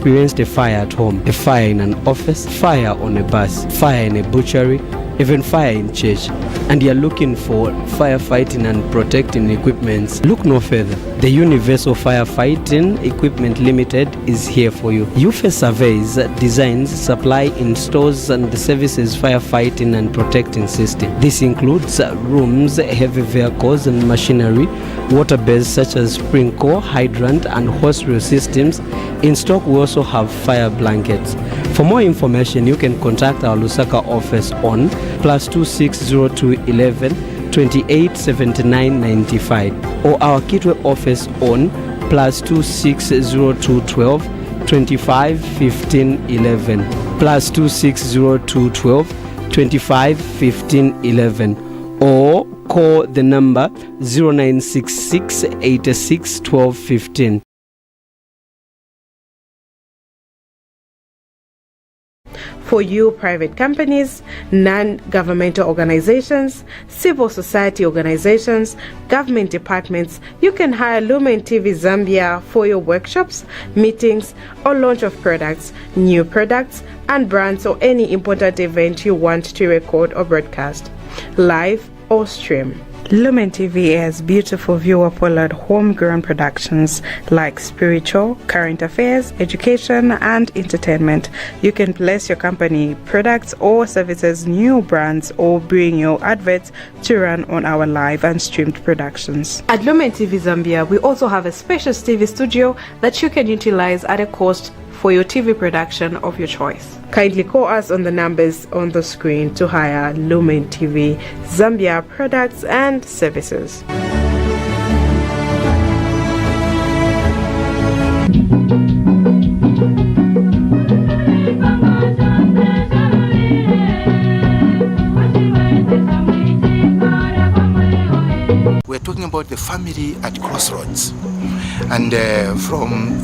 experienced a fire at home, a fire in an office, fire on a bus, fire in a butchery, even fire in church, and you're looking for firefighting and protecting equipments, look no further. The Universal Firefighting Equipment Limited is here for you. UFE surveys, designs, supply, installs and services firefighting and protecting system. This includes rooms, heavy vehicles and machinery, water bays such as sprinkler, hydrant and hose reel systems. In stock we also have fire blankets. For more information you can contact our Lusaka office on +2602 11 28 79 95 or our Kitwe office on +2602 12 25 15 11 +2602 12 25 15 11 or call the number 0966 86 12 15. For you private companies, non-governmental organizations, civil society organizations, government departments, you can hire Lumen TV Zambia for your workshops, meetings, or launch of products, new products, and brands, or any important event you want to record or broadcast, live or stream. Lumen TV has beautiful viewer-followed homegrown productions like spiritual, current affairs, education, and entertainment. You can place your company products or services, new brands, or bring your adverts to run on our live and streamed productions. At Lumen TV Zambia, we also have a spacious TV studio that you can utilize at a cost for your TV production of your choice. Kindly call us on the numbers on the screen to hire Lumen TV Zambia products and services. We're talking about the family at crossroads. And from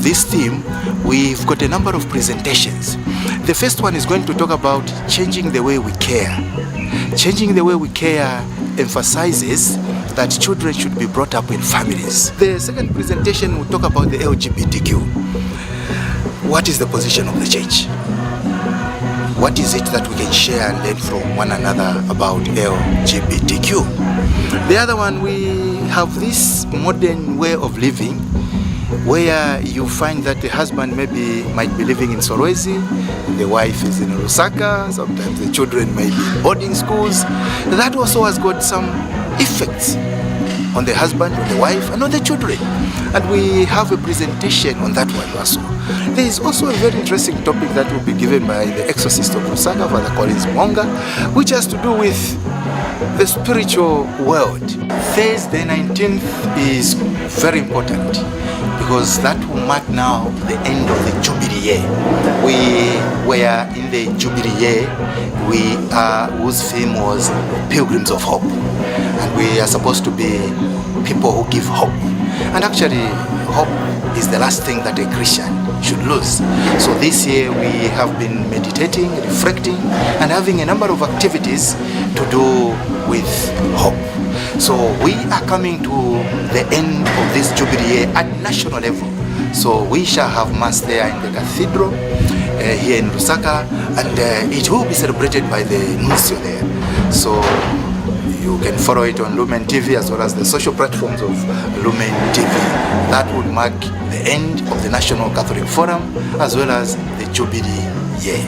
this theme, we've got a number of presentations. The first one is going to talk about changing the way we care. Changing the way we care emphasizes that children should be brought up in families. The second presentation will talk about the LGBTQ. What is the position of the church? What is it that we can share and learn from one another about LGBTQ? The other one, we have this modern way of living where you find that the husband might be living in Solwezi, the wife is in Lusaka, sometimes the children may be in boarding schools. That also has got some effects on the husband, on the wife, and on the children. And we have a presentation on that one also. There is also a very interesting topic that will be given by the exorcist of Lusaka, Father Collins Mwonga, which has to do with the spiritual world. Thursday 19th is very important because that will mark now the end of the Jubilee year. We were in the Jubilee year, whose theme was Pilgrims of Hope. And we are supposed to be people who give hope. And actually, hope is the last thing that a Christian should lose. So this year we have been meditating, reflecting, and having a number of activities to do with hope. So we are coming to the end of this Jubilee year at national level. So we shall have Mass there in the cathedral here in Lusaka, and it will be celebrated by the nuncio there. So you can follow it on Lumen TV as well as the social platforms of Lumen TV. That would mark the end of the National Catholic Forum as well as the Jubilee year.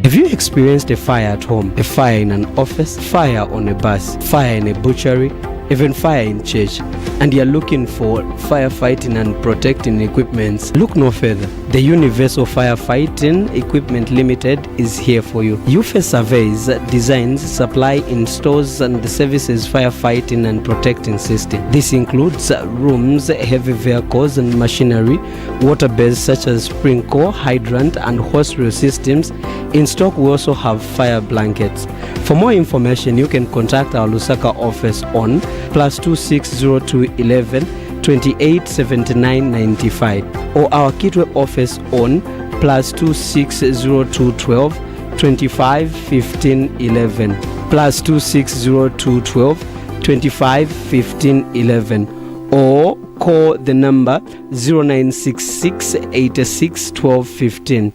Have you experienced a fire at home, a fire in an office, fire on a bus, fire in a butchery, even fire in church, and you're looking for firefighting and protecting equipments? Look no further. The Universal Firefighting Equipment Limited is here for you. UFE surveys, designs, supply, installs and services firefighting and protecting system. This includes rooms, heavy vehicles and machinery, water bays such as sprinkler, hydrant and hose reel systems. In stock we also have fire blankets. For more information you can contact our Lusaka office on +2602 11 28 79 95 or our Kitwe office on +2602 12 25 15 11 plus 260212 25 15 11, or call the number 0966 86 12 15.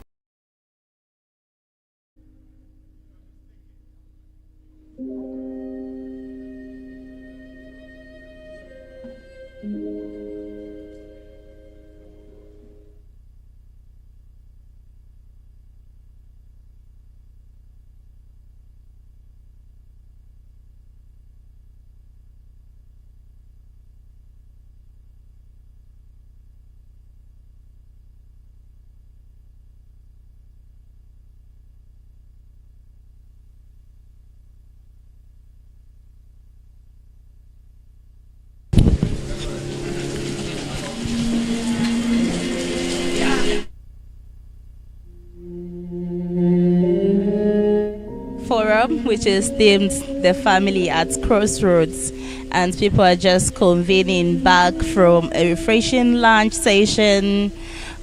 Forum, which is themed The Family at Crossroads, and people are just convening back from a refreshing lunch session.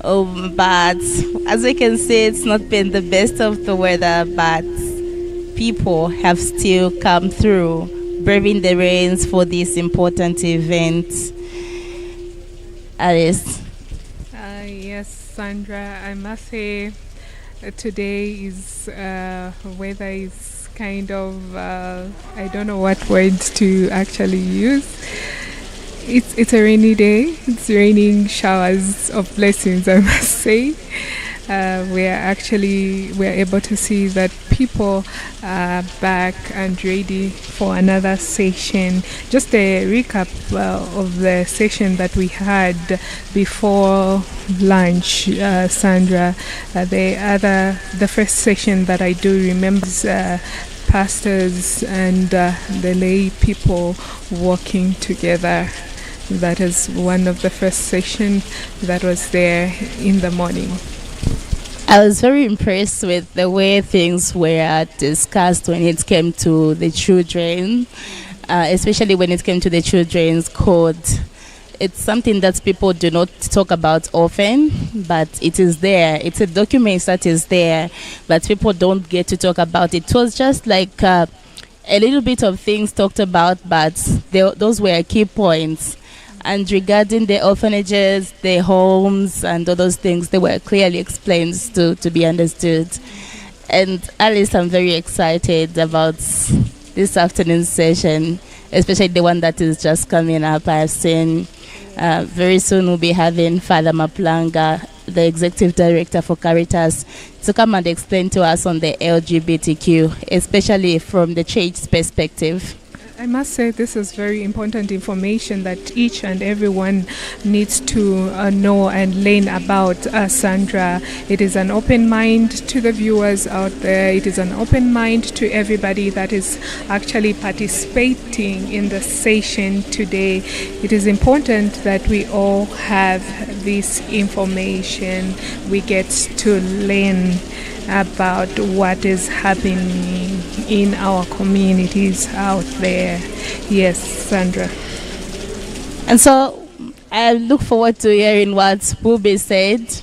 But as we can see, it's not been the best of the weather, but people have still come through, braving the rains for this important event. Alice. Yes, Sandra, I must say today is weather is kind of I don't know what words to actually use. It's a rainy day. It's raining showers of blessings, I must say. We're able to see that people are back and ready for another session. Just a recap of the session that we had before lunch, Sandra. The first session that I do remember is pastors and the lay people working together. That is one of the first sessions that was there in the morning. I was very impressed with the way things were discussed when it came to the children, especially when it came to the children's code. It's something that people do not talk about often, but it is there. It's a document that is there, but people don't get to talk about it. It was just like a little bit of things talked about, but those were key points. And regarding the orphanages, the homes, and all those things, they were clearly explained to be understood. And Alice, I'm very excited about this afternoon's session, especially the one that is just coming up. I have seen very soon we'll be having Father Maplanga, the Executive Director for Caritas, to come and explain to us on the LGBTQ, especially from the church's perspective. I must say this is very important information that each and everyone needs to know and learn about, Sandra. It is an open mind to the viewers out there. It is an open mind to everybody that is actually participating in the session today. It is important that we all have this information. We get to learn about what is happening in our communities out there. Yes, Sandra. And so I look forward to hearing what will be said,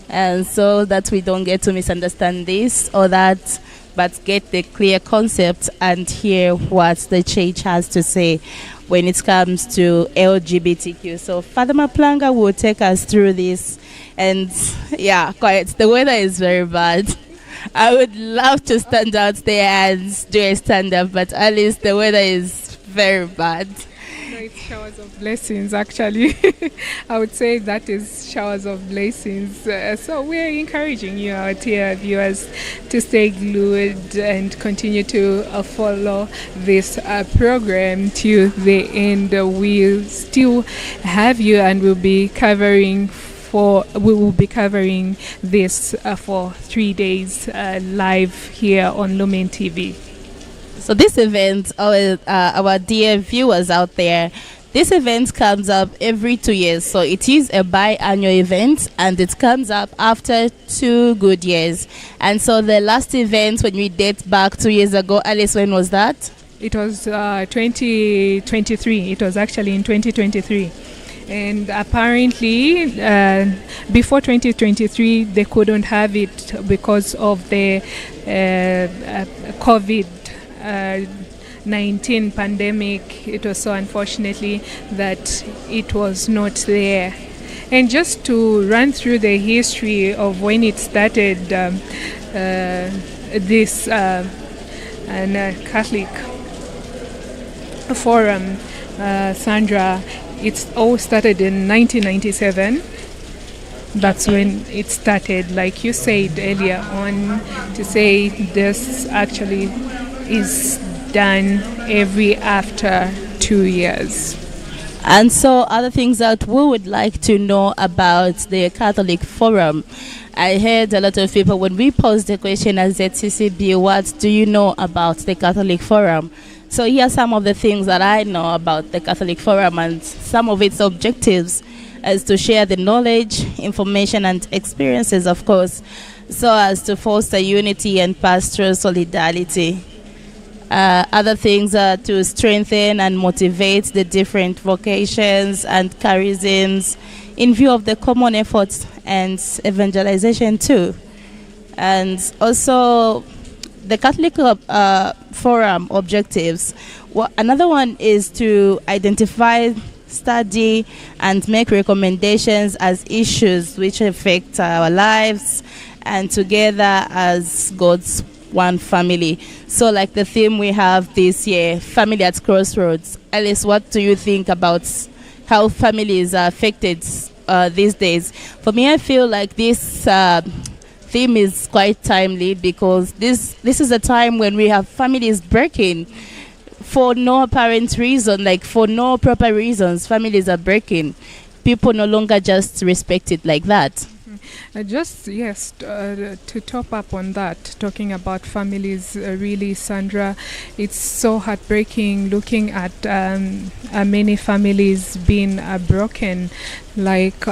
and so that we don't get to misunderstand this or that, but get the clear concept and hear what the church has to say when it comes to LGBTQ. So Father Maplanga will take us through this. And yeah, quite, the weather is very bad. I would love to stand out there and do a stand-up, but at least the weather is very bad. No, it's showers of blessings, actually. I would say that is showers of blessings. So we're encouraging you out here, viewers, to stay glued and continue to follow this program to the end. We'll still have you, and we'll be covering we will be covering this for 3 days live here on Lumen TV. So this event, our dear viewers out there, this event comes up every 2 years. So it is a biannual event, and it comes up after 2 good years. And so the last event, when we date back 2 years ago, Alice, when was that? It was 2023. It was actually in 2023. And apparently, before 2023, they couldn't have it because of the COVID-19 pandemic. It was so unfortunately that it was not there. And just to run through the history of when it started, this Catholic Forum, Sandra, it's all started in 1997. That's when it started, like you said earlier on, to say this actually is done every after 2 years. And so other things that we would like to know about the Catholic Forum. I heard a lot of people, when we posed the question as ZCCB, what do you know about the Catholic Forum? So here are some of the things that I know about the Catholic Forum, and some of its objectives is to share the knowledge, information and experiences, of course, so as to foster unity and pastoral solidarity. Other things are to strengthen and motivate the different vocations and charisms in view of the common efforts and evangelization too. And also the Catholic Forum objectives. Another one is to identify, study and make recommendations as issues which affect our lives, and together as God's one family. So like the theme we have this year, Family at Crossroads. Alice, what do you think about how families are affected these days? For me, I feel like this theme is quite timely, because this is a time when we have families breaking for no apparent reason, like for no proper reasons. Families are breaking. People no longer just respect it like that. To top up on that, talking about families, really, Sandra, it's so heartbreaking looking at many families being broken. Like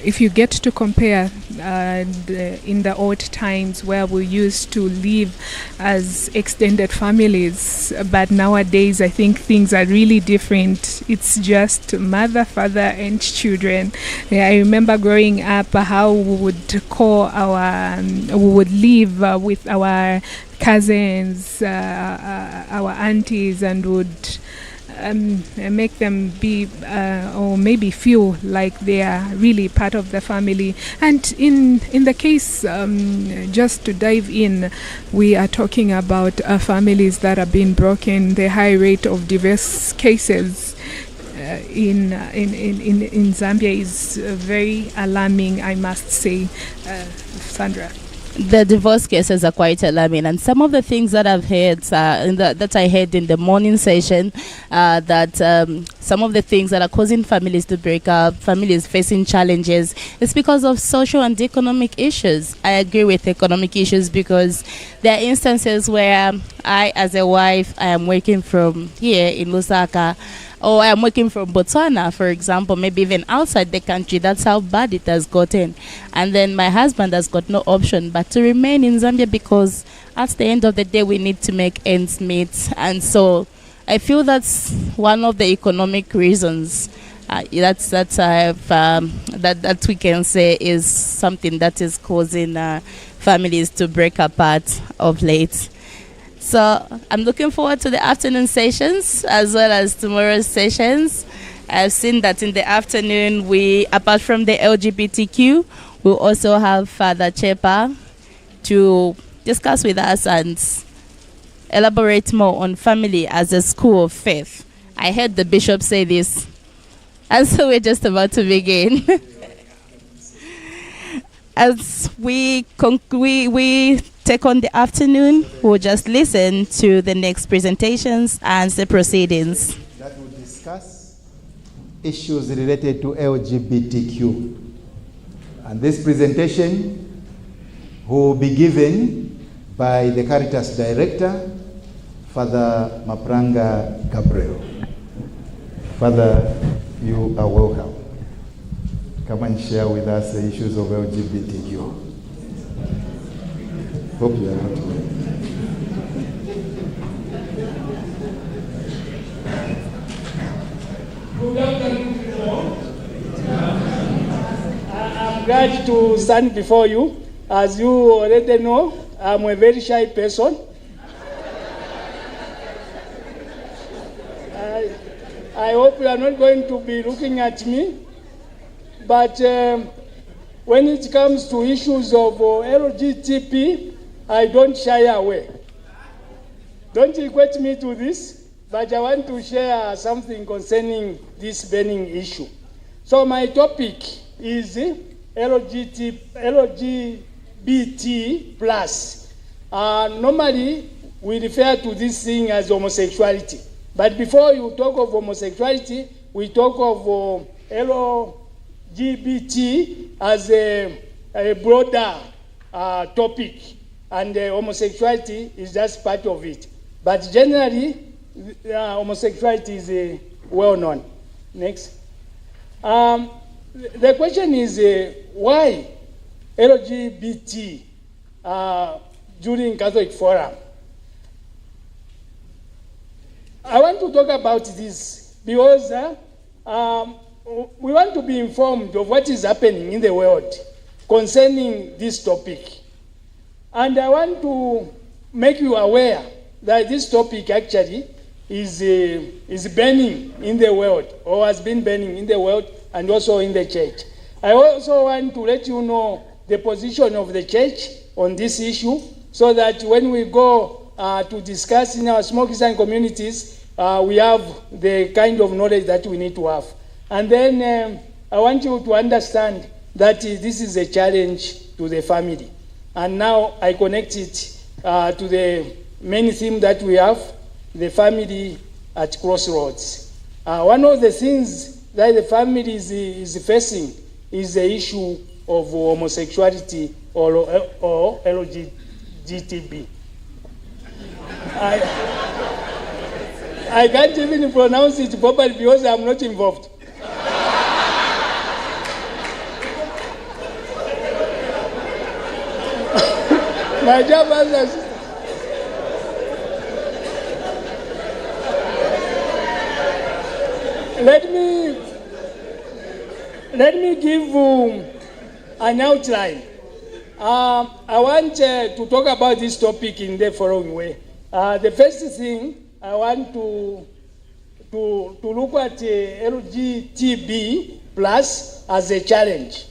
if you get to compare in the old times where we used to live as extended families, but nowadays I think things are really different. It's just mother, father and children. I remember growing up how we would call we would live with our cousins, our aunties, and would make them be or maybe feel like they are really part of the family. And in the case, just to dive in, we are talking about families that are being broken. The high rate of divorce cases in Zambia is very alarming, I must say, Sandra. The divorce cases are quite alarming, and some of the things that I've heard that I heard in the morning session, that some of the things that are causing families to break up, families facing challenges, is because of social and economic issues. I agree with economic issues, because there are instances where I, as a wife, I am working from here in Lusaka, or I'm working from Botswana, for example, maybe even outside the country. That's how bad it has gotten. And then my husband has got no option but to remain in Zambia, because at the end of the day, we need to make ends meet. And so I feel that's one of the economic reasons that we can say is something that is causing families to break apart of late. So I'm looking forward to the afternoon sessions as well as tomorrow's sessions. I've seen that in the afternoon, we, apart from the LGBTQ, we'll also have Father Chepa to discuss with us and elaborate more on family as a school of faith. I heard the bishop say this. And so we're just about to begin. As we take on the afternoon, we'll just listen to the next presentations and the proceedings. That will discuss issues related to LGBTQ. And this presentation will be given by the Caritas Director, Father Mapranga Gabriel. Father, you are welcome. Come and share with us the issues of LGBTQ. Hope you are not well. Good afternoon, everyone. I'm glad to stand before you. As you already know, I'm a very shy person. I hope you are not going to be looking at me. But when it comes to issues of LGTB, I don't shy away. Don't equate me to this, but I want to share something concerning this burning issue. So my topic is LGBT plus. Normally, we refer to this thing as homosexuality. But before you talk of homosexuality, we talk of LGBT as a broader topic, and homosexuality is just part of it. But generally, homosexuality is well known. Next. The question is why LGBT during Catholic Forum? I want to talk about this because we want to be informed of what is happening in the world concerning this topic. And I want to make you aware that this topic actually is burning in the world, or has been burning in the world and also in the church. I also want to let you know the position of the church on this issue, so that when we go to discuss in our small Christian communities, we have the kind of knowledge that we need to have. And then I want you to understand that this is a challenge to the family. And now I connect it to the main theme that we have, the family at crossroads. One of the things that the family is facing is the issue of homosexuality or LGTB. I can't even pronounce it properly because I'm not involved. My dear brothers, let me give an outline. I want to talk about this topic in the following way. The first thing, I want to look at LGTB plus as a challenge.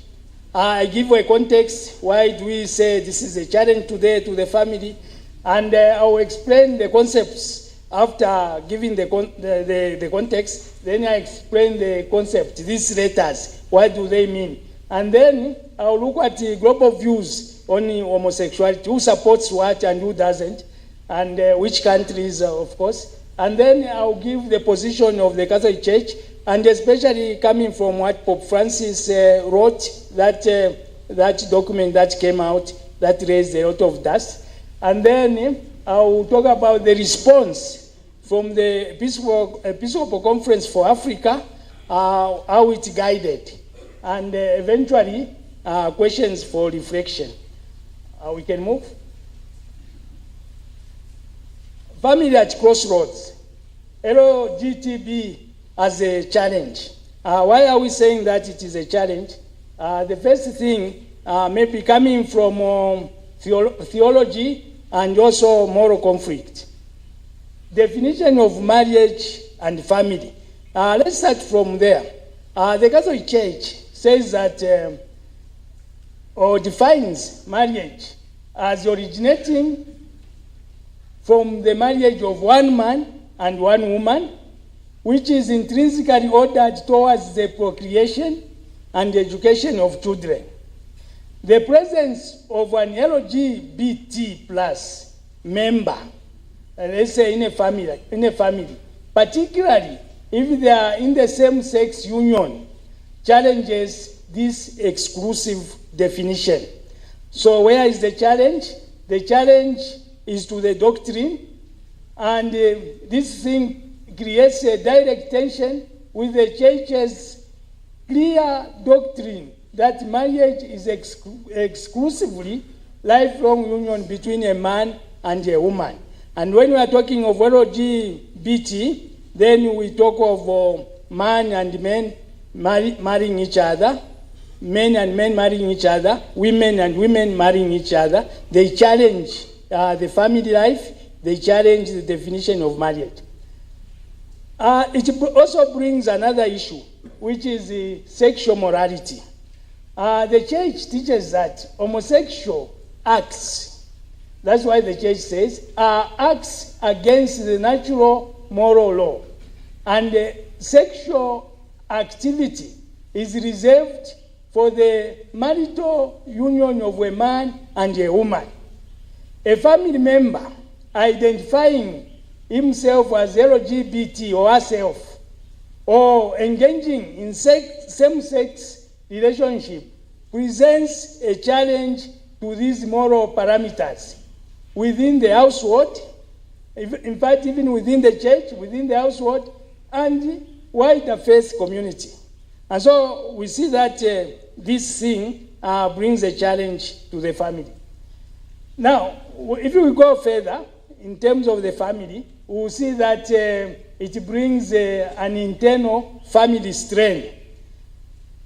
I give a context. Why do we say this is a challenge today to the family? And I will explain the concepts after giving the context. Then I explain the concept, these letters, what do they mean? And then I'll look at the global views on homosexuality, who supports what and who doesn't, and which countries, of course. And then I'll give the position of the Catholic Church, and especially coming from what Pope Francis wrote, that document that came out that raised a lot of dust. And then I'll talk about the response from the Episcopal Conference for Africa, how it guided, and eventually questions for reflection. We can move. Family at crossroads, LGTB as a challenge. Why are we saying that it is a challenge? The first thing may be coming from theology and also moral conflict. Definition of marriage and family. Let's start from there. The Catholic Church says that, or defines marriage as originating from the marriage of one man and one woman, which is intrinsically ordered towards the procreation and education of children. The presence of an LGBT plus member, let's say in a family, particularly if they are in the same-sex union, challenges this exclusive definition. So where is the challenge? The challenge is to the doctrine, and this thing creates a direct tension with the Church's clear doctrine that marriage is exclusively lifelong union between a man and a woman. And when we are talking of LGBT, then we talk of man and man marrying each other. men and men marrying each other, women and women marrying each other. They challenge the family life. They challenge the definition of marriage. It also brings another issue, which is sexual morality. The church teaches that homosexual acts, that's why the church says, are acts against the natural moral law. And sexual activity is reserved for the marital union of a man and a woman. A family member identifying himself as LGBT or herself, or engaging in same-sex relationship, presents a challenge to these moral parameters within the household, in fact, even within the church, within the household, and wider faith community. And so we see that this thing brings a challenge to the family. Now, if we go further, in terms of the family, we'll see that it brings an internal family strain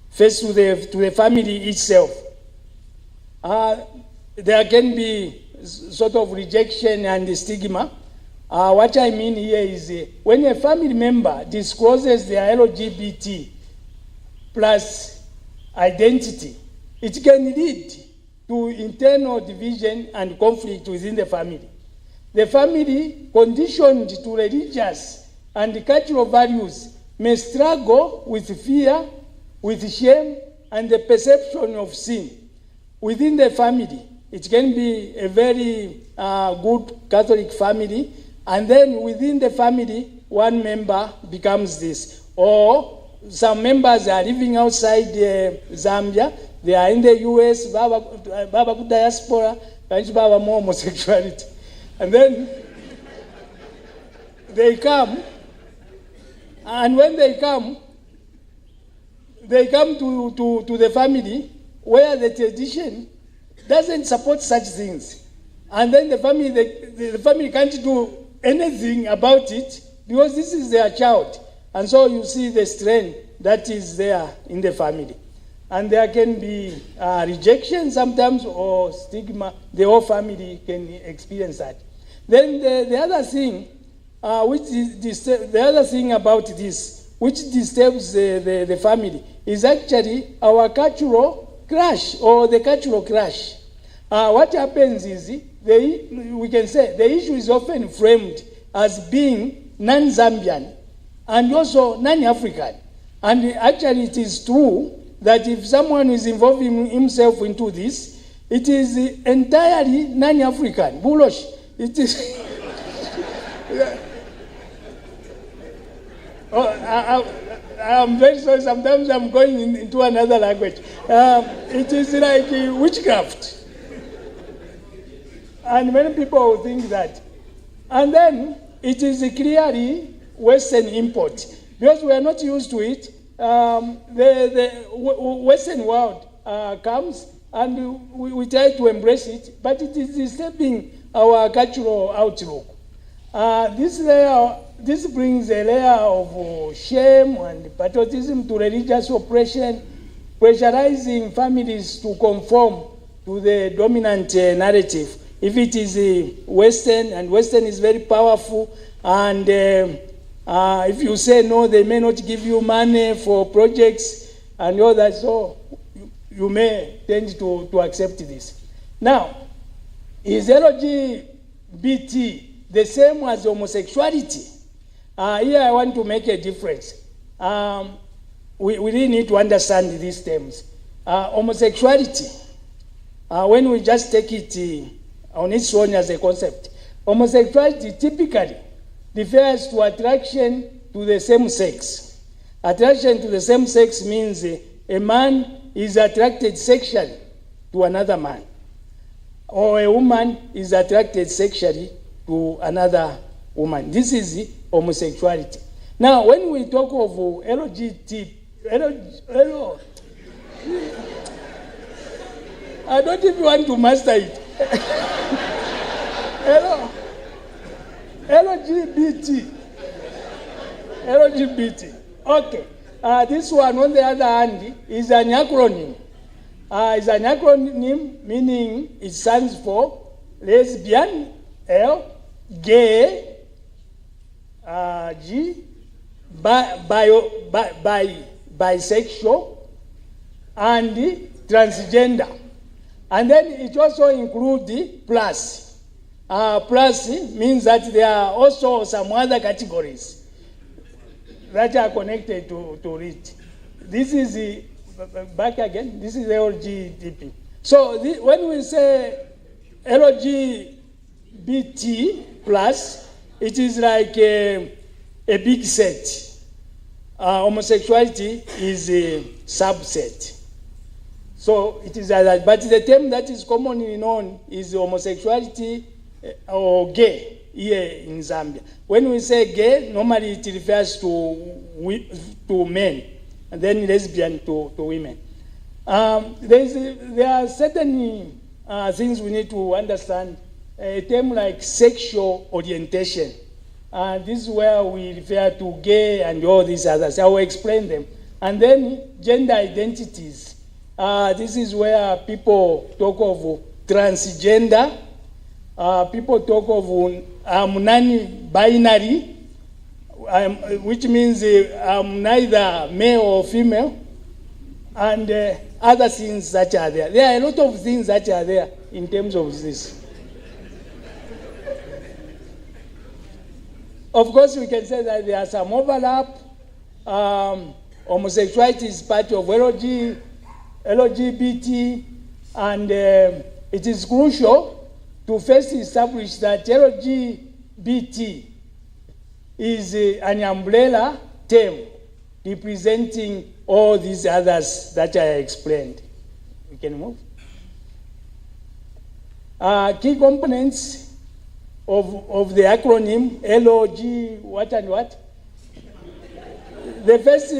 first to the family itself. There can be sort of rejection and stigma. What I mean here is when a family member discloses their LGBT plus identity, it can lead to internal division and conflict within the family. The family, conditioned to religious and cultural values, may struggle with fear, with shame, and the perception of sin. Within the family, it can be a very good Catholic family, and then within the family, one member becomes this. Or some members are living outside Zambia, they are in the US, Baba diaspora, and Baba more homosexuality. And then they come, and when they come to the family where the tradition doesn't support such things. And then the family can't do anything about it because this is their child. And so you see the strain that is there in the family. And there can be rejection sometimes or stigma. The whole family can experience that. Then the other thing, the other thing about this, which disturbs the family, is actually our cultural clash or the cultural clash. What happens is we can say the issue is often framed as being non-Zambian and also non-African. And actually it is true that if someone is involving himself into this, it is entirely non-African. Bulosh. It is. I'm very sorry, sometimes I'm going into another language. It is like witchcraft. And many people think that. And then it is clearly Western import. Because we are not used to it, the Western world comes and we try to embrace it, but it is disturbing our cultural outlook. This brings a layer of shame and patriotism to religious oppression, pressurizing families to conform to the dominant narrative. If it is Western, and Western is very powerful, and if you say no, they may not give you money for projects and all that, so you may tend to accept this. Now, is LGBT the same as homosexuality? Here I want to make a difference. We really need to understand these terms. Homosexuality, when we just take it on its own as a concept, homosexuality typically refers to attraction to the same sex. Attraction to the same sex means a man is attracted sexually to another man, or a woman is attracted sexually to another woman. This is homosexuality. Now, when we talk of LGBT, I don't even want to master it. LGBT. Okay. This one, on the other hand, is an acronym. It's an acronym meaning it stands for lesbian, L, gay, G, bisexual, and transgender. And then it also includes the plus. Plus means that there are also some other categories that are connected to it. This is the, back again, this is LGBT. So when we say LGBT plus, it is like a big set. Homosexuality is a subset. So it is that, but the term that is commonly known is homosexuality or gay here in Zambia. When we say gay, normally it refers to men, and then lesbian to women. There are certain things we need to understand. A term like sexual orientation. This is where we refer to gay and all these others. I will explain them. And then gender identities. This is where people talk of transgender. People talk of non-binary, which means I'm neither male or female, and other things that are there. There are a lot of things that are there in terms of this. Of course, we can say that there are some overlap. Homosexuality is part of LGBT, and it is crucial to first establish that LGBT is an umbrella term representing all these others that I explained. We can move. Key components of the acronym LOG, what and what? The first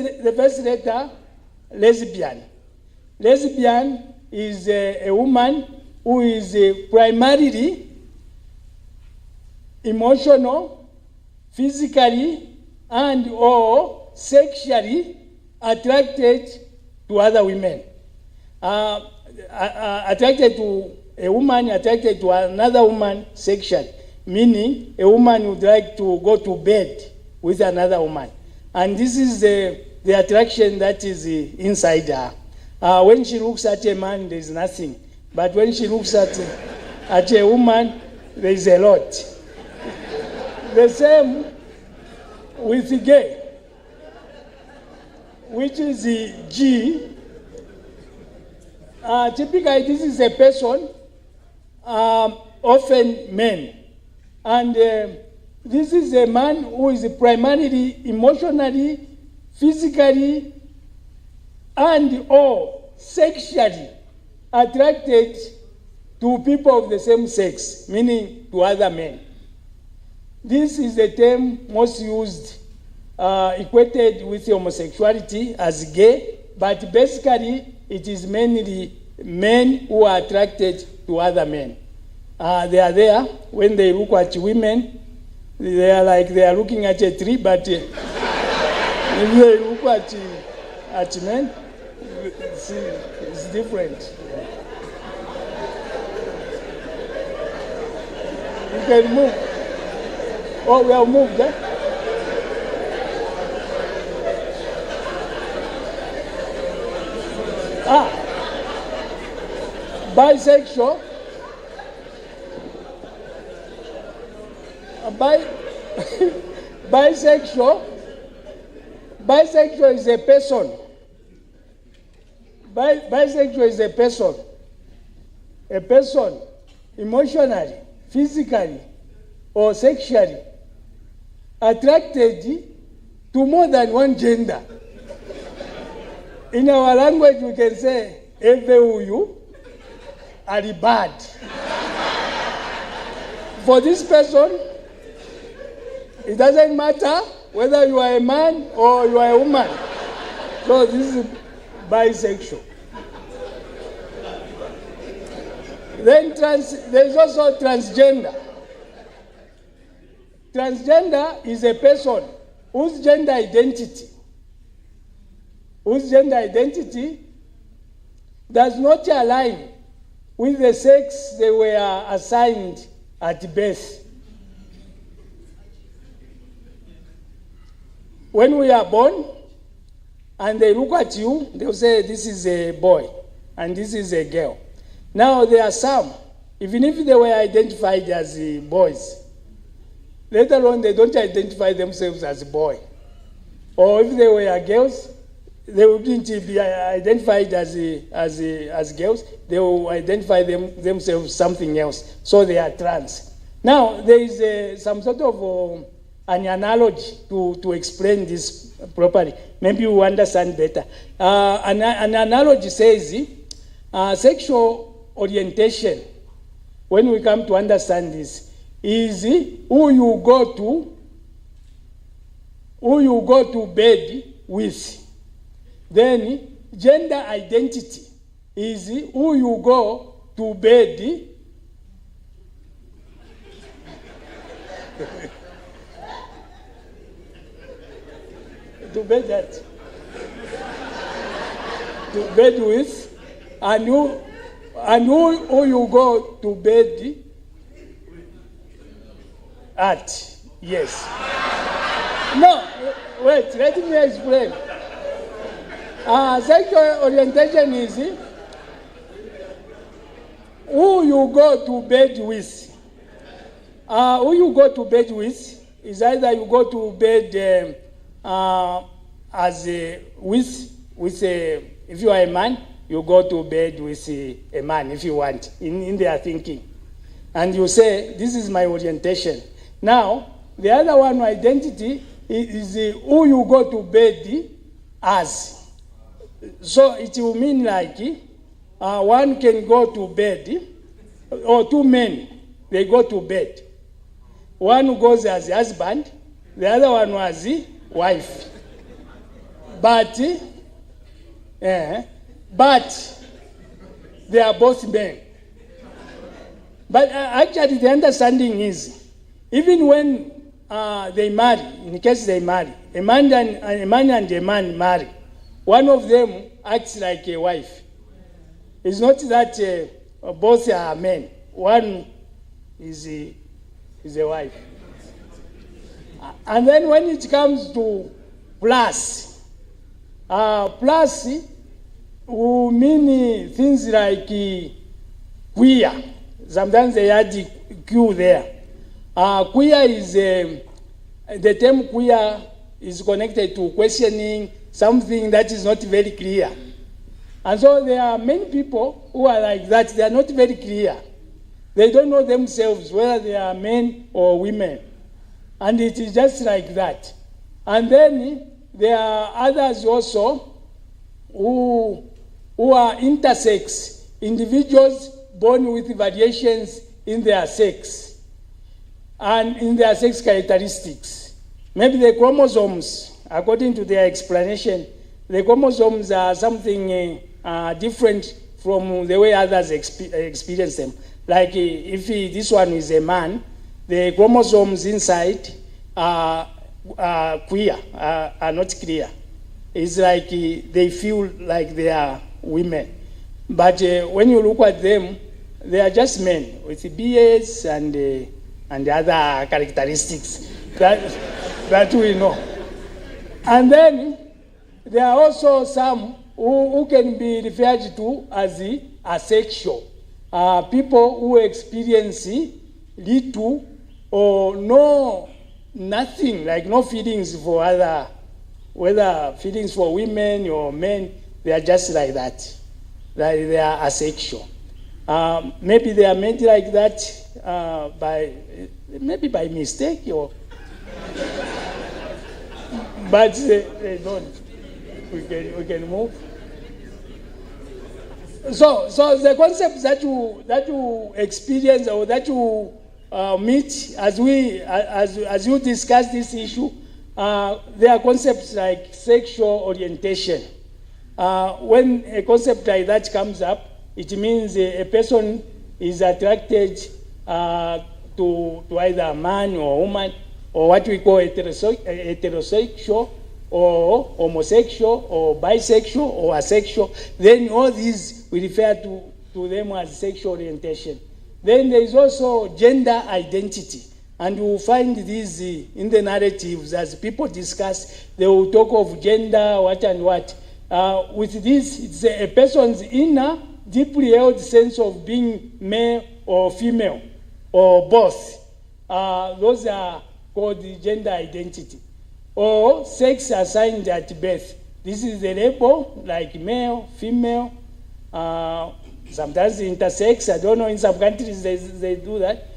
letter, lesbian. Lesbian is a woman who is primarily emotional, physically, and or sexually attracted to other women. Attracted to a woman, attracted to another woman sexually, meaning a woman would like to go to bed with another woman. And this is the attraction that is inside her. When she looks at a man, there is nothing. But when she looks at a woman, there is a lot. The same with the gay, which is the G. Typically, this is a person, often men. And this is a man who is primarily emotionally, physically, and or sexually attracted to people of the same sex, meaning to other men. This is the term most used, equated with homosexuality as gay, but basically it is mainly men who are attracted to other men. They are there when they look at women, they are like they are looking at a tree, but if they look at men, it's different. You can move. Oh, we have moved, eh? Bisexual. Bisexual is a person. Bisexual is a person emotionally, physically, or sexually attracted to more than one gender. In our language, we can say, "Everuyu are bad." For this person, it doesn't matter whether you are a man or you are a woman. So this is bisexual. Then there is also transgender. Transgender is a person whose gender identity does not align with the sex they were assigned at birth. When we are born, and they look at you, they'll say, this is a boy, and this is a girl. Now, there are some, even if they were identified as boys, later on they don't identify themselves as a boy. Or if they were girls, they wouldn't be identified as girls, they will identify themselves something else. So they are trans. Now, there is some sort of an analogy to explain this properly. Maybe you understand better. An analogy says sexual orientation, when we come to understand this, is who you go to bed with. Then gender identity is who you go to bed to bed with, and who you go to bed at. Yes. No, wait, let me explain. Sexual orientation is who you go to bed with. Who you go to bed with is either you go to bed if you are a man, you go to bed with a man if you want, in their thinking. And you say, this is my orientation. Now, the other one, identity, is who you go to bed as. So it will mean like one can go to bed, or two men, they go to bed. One goes as husband, the other one was wife. But they are both men. But actually the understanding is, even when they marry, in case they marry, a man and a man marry, one of them acts like a wife. It's not that both are men. One is a wife. And then when it comes to plus will mean things like queer. Sometimes they add the Q there. Queer is, the term queer is connected to questioning something that is not very clear. And so there are many people who are like that. They are not very clear. They don't know themselves whether they are men or women. And it is just like that. And then there are others also who are intersex, individuals born with variations in their sex and in their sex characteristics. Maybe the chromosomes, according to their explanation, the chromosomes are something different from the way others experience them. Like if this one is a man, the chromosomes inside are queer, are not clear. It's like they feel like they are women. But when you look at them, they are just men with beards and other characteristics that we know. And then there are also some who can be referred to as asexual. People who experience little or nothing, like no feelings for other, whether feelings for women or men, they are just like that. They are asexual. Maybe they are made like that maybe by mistake, or but they don't. We can move. So the concepts that you experience or that you meet as you discuss this issue, there are concepts like sexual orientation. When a concept like that comes up, it means a person is attracted to either a man or a woman, or what we call heterosexual, or homosexual, or bisexual, or asexual. Then all these we refer to them as sexual orientation. Then there is also gender identity. And you will find these in the narratives as people discuss, they will talk of gender, what and what. With this, it's a person's inner, deeply held sense of being male or female, or both. Those are called gender identity. Or sex assigned at birth. This is the label, like male, female, sometimes intersex. I don't know, in some countries they do that.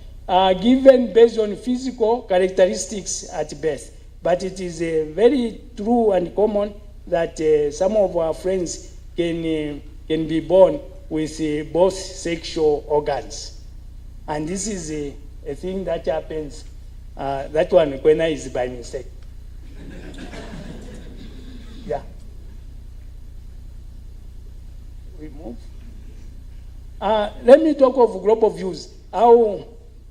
Given based on physical characteristics at birth. But it is very true and common that some of our friends can be born with both sexual organs. And this is a thing that happens. That one, Kwena, is by mistake. Yeah. We move. Let me talk of global views. How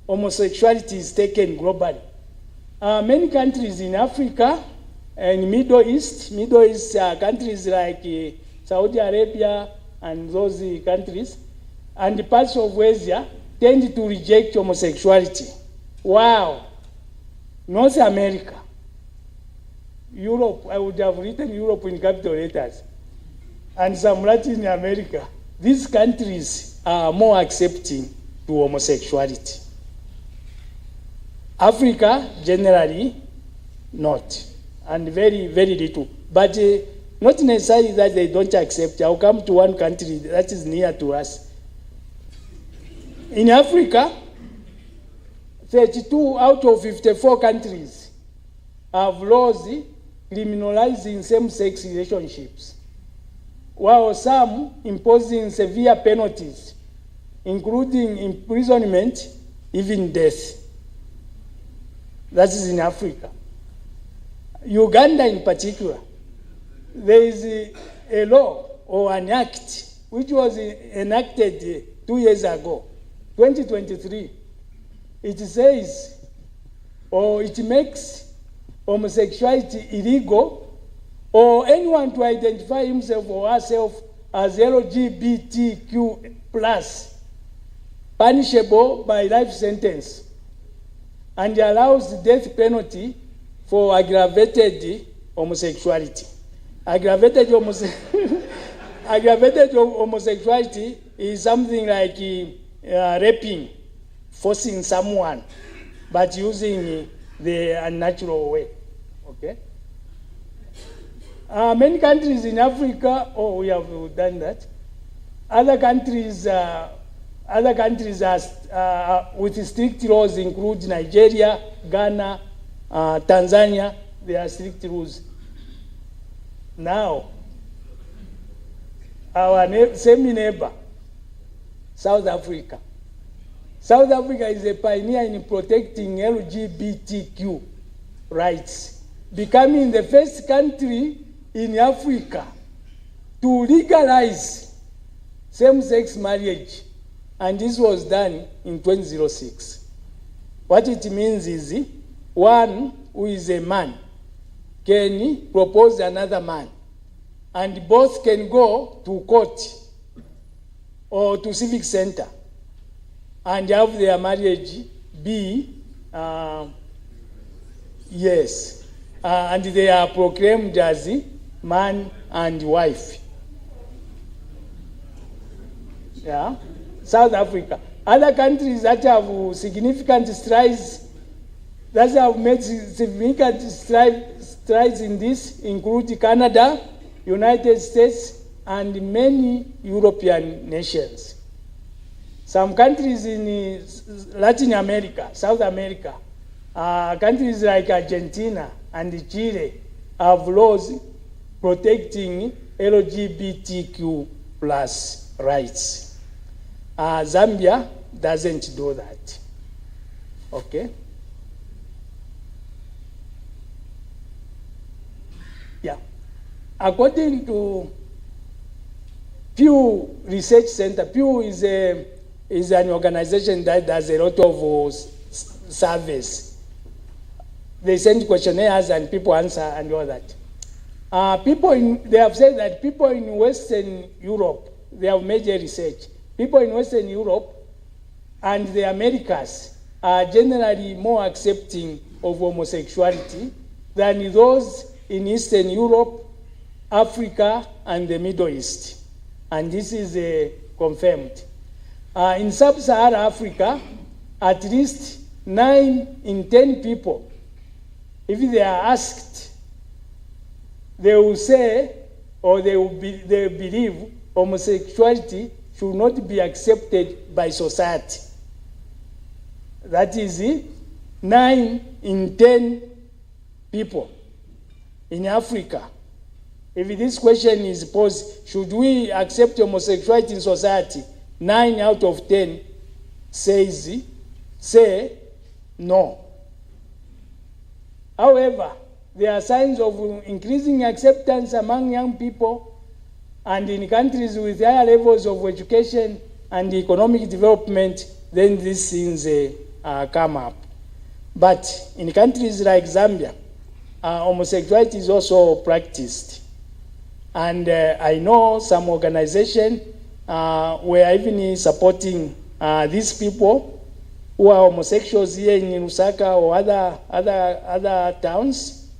homosexuality is taken globally. Many countries in Africa and Middle East countries like Saudi Arabia and those countries, and parts of Asia tend to reject homosexuality. Wow. North America, Europe, I would have written Europe in capital letters, and some Latin America. These countries are more accepting to homosexuality. Africa, generally, not, and very, very little. But not necessarily that they don't accept. I'll come to one country that is near to us. In Africa, 32 out of 54 countries have laws criminalizing same-sex relationships, while some imposing severe penalties, including imprisonment, even death. That is in Africa. Uganda in particular, there is a law or an act which was enacted 2 years ago, 2023. It says, or it makes homosexuality illegal, or anyone to identify himself or herself as LGBTQ+, punishable by life sentence, and allows the death penalty for aggravated homosexuality. Aggravated homosexuality is something like raping, forcing someone, but using the unnatural way. Okay? Many countries in Africa, we have done that. Other countries with strict laws include Nigeria, Ghana, Tanzania. There are strict rules. Now, our same neighbor, South Africa. South Africa is a pioneer in protecting LGBTQ rights, becoming the first country in Africa to legalize same-sex marriage. And this was done in 2006. What it means is one who is a man can propose another man, and both can go to court or to civic center and have their marriage be, and they are proclaimed as man and wife. Yeah. South Africa. Other countries that have significant strides, that have made significant strides in this include Canada, United States, and many European nations. Some countries in Latin America, South America, countries like Argentina and Chile have laws protecting LGBTQ+ rights. Zambia doesn't do that. Okay? Yeah. According to Pew Research Center, Pew is an organization that does a lot of surveys. They send questionnaires and people answer and all that. They have said that people in Western Europe they have made a research. People in Western Europe and the Americas are generally more accepting of homosexuality than those in Eastern Europe, Africa, and the Middle East. And this is confirmed. In Sub-Saharan Africa, at least 9 in 10 people, if they are asked, they will say, or they believe homosexuality should not be accepted by society. That is 9 in 10 people in Africa. If this question is posed, should we accept homosexuality in society? 9 out of 10 say no. However, there are signs of increasing acceptance among young people, and in countries with higher levels of education and economic development, then these things come up. But in countries like Zambia, homosexuality is also practiced. And I know some organizations were even supporting these people who are homosexuals here in Lusaka or other towns.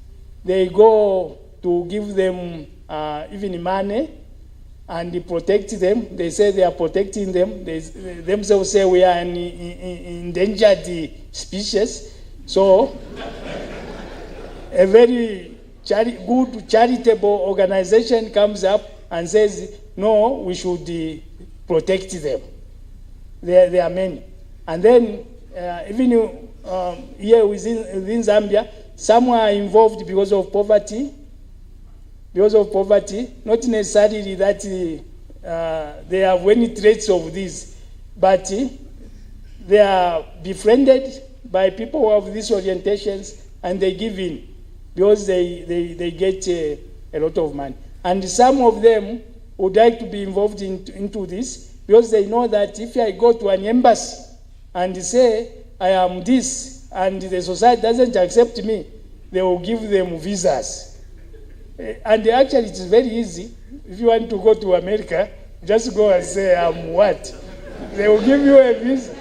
They go to give them even money and protect them. They say they are protecting them. They themselves say we are an endangered species. So a very good charitable organization comes up and says, no, we should protect them. There are many. And then even here within Zambia, some are involved because of poverty. Not necessarily that they have any traits of this, but they are befriended by people who have these orientations, and they give in because they get a lot of money. And some of them would like to be involved into this because they know that if I go to an embassy and say I am this and the society doesn't accept me, they will give them visas. And actually it is very easy. If you want to go to America, just go and say I'm what? They will give you a visa.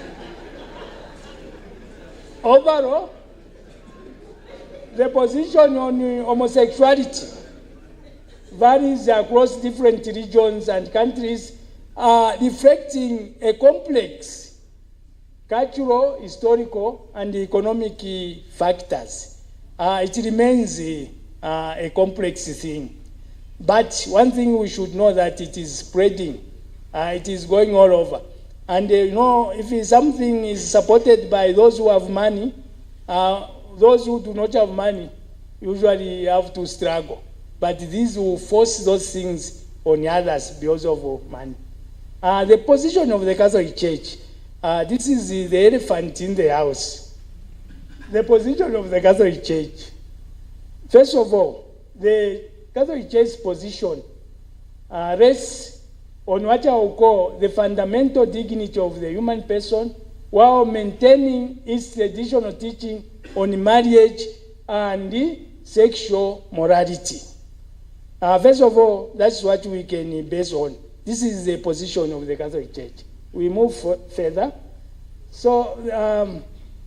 Overall, the position on homosexuality varies across different regions and countries, reflecting a complex cultural, historical, and economic factors. It remains a complex thing. But one thing we should know that it is spreading. It is going all over. And if something is supported by those who have money, those who do not have money usually have to struggle. But these will force those things on others because of money. The position of the Catholic Church, this is the elephant in the house. The position of the Catholic Church. First of all, the Catholic Church's position rests on what I will call the fundamental dignity of the human person, while maintaining its traditional teaching on marriage and sexual morality. First of all, that's what we can base on. This is the position of the Catholic Church. We move further. So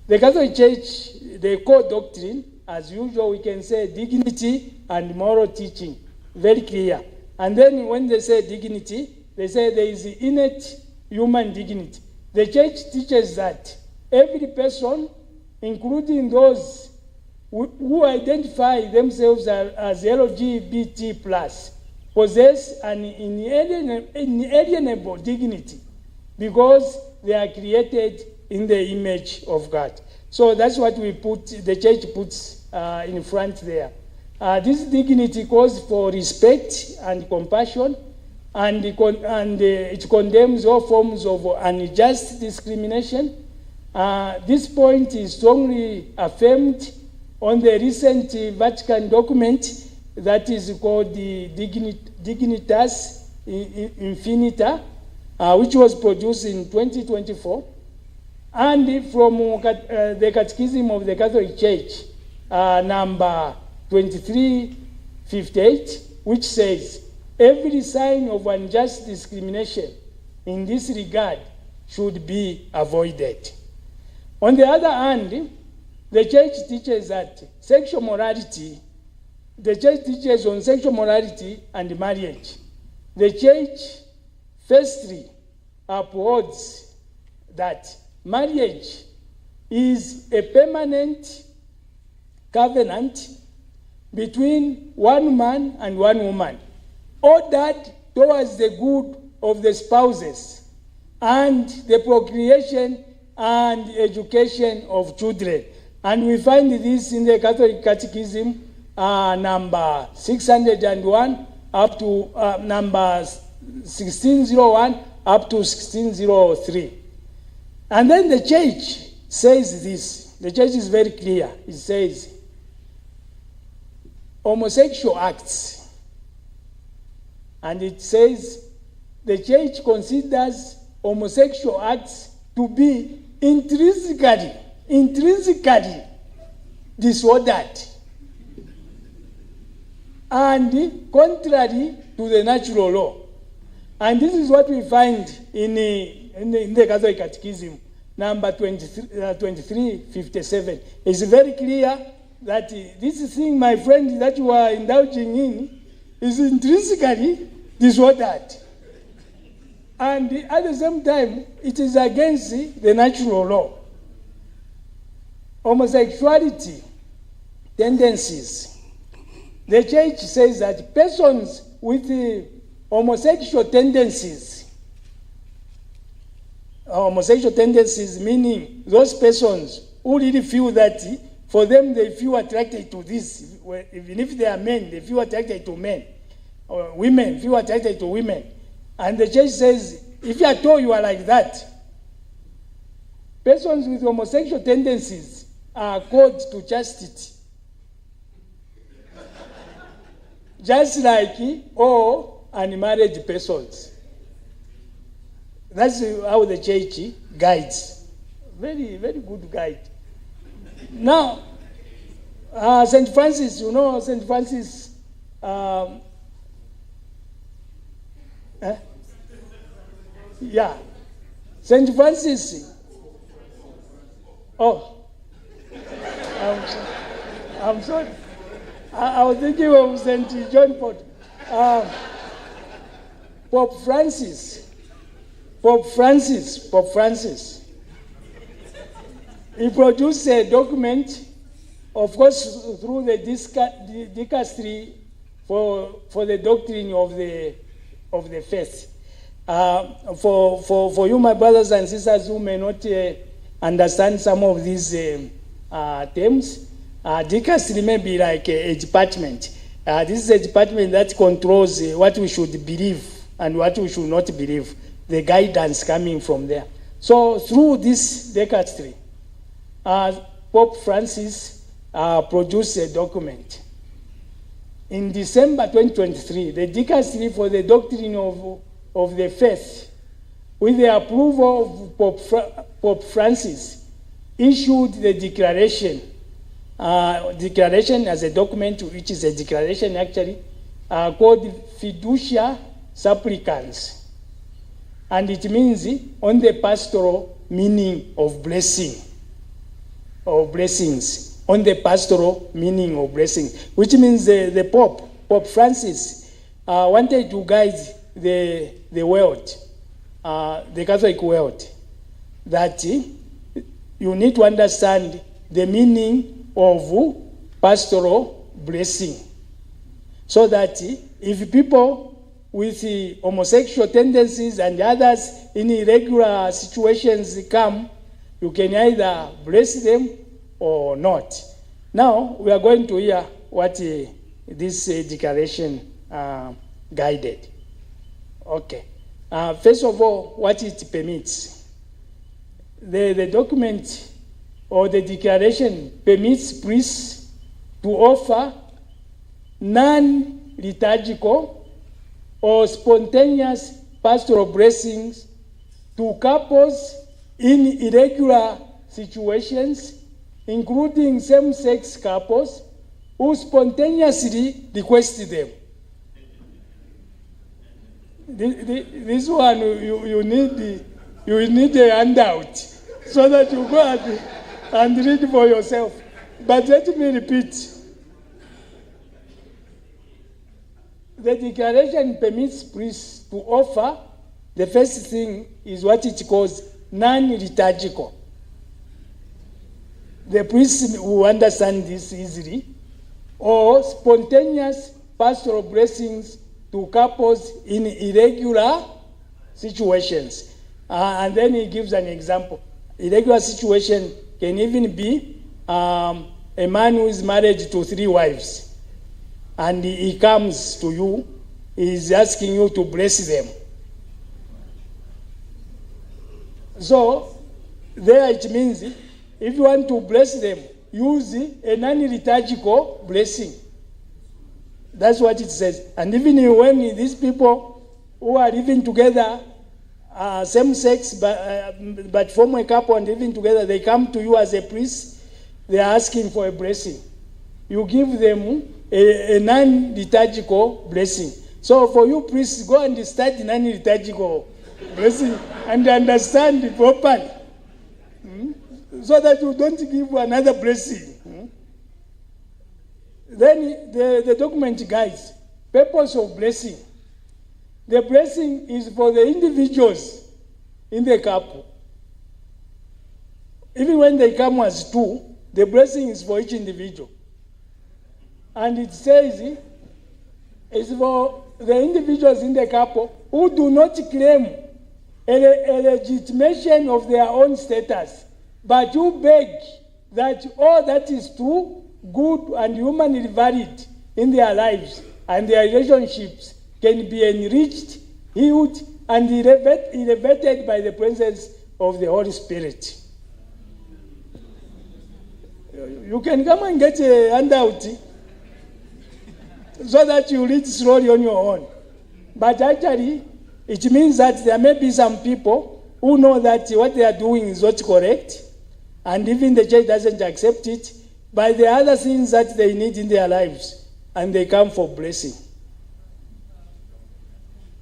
the Catholic Church, the core doctrine, as usual, we can say dignity and moral teaching, very clear. And then when they say dignity, they say there is innate human dignity. The church teaches that every person, including those who identify themselves as LGBT+, possess an inalienable dignity because they are created in the image of God. So that's what the church puts in front there. This dignity calls for respect and compassion, and it condemns all forms of unjust discrimination. This point is strongly affirmed on the recent Vatican document that is called the Dignitas Infinita, which was produced in 2024, and from the Catechism of the Catholic Church, number 2358, which says, every sign of unjust discrimination in this regard should be avoided. On the other hand, the church teaches that sexual morality, the church teaches on sexual morality and marriage. The church firstly upholds that marriage is a permanent covenant between one man and one woman, ordered towards the good of the spouses and the procreation and education of children. And we find this in the Catholic Catechism, number 601 up to number 1601 up to 1603. And then the church says this. The church is very clear. It says, homosexual acts. And it says, the church considers homosexual acts to be intrinsically disordered and contrary to the natural law. And this is what we find in the Catholic Catechism, number 2357. It's very clear that this thing, my friend, that you are indulging in is intrinsically disordered. And at the same time, it is against the natural law. Homosexuality tendencies. The church says that persons with homosexual tendencies meaning those persons who really feel that for them they feel attracted to this, even if they are men, they feel attracted to men, or women feel attracted to women. And the church says, if you are told you are like that, persons with homosexual tendencies are called to chastity. Just like all unmarried persons. That's how the church guides. Very, very good guide. Now, St. Francis, you know, St. Francis, yeah, St. Francis, I'm sorry. I was thinking of St. John Paul. Pope Francis. He produced a document, of course, through the dicastery for the doctrine of the faith. For you, my brothers and sisters, who may not understand some of these terms, dicastery may be like a department. This is a department that controls what we should believe and what we should not believe, the guidance coming from there. So through this dicastery, Pope Francis produced a document. In December 2023, the dicastery for the doctrine of the faith, with the approval of Pope Francis, issued the declaration as a document, which is a declaration actually, called Fiducia Supplicans. And it means on the pastoral meaning of blessing, or blessings, on the pastoral meaning of blessing, which means the Pope Francis, wanted to guide the world, the Catholic world, that you need to understand the meaning of pastoral blessing, so that if people with homosexual tendencies and others in irregular situations come, you can either bless them or not. Now we are going to hear what this declaration guided. Okay. First of all, what it permits. The document or the declaration permits priests to offer non-liturgical or spontaneous pastoral blessings to couples in irregular situations, including same-sex couples who spontaneously request them. This one, you need a handout so that you go and read for yourself. But let me repeat. The declaration permits priests to offer, the first thing is what it calls non-liturgical. The priests who understand this easily, or spontaneous pastoral blessings to couples in irregular situations. And then he gives an example. Irregular situation can even be a man who is married to 3 wives. And he comes to you, he's asking you to bless them. So, there it means, if you want to bless them, use a non-liturgical blessing. That's what it says. And even when these people who are living together, same sex, but form a couple and living together, they come to you as a priest, they are asking for a blessing. You give them a non-liturgical blessing. So for you priests, go and study non-liturgical blessing and understand it properly. So that you don't give another blessing. Then the document guides purpose of blessing. The blessing is for the individuals in the couple. Even when they come as 2, the blessing is for each individual. And it says it's for the individuals in the couple who do not claim a legitimation of their own status, but who beg that all that is true, good, and humanly valid in their lives and their relationships can be enriched, healed, and elevated by the presence of the Holy Spirit. You can come and get a handout so that you read slowly on your own. But actually, it means that there may be some people who know that what they are doing is not correct, and even the church doesn't accept it, but there are other things that they need in their lives, and they come for blessing.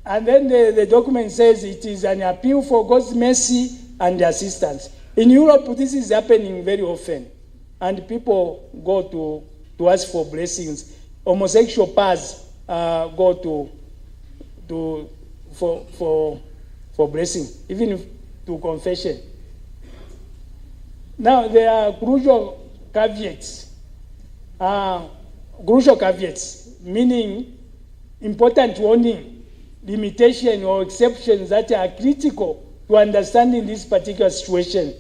And then the document says it is an appeal for God's mercy and assistance. In Europe, this is happening very often, and people go to ask for blessings. Homosexual pairs go for blessing, even to confession. Now there are crucial caveats. Meaning important warning, limitation or exceptions that are critical to understanding this particular situation,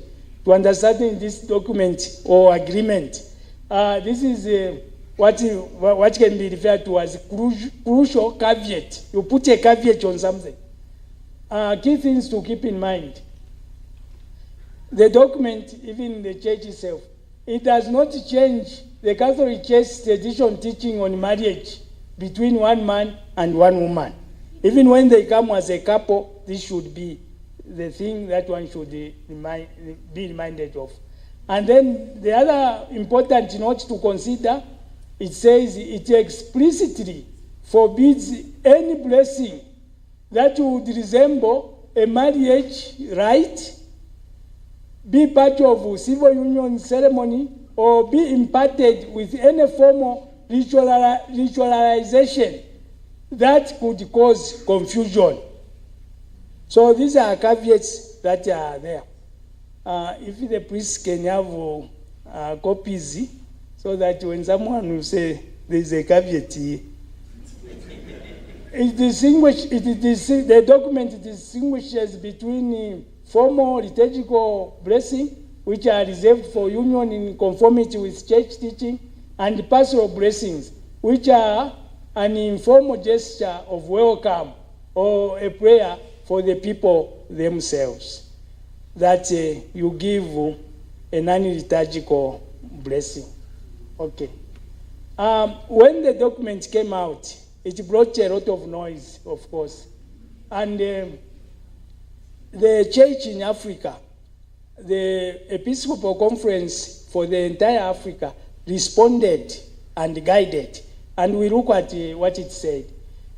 to understanding this document or agreement. This is what can be referred to as crucial caveat. You put a caveat on something. Key things to keep in mind. The document, even the church itself, it does not change the Catholic Church tradition teaching on marriage between one man and one woman. Even when they come as a couple, this should be the thing that one should be reminded of. And then the other important note to consider, it says it explicitly forbids any blessing that would resemble a marriage rite, be part of a civil union ceremony, or be imparted with any form of ritualization that could cause confusion. So these are caveats that are there. If the priest can have copies, so that when someone will say there's a caveat here, the document distinguishes between formal liturgical blessing, which are reserved for union in conformity with church teaching, and pastoral blessings, which are an informal gesture of welcome or a prayer for the people themselves, that you give a non-liturgical blessing. Okay. When the document came out, it brought a lot of noise, of course. And the church in Africa, the Episcopal Conference for the entire Africa, responded and guided. And we look at what it said.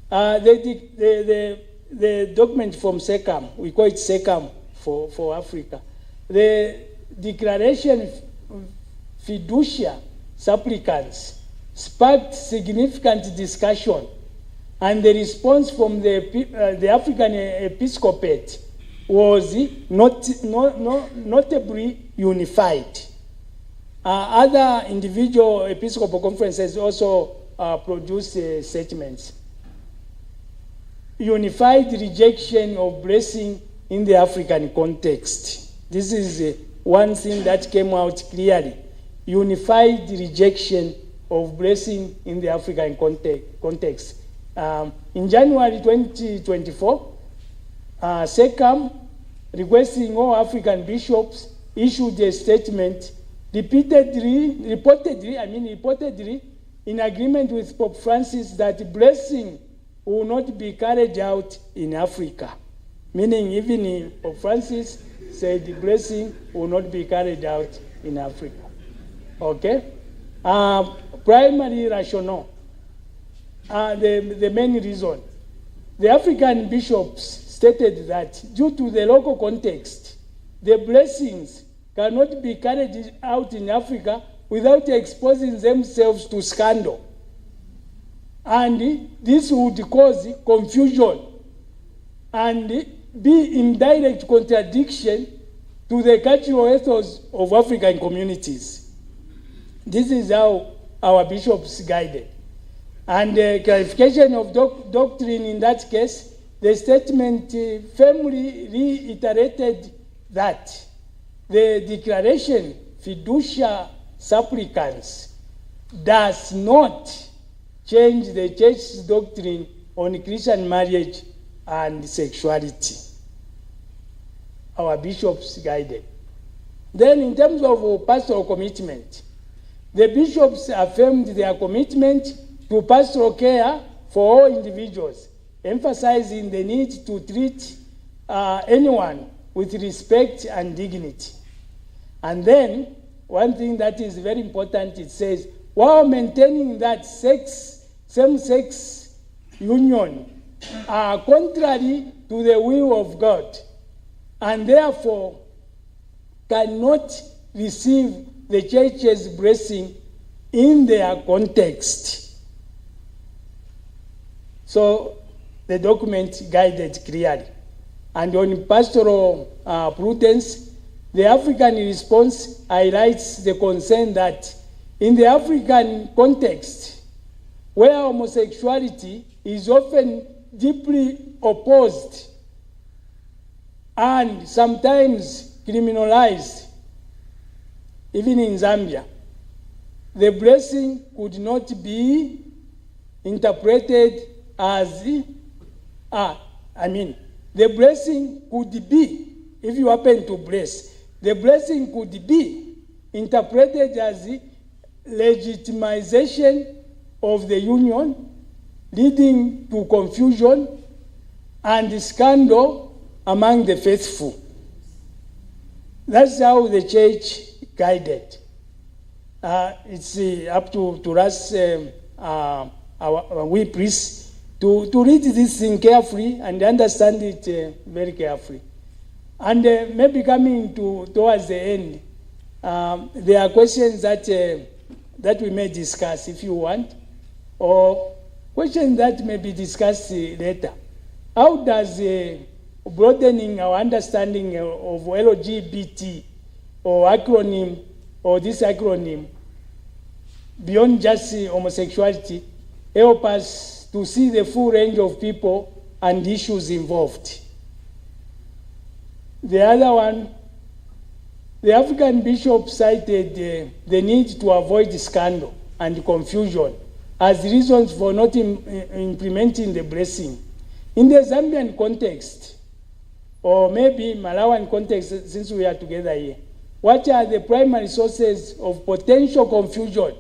The the document from SECAM, we call it SECAM for Africa, the Declaration Fiducia Supplicans sparked significant discussion, and the response from the African Episcopate was notably unified. Other individual Episcopal conferences also produced statements. Unified rejection of blessing in the African context. This is one thing that came out clearly. Unified rejection of blessing in the African context. In January 2024, SECAM, requesting all African bishops, issued a statement reportedly in agreement with Pope Francis that blessing will not be carried out in Africa. Meaning even Pope Francis said the blessing will not be carried out in Africa. Okay? Primary rationale, the main reason. The African bishops stated that due to the local context, the blessings cannot be carried out in Africa without exposing themselves to scandal. And this would cause confusion and be in direct contradiction to the cultural ethos of African communities. This is how our bishops guided. And clarification of doctrine in that case, the statement firmly reiterated that the Declaration Fiducia Supplicans does not change the Church's doctrine on Christian marriage and sexuality. Our bishops guided. Then in terms of pastoral commitment, the bishops affirmed their commitment to pastoral care for all individuals, emphasizing the need to treat anyone with respect and dignity. And then, one thing that is very important, it says, while maintaining that same-sex union are contrary to the will of God, and therefore cannot receive the Church's blessing in their context. So the document guided clearly. And on pastoral prudence, the African response highlights the concern that in the African context, where homosexuality is often deeply opposed and sometimes criminalized, even in Zambia, the blessing could not be interpreted as, the blessing could be, if you happen to bless, the blessing could be interpreted as the legitimization of the union, leading to confusion and scandal among the faithful. That's how the Church guided. It's up to us, we priests, to read this thing carefully and understand it very carefully. And maybe coming towards the end, there are questions that we may discuss if you want, or questions that may be discussed later. How does broadening our understanding of LGBT or acronym, or this acronym, beyond just homosexuality, help us to see the full range of people and issues involved? The other one, the African bishop cited the need to avoid scandal and confusion as reasons for not implementing the blessing. In the Zambian context, or maybe Malawian context, since we are together here, what are the primary sources of potential confusion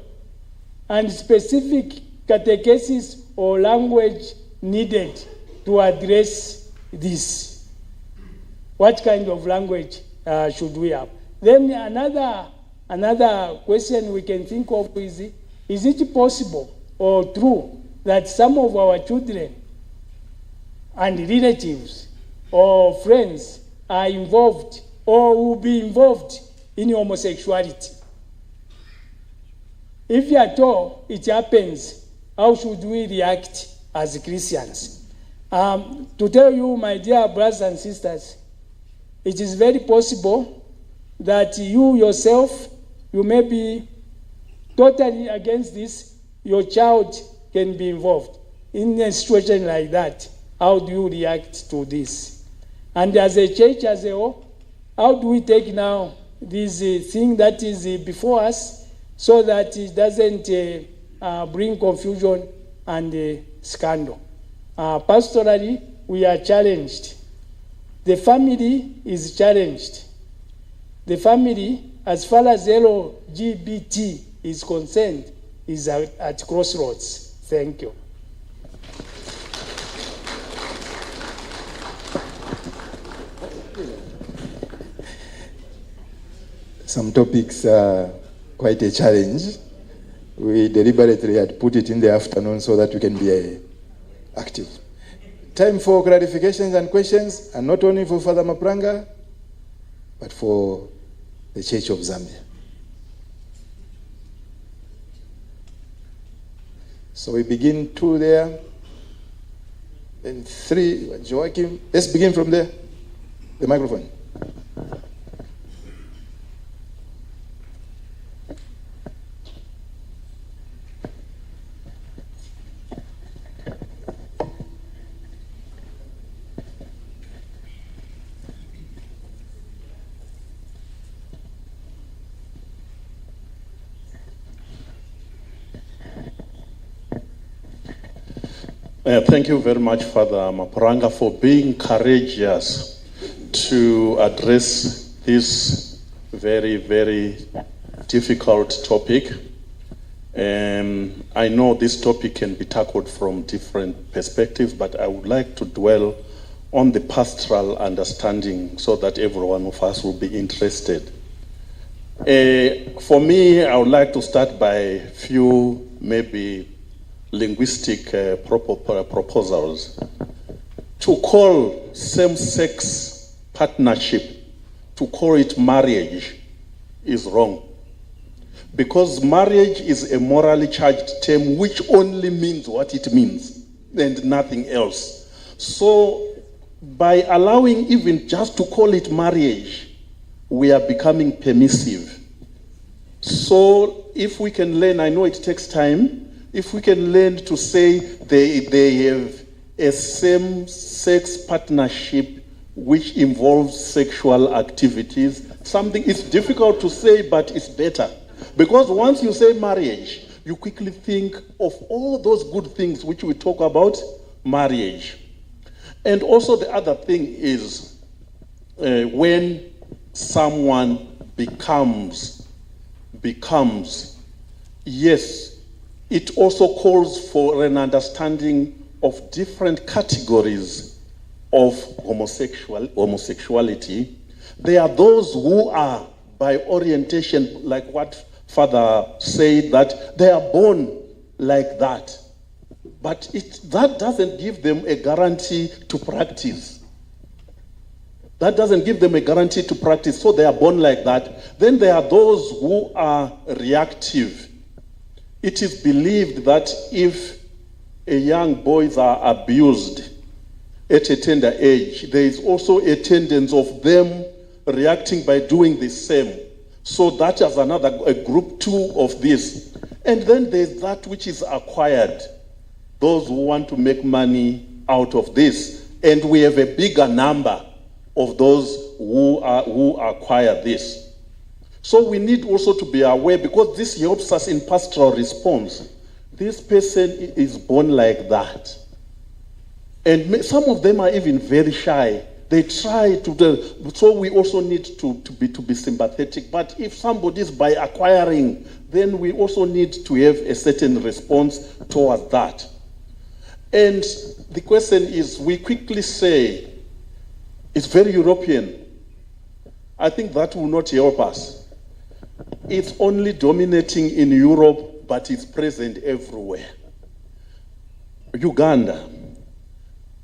and specific catechesis or language needed to address this? What kind of language should we have? Then another question we can think of is it possible or true that some of our children and relatives or friends are involved or will be involved in homosexuality. If at all it happens, how should we react as Christians? To tell you, my dear brothers and sisters, it is very possible that you yourself, you may be totally against this, your child can be involved. In a situation like that, how do you react to this? And as a church as a whole, how do we take now this thing that is before us so that it doesn't bring confusion and scandal? Pastorally, we are challenged. The family is challenged. The family, as far as LGBT is concerned, is at crossroads. Thank you. Some topics are quite a challenge. We deliberately had put it in the afternoon so that we can be active. Time for clarifications and questions, and not only for Father Mapranga, but for the Church of Zambia. So we begin 2 there, then 3, Joachim. Let's begin from there, the microphone. Thank you very much, Father Mapranga, for being courageous to address this very, very difficult topic. I know this topic can be tackled from different perspectives, but I would like to dwell on the pastoral understanding so that every one of us will be interested. For me, I would like to start by a few maybe linguistic proposals. To call same-sex partnership, to call it marriage, is wrong. Because marriage is a morally charged term which only means what it means and nothing else. So by allowing even just to call it marriage, we are becoming permissive. So if we can learn, I know it takes time, if we can learn to say they have a same-sex partnership which involves sexual activities, something is difficult to say, but it's better. Because once you say marriage, you quickly think of all those good things which we talk about marriage. And also the other thing is when someone becomes, yes, it also calls for an understanding of different categories of homosexuality. There are those who are by orientation, like what Father said, that they are born like that. But that doesn't give them a guarantee to practice. That doesn't give them a guarantee to practice, so they are born like that. Then there are those who are reactive. It is believed that if a young boys are abused at a tender age, there is also a tendency of them reacting by doing the same. So that is a group 2 of this. And then there's that which is acquired. Those who want to make money out of this. And we have a bigger number of those who acquire this. So we need also to be aware, because this helps us in pastoral response. This person is born like that. And some of them are even very shy. They try to, so we also need to be sympathetic. But if somebody is by acquiring, then we also need to have a certain response towards that. And the question is, we quickly say, it's very European. I think that will not help us. It's only dominating in Europe, but it's present everywhere. Uganda,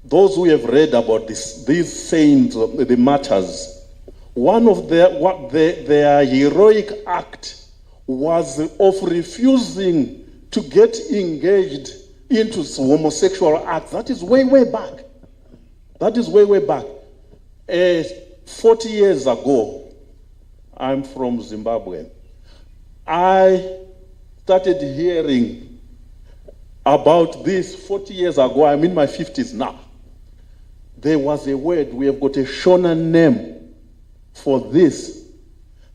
those who have read about these saints, the martyrs, one of their heroic act was of refusing to get engaged into homosexual acts. That is way, way back. That is way, way back. 40 years ago, I'm from Zimbabwe. I started hearing about this 40 years ago. I'm in my 50s now. There was a word, we have got a Shona name for this.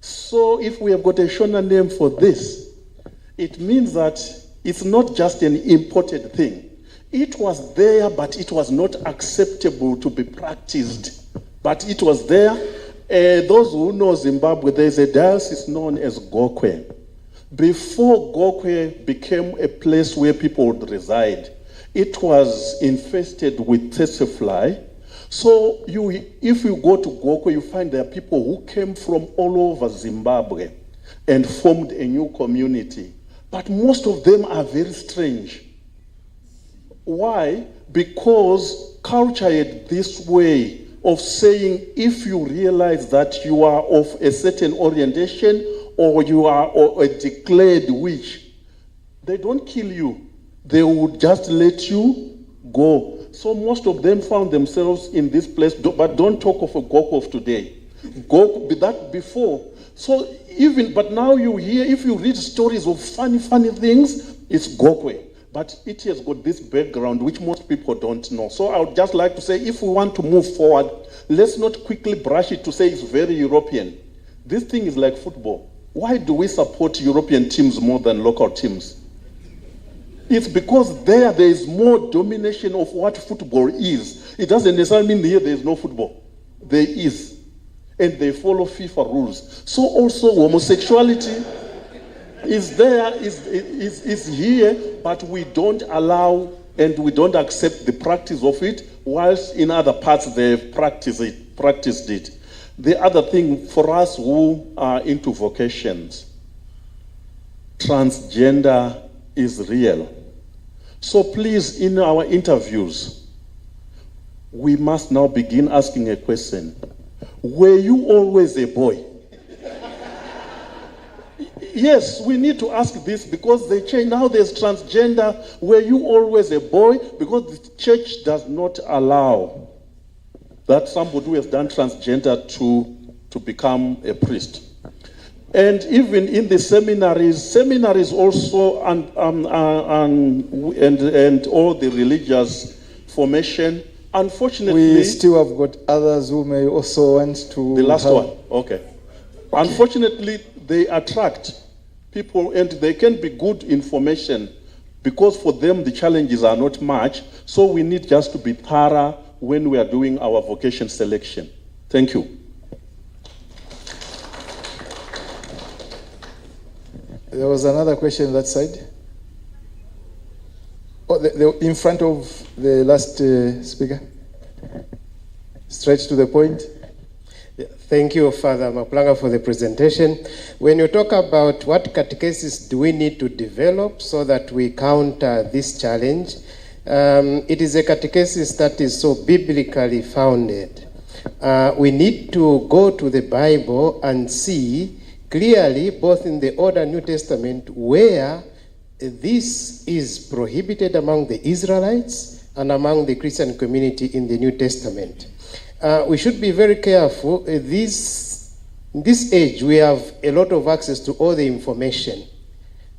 So if we have got a Shona name for this, it means that it's not just an imported thing. It was there, but it was not acceptable to be practiced. But it was there. Those who know Zimbabwe, there's a diocese known as Gokwe. Before Gokwe became a place where people would reside, it was infested with tsetse fly. So if you go to Gokwe, you find there are people who came from all over Zimbabwe and formed a new community. But most of them are very strange. Why? Because culture had this way of saying, if you realize that you are of a certain orientation or you are a declared witch, they don't kill you. They would just let you go. So most of them found themselves in this place, but don't talk of a Gokwe of today. Gokwe, that before. So but now you hear, if you read stories of funny things, it's Gokwe. But it has got this background which most people don't know. So I would just like to say, if we want to move forward, let's not quickly brush it to say it's very European. This thing is like football. Why do we support European teams more than local teams? It's because there is more domination of what football is. It doesn't necessarily mean here there is no football. There is. And they follow FIFA rules. So also homosexuality is there, is here, but we don't allow and we don't accept the practice of it, whilst in other parts they've practiced it. The other thing for us who are into vocations, transgender is real. So please, in our interviews, we must now begin asking a question. Were you always a boy? Yes, we need to ask this because they change. Now there's transgender. Were you always a boy? Because the church does not allow that somebody who has done transgender to become a priest. And even in the seminaries also and all the religious formation, unfortunately... We still have got others who may also want to... The last one, okay. Unfortunately, they attract people and they can be good information because for them the challenges are not much. So we need just to be thorough when we are doing our vocation selection. Thank you. There was another question that side. Oh, in front of the last speaker. Straight to the point. Yeah, thank you, Father Maplanga, for the presentation. When you talk about what catechesis do we need to develop so that we counter this challenge, it is a catechesis that is so biblically founded. We need to go to the Bible and see clearly, both in the Old and New Testament, where this is prohibited among the Israelites and among the Christian community in the New Testament. We should be very careful. In this age, we have a lot of access to all the information.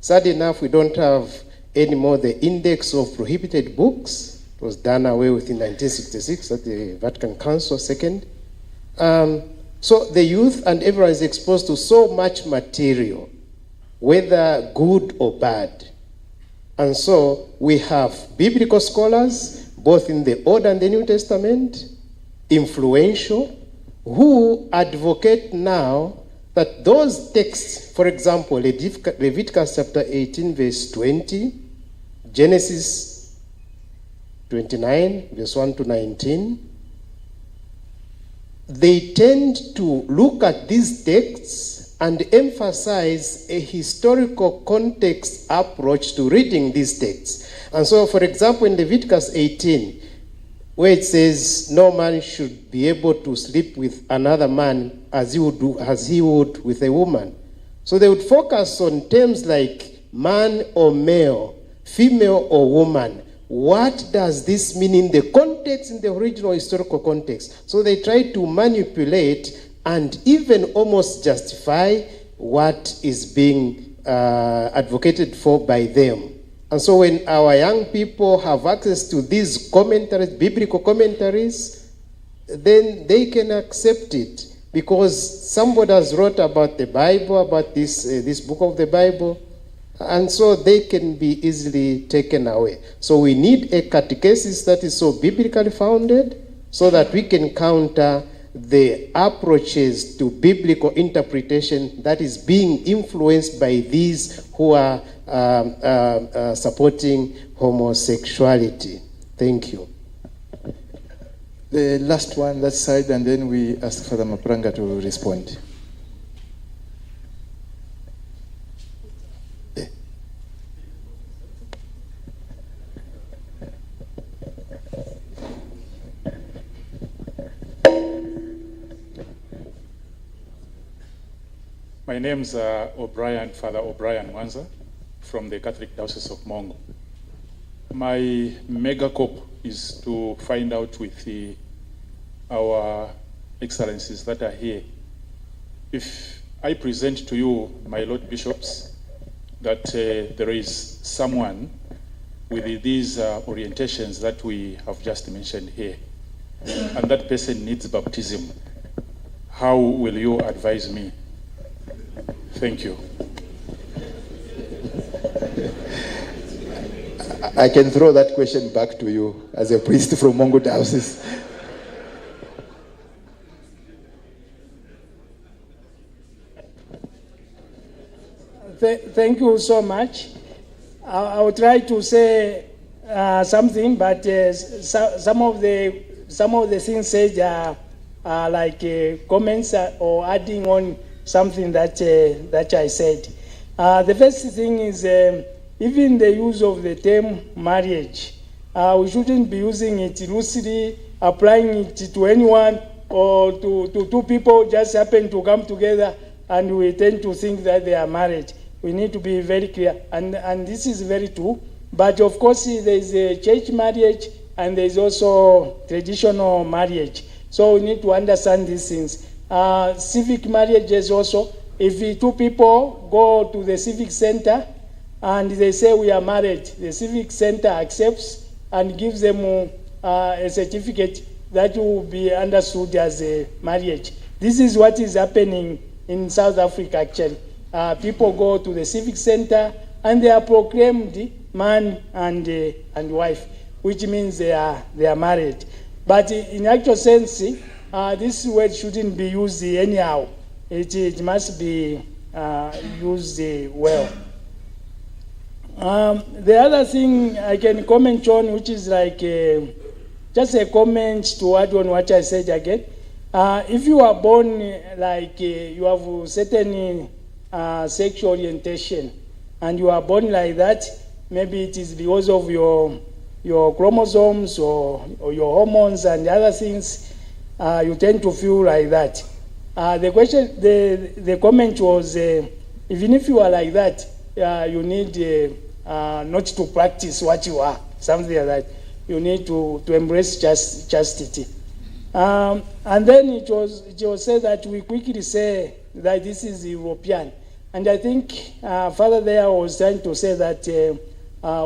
Sad enough, we don't have anymore the index of prohibited books. It was done away with in 1966 at the Vatican Council II. So the youth and everyone is exposed to so much material, whether good or bad. And so we have biblical scholars, both in the Old and the New Testament, influential, who advocate now that those texts, for example, Leviticus chapter 18, verse 20, Genesis 29, verse 1 to 19, they tend to look at these texts and emphasize a historical context approach to reading these texts. And so, for example, in Leviticus 18, where it says no man should be able to sleep with another man as he would with a woman. So they would focus on terms like man or male, female or woman. What does this mean in the context, in the original historical context? So they try to manipulate and even almost justify what is being advocated for by them. And so when our young people have access to these commentaries, biblical commentaries, then they can accept it because somebody has wrote about the Bible, about this book of the Bible, and so they can be easily taken away. So we need a catechesis that is so biblically founded so that we can counter the approaches to biblical interpretation that is being influenced by these who are supporting homosexuality. Thank you. The last one, that side, and then we ask Father Mapranga to respond. My name is Father O'Brien Mwanza from the Catholic Diocese of Mongo. My mega cope is to find out with our excellencies that are here, if I present to you, my Lord Bishops, that there is someone with these orientations that we have just mentioned here, and that person needs baptism, how will you advise me? Thank you. I can throw that question back to you as a priest from Mongo Diocese. Thank you so much. I will try to say something, but some of the things said are like comments or adding on something that I said. The first thing is even the use of the term marriage. We shouldn't be using it loosely, applying it to anyone or to two people just happen to come together and we tend to think that they are married. We need to be very clear, and this is very true. But of course, there is a church marriage and there is also traditional marriage. So we need to understand these things. Civic marriages also, if two people go to the civic center and they say we are married, the civic center accepts and gives them a certificate that will be understood as a marriage. This is what is happening in South Africa actually. People go to the civic center and they are proclaimed man and wife, which means they are married. But in actual sense, this word shouldn't be used anyhow. It must be used well. The other thing I can comment on, which is like just a comment to add on what I said again. If you are born like you have certain sexual orientation and you are born like that, maybe it is because of your chromosomes or your hormones and other things, you tend to feel like that. The comment was, even if you are like that, you need not to practice what you are, something like that. You need to embrace chastity. And then it was said that we quickly say that this is European. And I think Father there was trying to say that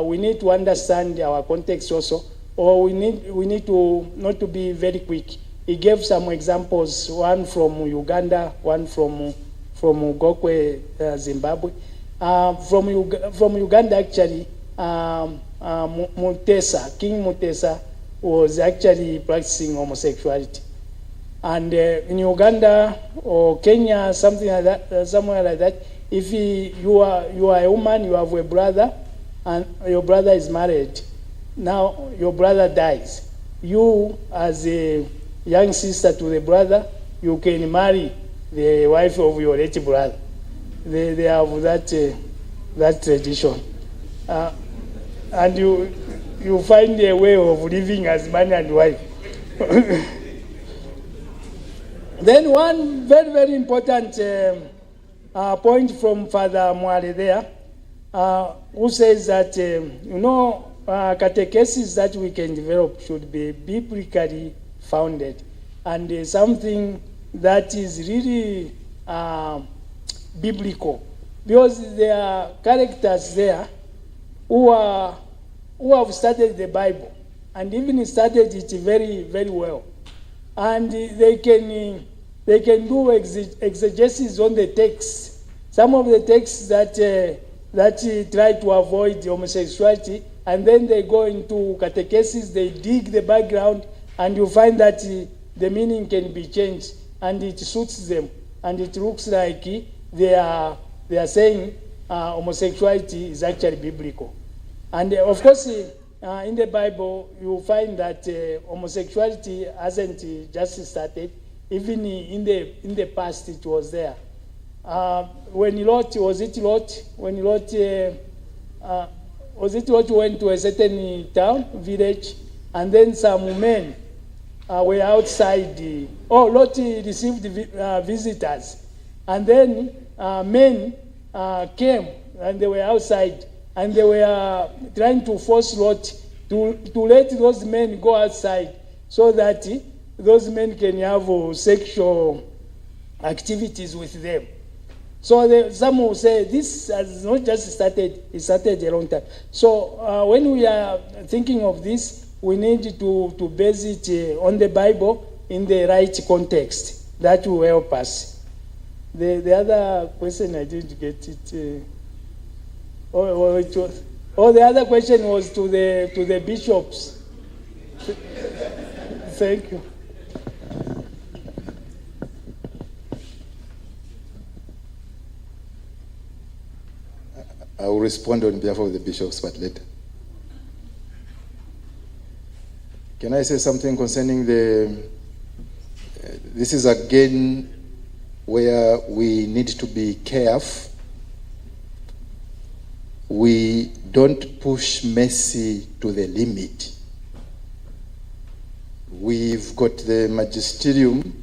we need to understand our context also, or we need to not to be very quick. He gave some examples, one from Uganda, one from Gokwe, Zimbabwe. From Uganda, actually, Mutesa, King Mutesa, was actually practicing homosexuality. And in Uganda or Kenya, something like that, somewhere like that, if you are a woman, you have a brother, and your brother is married. Now your brother dies. You, as a young sister to the brother, you can marry the wife of your late brother. They have that tradition, and you find a way of living as man and wife. Then one very, very important point from Father Mwale there, who says that, catechesis that we can develop should be biblically founded and something that is really biblical, because there are characters there who have studied the Bible and even studied it very, very well, and they can do exegesis on the text. Some of the texts that try to avoid homosexuality, and then they go into catechesis, they dig the background, and you find that the meaning can be changed, and it suits them, and it looks like they are saying homosexuality is actually biblical. And of course, in the Bible, you find that homosexuality hasn't just started. Even in the past, it was there. When Lot went to a certain town, village, and then some men were outside. Lot received visitors, and then men came, and they were outside, and they were trying to force Lot to let those men go outside so that those men can have sexual activities with them. So some will say this has not just started, it started a long time. So when we are thinking of this, we need to base it on the Bible in the right context. That will help us. The other question, I didn't get it. The other question was to the bishops. Thank you. I will respond on behalf of the bishops, but later. Can I say something concerning this is again where we need to be careful. We don't push mercy to the limit. We've got the magisterium,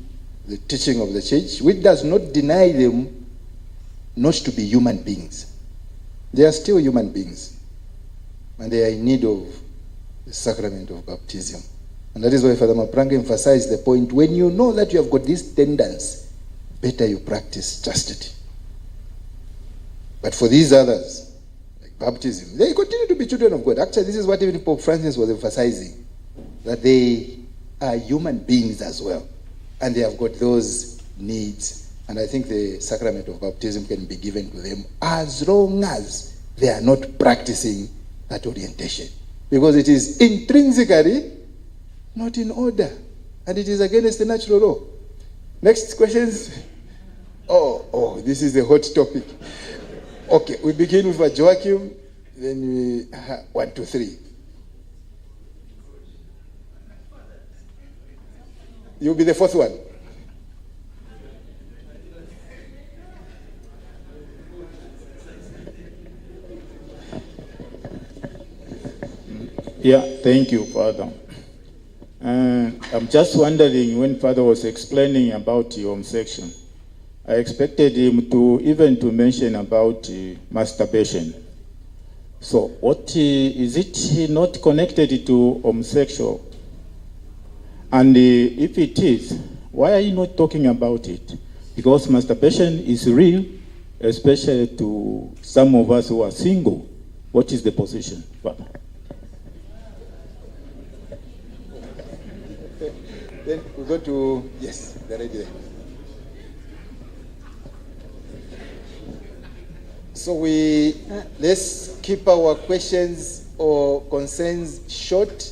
the teaching of the church, which does not deny them not to be human beings. They are still human beings, and they are in need of the sacrament of baptism. And that is why Father Mapranga emphasized the point, when you know that you have got this tendency, better you practice chastity. But for these others, like baptism, they continue to be children of God. Actually, this is what even Pope Francis was emphasizing, that they are human beings as well, and they have got those needs. And I think the sacrament of baptism can be given to them as long as they are not practicing that orientation. Because it is intrinsically not in order, and it is against the natural law. Next questions? Oh, this is a hot topic. Okay, we begin with Joachim, then we 1, 2, 3. You'll be the fourth one. Yeah, thank you, Father. I'm just wondering, when Father was explaining about homosexuality, I expected him to mention about masturbation. So, what is it not connected to homosexual? And if it is, why are you not talking about it? Because masturbation is real, especially to some of us who are single. What is the position, Father? Then we go to, yes, they're ready there. So let's keep our questions or concerns short,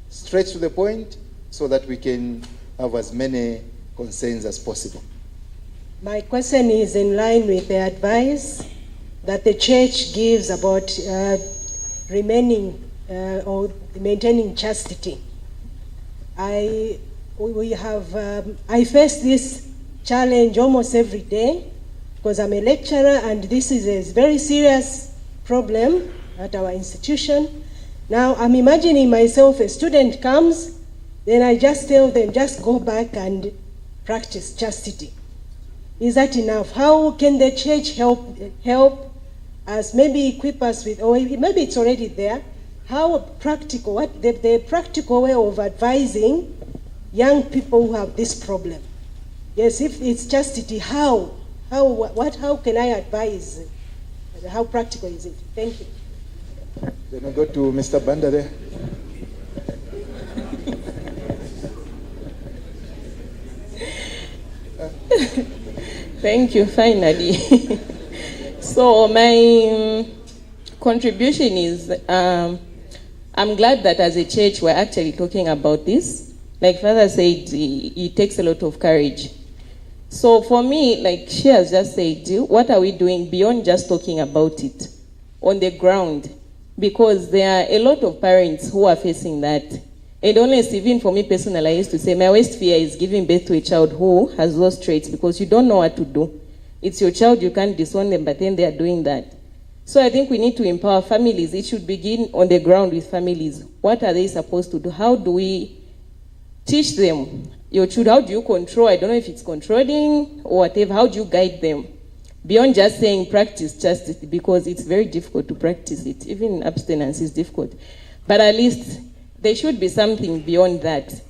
straight to the point, so that we can have as many concerns as possible. My question is in line with the advice that the church gives about remaining or maintaining chastity. I face this challenge almost every day because I'm a lecturer, and this is a very serious problem at our institution. Now, I'm imagining myself, a student comes, then I just tell them, just go back and practice chastity. Is that enough? How can the church help us, maybe equip us with, or maybe it's already there, how practical, what the practical way of advising young people who have this problem? Yes, if it's chastity, how can I advise? How practical is it? Thank you. Then I go to Mr. Banda there. Thank you, finally. So my contribution is, I'm glad that as a church we're actually talking about this. Like Father said, it takes a lot of courage. So for me, like she has just said, what are we doing beyond just talking about it on the ground? Because there are a lot of parents who are facing that. And honestly, even for me personally, I used to say my worst fear is giving birth to a child who has lost traits, because you don't know what to do. It's your child, you can't disown them, but then they are doing that. So I think we need to empower families. It should begin on the ground with families. What are they supposed to do? How do we teach them? Your children, how do you control? I don't know if it's controlling or whatever. How do you guide them? Beyond just saying practice chastity, because it's very difficult to practice it. Even abstinence is difficult. But at least there should be something beyond that.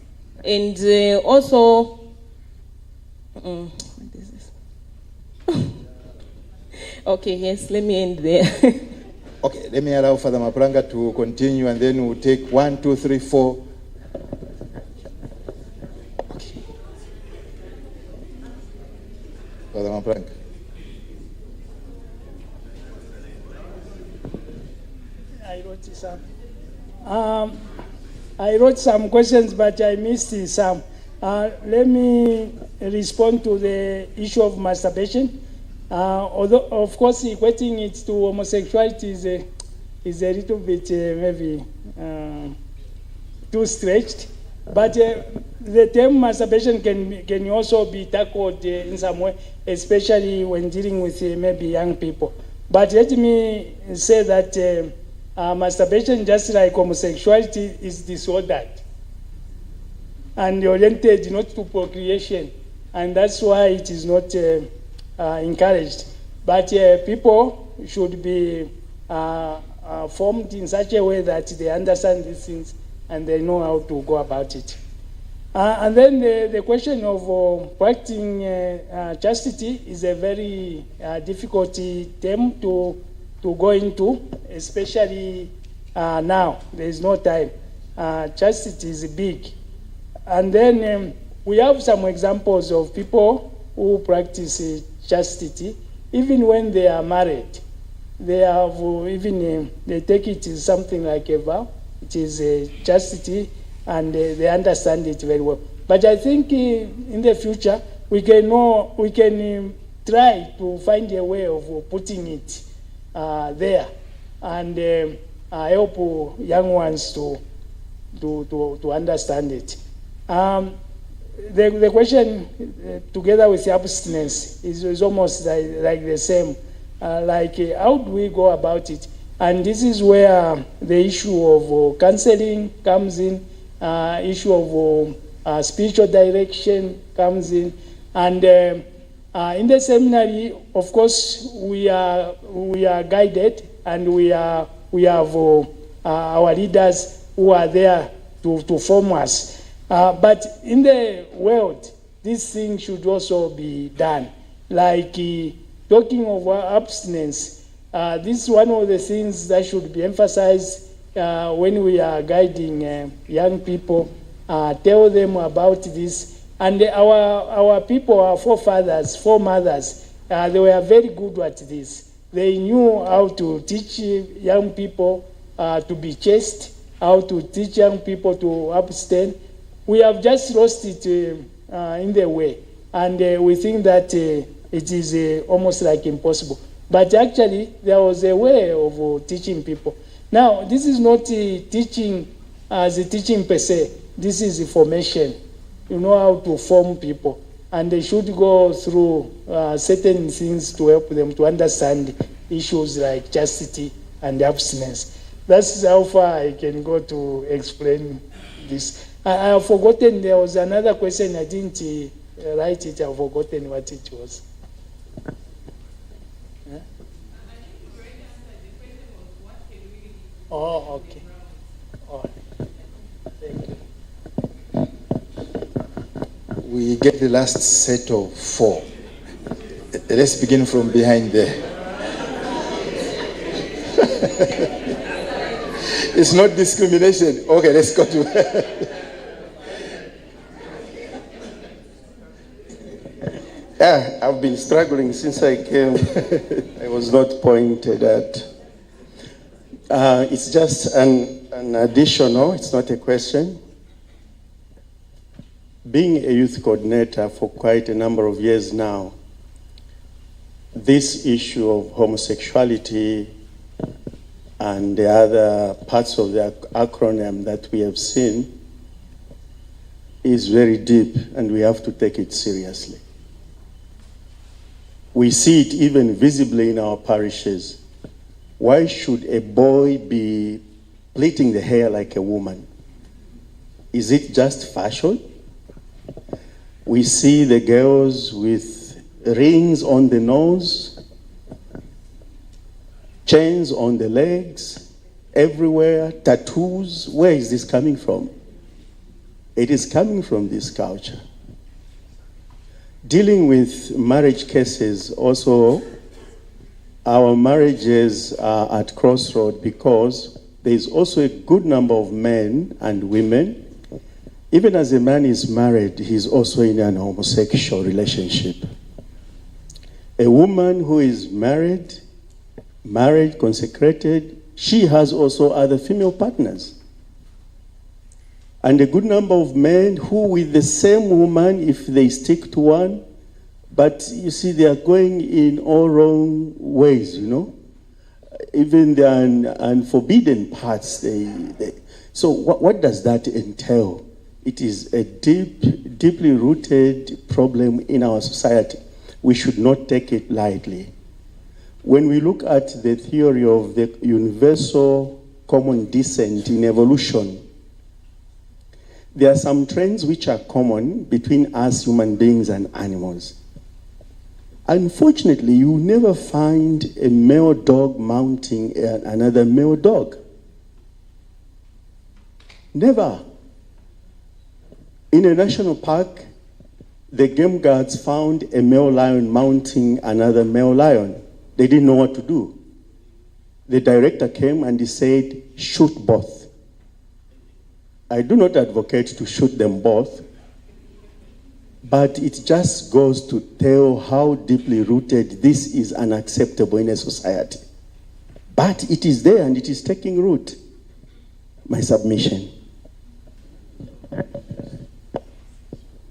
And also, what is this? Okay, yes, let me end there. Okay, let me allow Father Maplanga to continue, and then we'll take 1, 2, 3, 4. Okay. Father Maplanga. I wrote some questions, but I missed some. Let me respond to the issue of masturbation. Although, of course, equating it to homosexuality is a little bit maybe too stretched. But the term masturbation can also be tackled in some way, especially when dealing with maybe young people. But let me say that masturbation, just like homosexuality, is disordered and oriented not to procreation, and that's why it is not encouraged. But people should be formed in such a way that they understand these things and they know how to go about it. And then the question of practicing chastity is a very difficult term to go into, especially now. There is no time. Chastity is big. And then we have some examples of people who practice chastity, even when they are married. They have even, they take it as something like a vow. It is chastity, and they understand it very well. But I think in the future, we can try to find a way of putting it there and help young ones to understand it. The question, together with the abstinence, is almost like the same. How do we go about it? And this is where the issue of counseling comes in, issue of spiritual direction comes in, and in the seminary, of course, we are guided, and we have our leaders who are there to form us. But in the world, this thing should also be done. Like talking of abstinence, this is one of the things that should be emphasized when we are guiding young people. Tell them about this. And our people, our foremothers, they were very good at this. They knew how to teach young people to be chaste, how to teach young people to abstain. We have just lost it in the way, and we think that it is almost like impossible. But actually, there was a way of teaching people. Now, this is not teaching as a teaching per se. This is formation. You know how to form people, and they should go through certain things to help them to understand issues like chastity and abstinence. That's how far I can go to explain this. I have forgotten, there was another question, I didn't write it, I've forgotten what it was. Huh? Oh, okay. Oh, thank you. We get the last set of 4. Let's begin from behind there. It's not discrimination. Okay, let's go to... Yeah, I've been struggling since I came. I was not pointed at. It's just an additional, it's not a question. Being a youth coordinator for quite a number of years now, this issue of homosexuality and the other parts of the acronym that we have seen is very deep, and we have to take it seriously. We see it even visibly in our parishes. Why should a boy be plaiting the hair like a woman? Is it just fashion? We see the girls with rings on the nose, chains on the legs, everywhere, tattoos. Where is this coming from? It is coming from this culture. Dealing with marriage cases also, our marriages are at crossroad because there is also a good number of men and women. Even as a man is married, he's also in an homosexual relationship. A woman who is married, consecrated, she has also other female partners. And a good number of men who with the same woman, if they stick to one, but you see they are going in all wrong ways, you know. Even the unforbidden parts, so what does that entail? It is a deeply rooted problem in our society. We should not take it lightly. When we look at the theory of the universal common descent in evolution, there are some trends which are common between us human beings and animals. Unfortunately, you will never find a male dog mounting another male dog. Never. In a national park, the game guards found a male lion mounting another male lion. They didn't know what to do. The director came and he said, shoot both. I do not advocate to shoot them both, but it just goes to tell how deeply rooted this is unacceptable in a society. But it is there and it is taking root. My submission.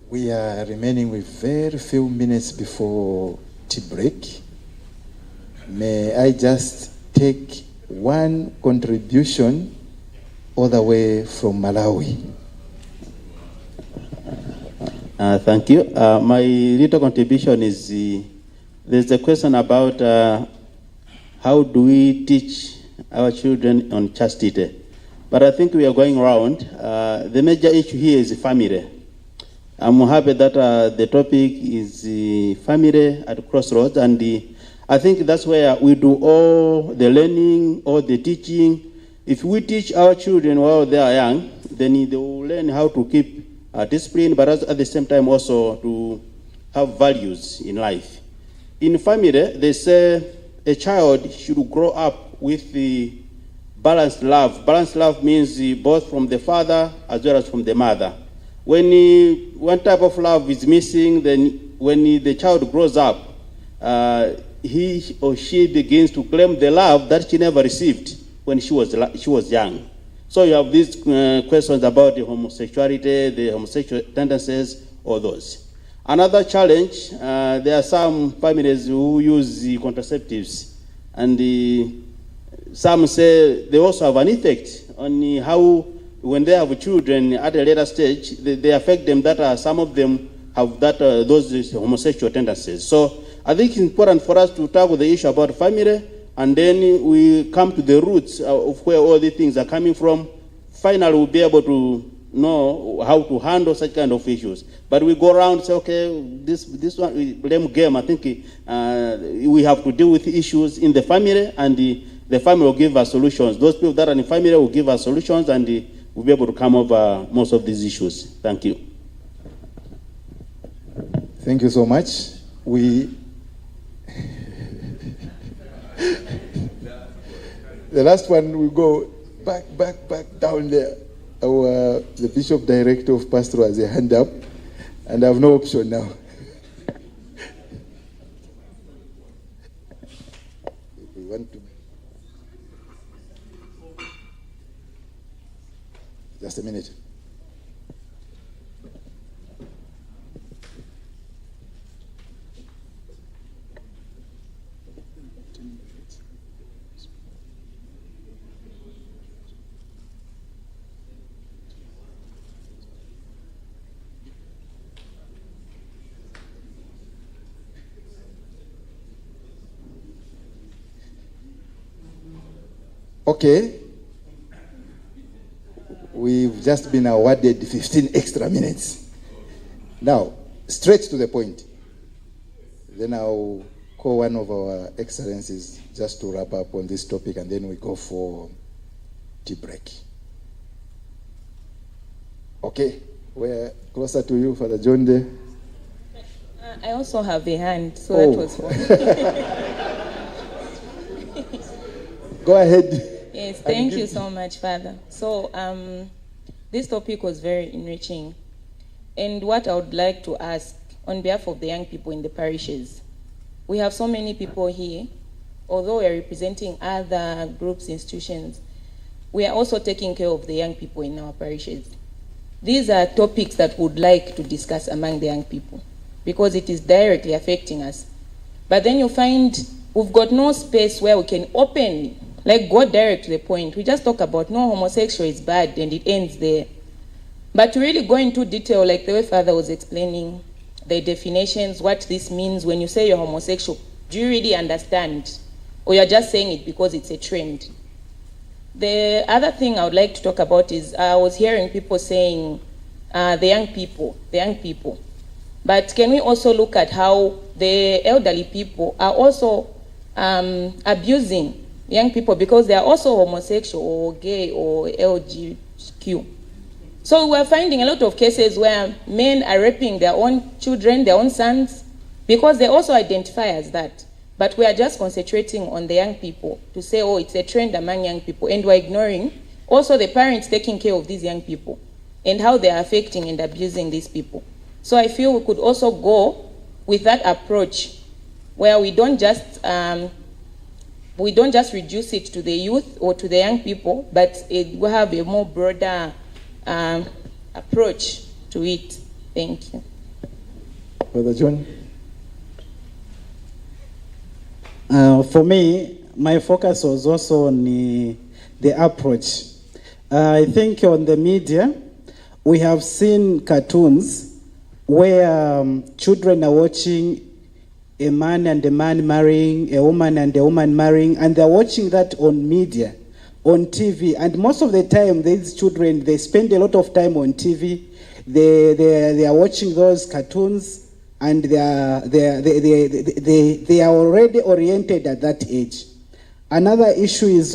We are remaining with very few minutes before tea break. May I just take one contribution all the way from Malawi? Thank you. My little contribution is there's a question about how do we teach our children on chastity. But I think we are going around. The major issue here is family. I'm happy that the topic is family at crossroads, and I think that's where we do all the learning, all the teaching. If we teach our children while they are young, then they will learn how to keep discipline, but at the same time also to have values in life. In family, they say a child should grow up with the balanced love. Balanced love means both from the father as well as from the mother. When one type of love is missing, then when the child grows up, he or she begins to claim the love that she never received when she was young. So you have these questions about the homosexuality, the homosexual tendencies, all those. Another challenge, there are some families who use the contraceptives, and some say they also have an effect on how, when they have children at a later stage, they affect them, that some of them have those homosexual tendencies. So I think it's important for us to tackle the issue about family and then we come to the roots of where all these things are coming from, finally we'll be able to know how to handle such kind of issues. But we go around and say, okay, this one, we blame game. I think we have to deal with issues in the family, and the family will give us solutions. Those people that are in the family will give us solutions, and we'll be able to come over most of these issues. Thank you. Thank you so much. The last one will go back down there. The Bishop Director of Pastoral has a hand up, and I have no option now. We want to. Just a minute. Okay. We've just been awarded 15 extra minutes. Now, straight to the point. Then I'll call one of our excellencies just to wrap up on this topic, and then we go for tea break. Okay, we're closer to you, Father John there. I also have a hand, so that was for Go ahead. Yes, thank you so much, Father. So this topic was very enriching. And what I would like to ask on behalf of the young people in the parishes, we have so many people here, although we are representing other groups, institutions, we are also taking care of the young people in our parishes. These are topics that we would like to discuss among the young people because it is directly affecting us. But then you find we've got no space where we can openly, like, go direct to the point. We just talk about no, homosexual is bad and it ends there. But to really go into detail, like the way Father was explaining, the definitions, what this means when you say you're homosexual, do you really understand? Or you're just saying it because it's a trend? The other thing I would like to talk about is I was hearing people saying the young people. But can we also look at how the elderly people are also abusing young people because they are also homosexual or gay or LGBTQ. So we're finding a lot of cases where men are raping their own children, their own sons, because they also identify as that. But we are just concentrating on the young people to say, oh, it's a trend among young people, and we're ignoring also the parents taking care of these young people and how they are affecting and abusing these people. So I feel we could also go with that approach where we don't just reduce it to the youth or to the young people, but we have a more broader approach to it. Thank you. Brother John? For me, my focus was also on the approach. I think on the media, we have seen cartoons where children are watching a man and a man marrying, a woman and a woman marrying, and they're watching that on media, on TV. And most of the time, these children, they spend a lot of time on TV. They are watching those cartoons, and they are already oriented at that age. Another issue is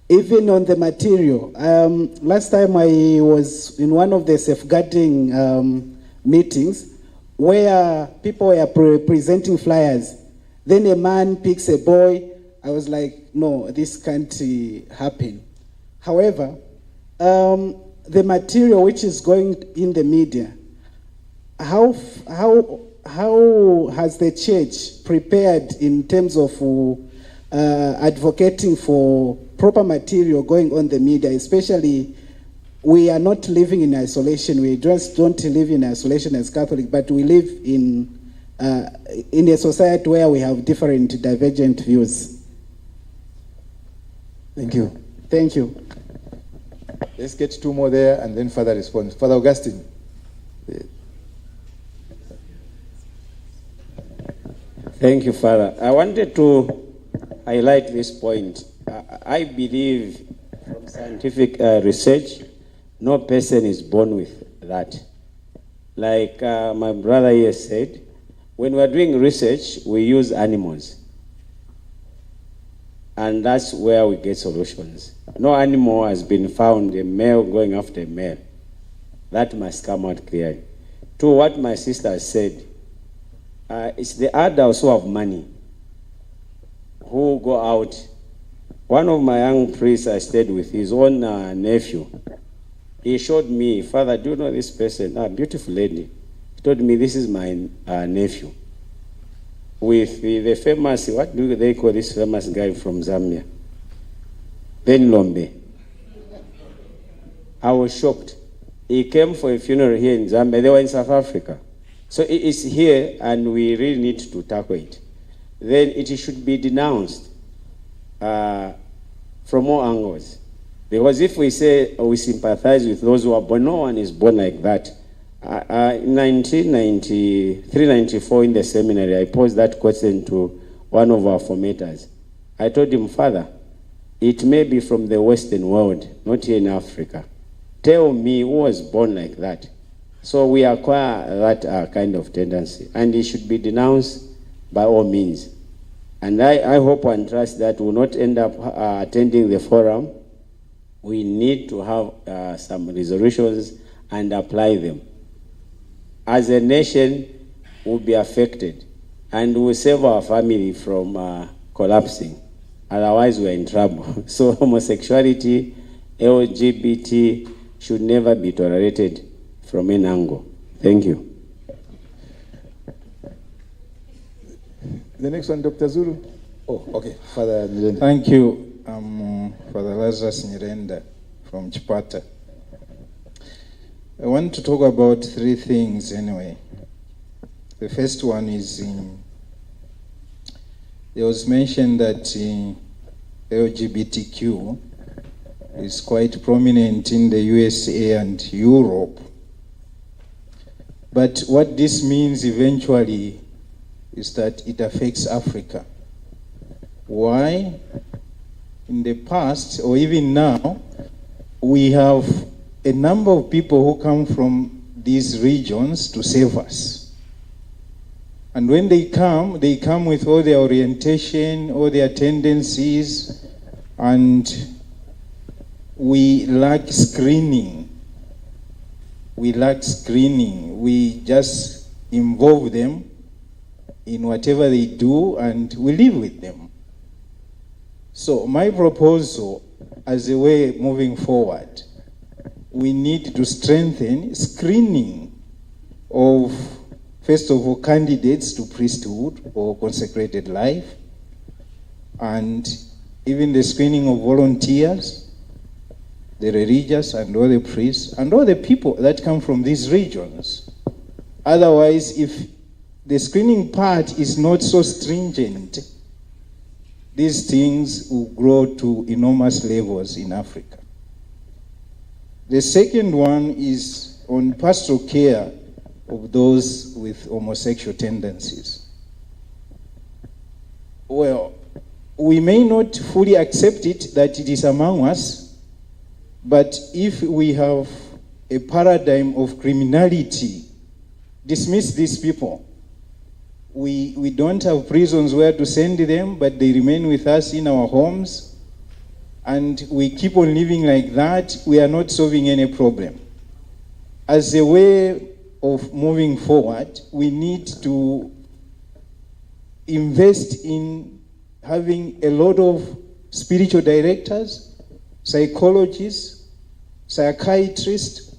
even on the material. Last time I was in one of the safeguarding meetings, where people were presenting flyers. Then a man picks a boy. I was like, no, this can't happen. However, the material which is going in the media, how has the church prepared in terms of advocating for proper material going on the media, especially we are not living in isolation. We just don't live in isolation as Catholic, but we live in a society where we have different divergent views. Thank you. Thank you. Let's get two more there and then further response. Father Augustine. Thank you, Father. I wanted to highlight this point. I believe from scientific research, no person is born with that. Like my brother here said, when we are doing research, we use animals. And that's where we get solutions. No animal has been found, a male going after a male. That must come out clearly. To what my sister said, it's the adults who have money, who go out. One of my young priests I stayed with, his own nephew, he showed me, Father, do you know this person? A beautiful lady. He told me, this is my nephew. With the famous, what do they call this famous guy from Zambia? Ben Lombe. I was shocked. He came for a funeral here in Zambia. They were in South Africa. So it is here, and we really need to tackle it. Then it should be denounced from all angles. Because if we say we sympathize with those who are born, no one is born like that. In 1993-94 in the seminary, I posed that question to one of our formators. I told him, Father, it may be from the Western world, not here in Africa. Tell me who was born like that. So we acquire that kind of tendency, and it should be denounced by all means. And I hope and trust that we'll not end up attending the forum. We need to have some resolutions and apply them. As a nation, we'll be affected, and we'll save our family from collapsing. Otherwise, we're in trouble. So homosexuality, LGBT should never be tolerated from any angle. Thank you. The next one, Dr. Zulu. Oh, okay. Father Nyirenda. Thank you, Father Lazarus Nyirenda from Chipata. I want to talk about three things anyway. The first one is, there was mentioned that LGBTQ is quite prominent in the USA and Europe. But what this means eventually is that it affects Africa. Why? In the past, or even now, we have a number of people who come from these regions to save us. And when they come with all their orientation, all their tendencies, and we lack screening. We just involve them in whatever they do, and we live with them. So my proposal, as a way moving forward, we need to strengthen screening of, first of all, candidates to priesthood or consecrated life, and even the screening of volunteers, the religious and all the priests, and all the people that come from these regions. Otherwise, if the screening part is not so stringent, these things will grow to enormous levels in Africa. The second one is on pastoral care of those with homosexual tendencies. Well, we may not fully accept it that it is among us, but if we have a paradigm of criminality, dismiss these people. We don't have prisons where to send them, but they remain with us in our homes, and we keep on living like that. We are not solving any problem. As a way of moving forward, we need to invest in having a lot of spiritual directors, psychologists, psychiatrists,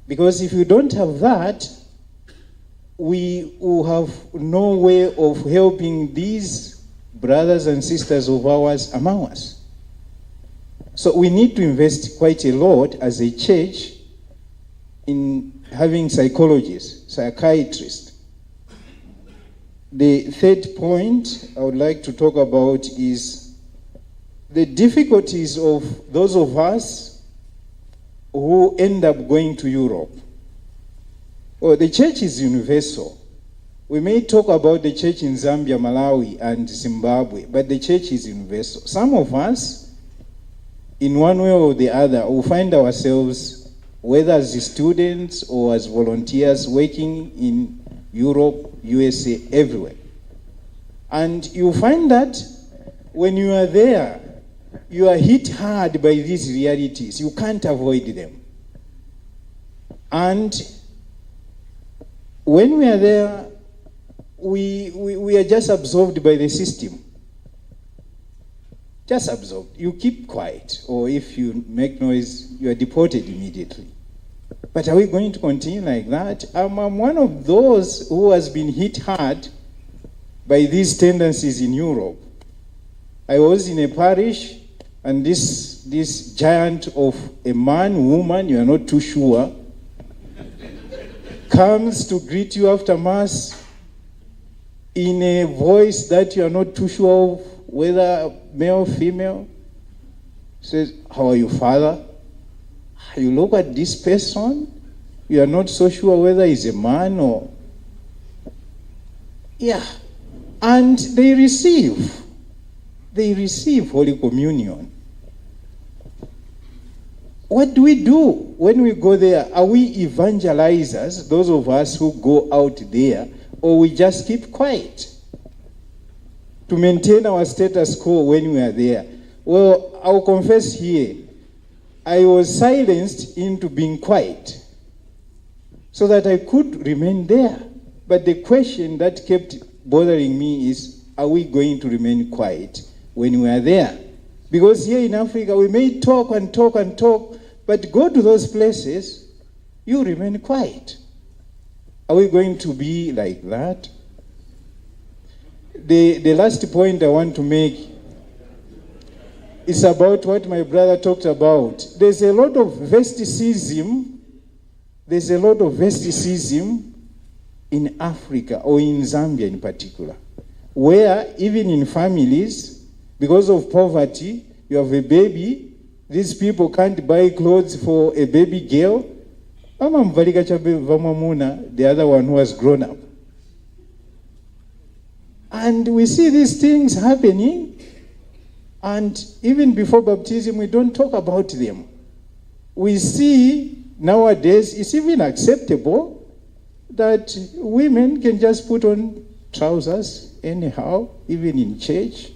because if you don't have that, we will have no way of helping these brothers and sisters of ours among us. So we need to invest quite a lot as a church in having psychologists, psychiatrists. The third point I would like to talk about is the difficulties of those of us who end up going to Europe. Well, the church is universal. We may talk about the church in Zambia, Malawi, and Zimbabwe, but the church is universal. Some of us, in one way or the other, will find ourselves, whether as students or as volunteers, working in Europe, USA, everywhere. And you find that when you are there, you are hit hard by these realities. You can't avoid them. And when we are there, we are just absorbed by the system. Just absorbed. You keep quiet, or if you make noise, you are deported immediately. But are we going to continue like that? I'm one of those who has been hit hard by these tendencies in Europe. I was in a parish, and this giant of a man, woman, you are not too sure, comes to greet you after Mass in a voice that you are not too sure of, whether male or female. Says, "How are you, Father?" You look at this person, you are not so sure whether he's a man or... Yeah. And they receive Holy Communion. What do we do when we go there? Are we evangelizers, those of us who go out there, or we just keep quiet to maintain our status quo when we are there? Well, I'll confess here, I was silenced into being quiet so that I could remain there. But the question that kept bothering me is, are we going to remain quiet when we are there? Because here in Africa, we may talk and talk and talk, but go to those places, you remain quiet. Are we going to be like that? The last point I want to make is about what my brother talked about. There's a lot of vesticism. There's a lot of vesticism in Africa, or in Zambia in particular, where even in families, because of poverty, you have a baby, these people can't buy clothes for a baby girl. The other one who has grown up. And we see these things happening, and even before baptism, we don't talk about them. We see nowadays it's even acceptable that women can just put on trousers anyhow, even in church.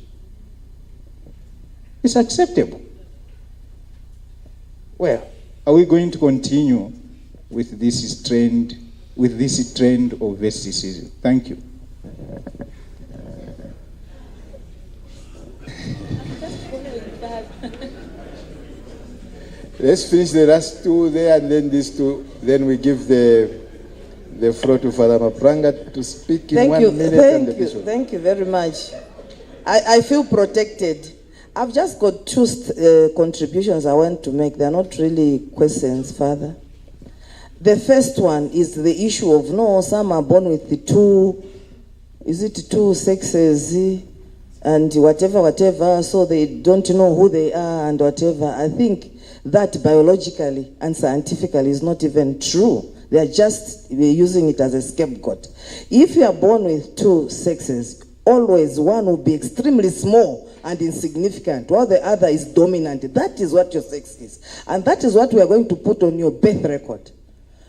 It's acceptable. Well, are we going to continue with this trend of vesticism? Thank you. Let's finish the last two there, and then these two. Then we give the floor to Father Mapranga to speak in 1 minute. Thank you very much. I feel protected. I've just got two contributions I want to make. They're not really questions, Father. The first one is the issue of, some are born with the two sexes and whatever, so they don't know who they are and whatever. I think that biologically and scientifically is not even true. They are just using it as a scapegoat. If you are born with two sexes, always one will be extremely small and insignificant, while the other is dominant. That is what your sex is. And that is what we are going to put on your birth record.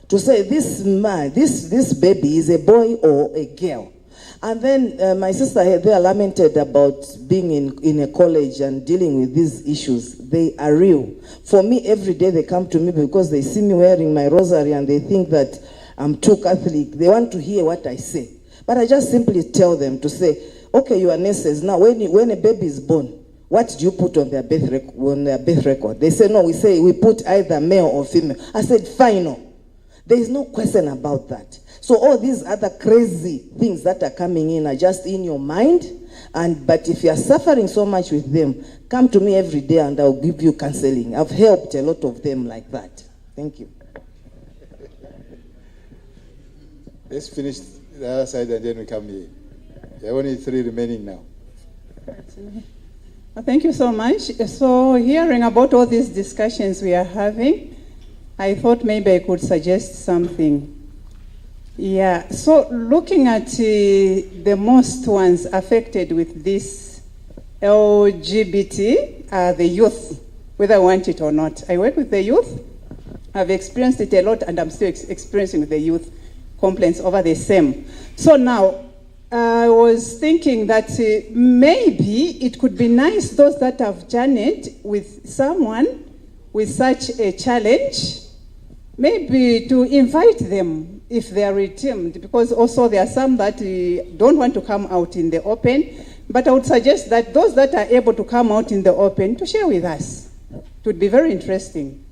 To say this man, this baby is a boy or a girl. And then my sister there lamented about being in a college and dealing with these issues. They are real. For me, every day they come to me because they see me wearing my rosary and they think that I'm too Catholic. They want to hear what I say. But I just simply tell them to say, okay, you are nurses. Now, when a baby is born, what do you put on their birth record? They say, no, we put either male or female. I said, fine, no. There is no question about that. So all these other crazy things that are coming in are just in your mind. But if you are suffering so much with them, come to me every day and I'll give you counseling. I've helped a lot of them like that. Thank you. Let's finish the other side and then we come here. There are only 3 remaining now. Thank you so much. So hearing about all these discussions we are having, I thought maybe I could suggest something. Yeah, so looking at the most ones affected with this LGBT are the youth, whether I want it or not. I work with the youth. I've experienced it a lot, and I'm still experiencing with the youth complaints over the same. So now, I was thinking that maybe it could be nice, those that have journeyed with someone with such a challenge, maybe to invite them if they are redeemed, because also there are some that don't want to come out in the open. But I would suggest that those that are able to come out in the open to share with us. It would be very interesting.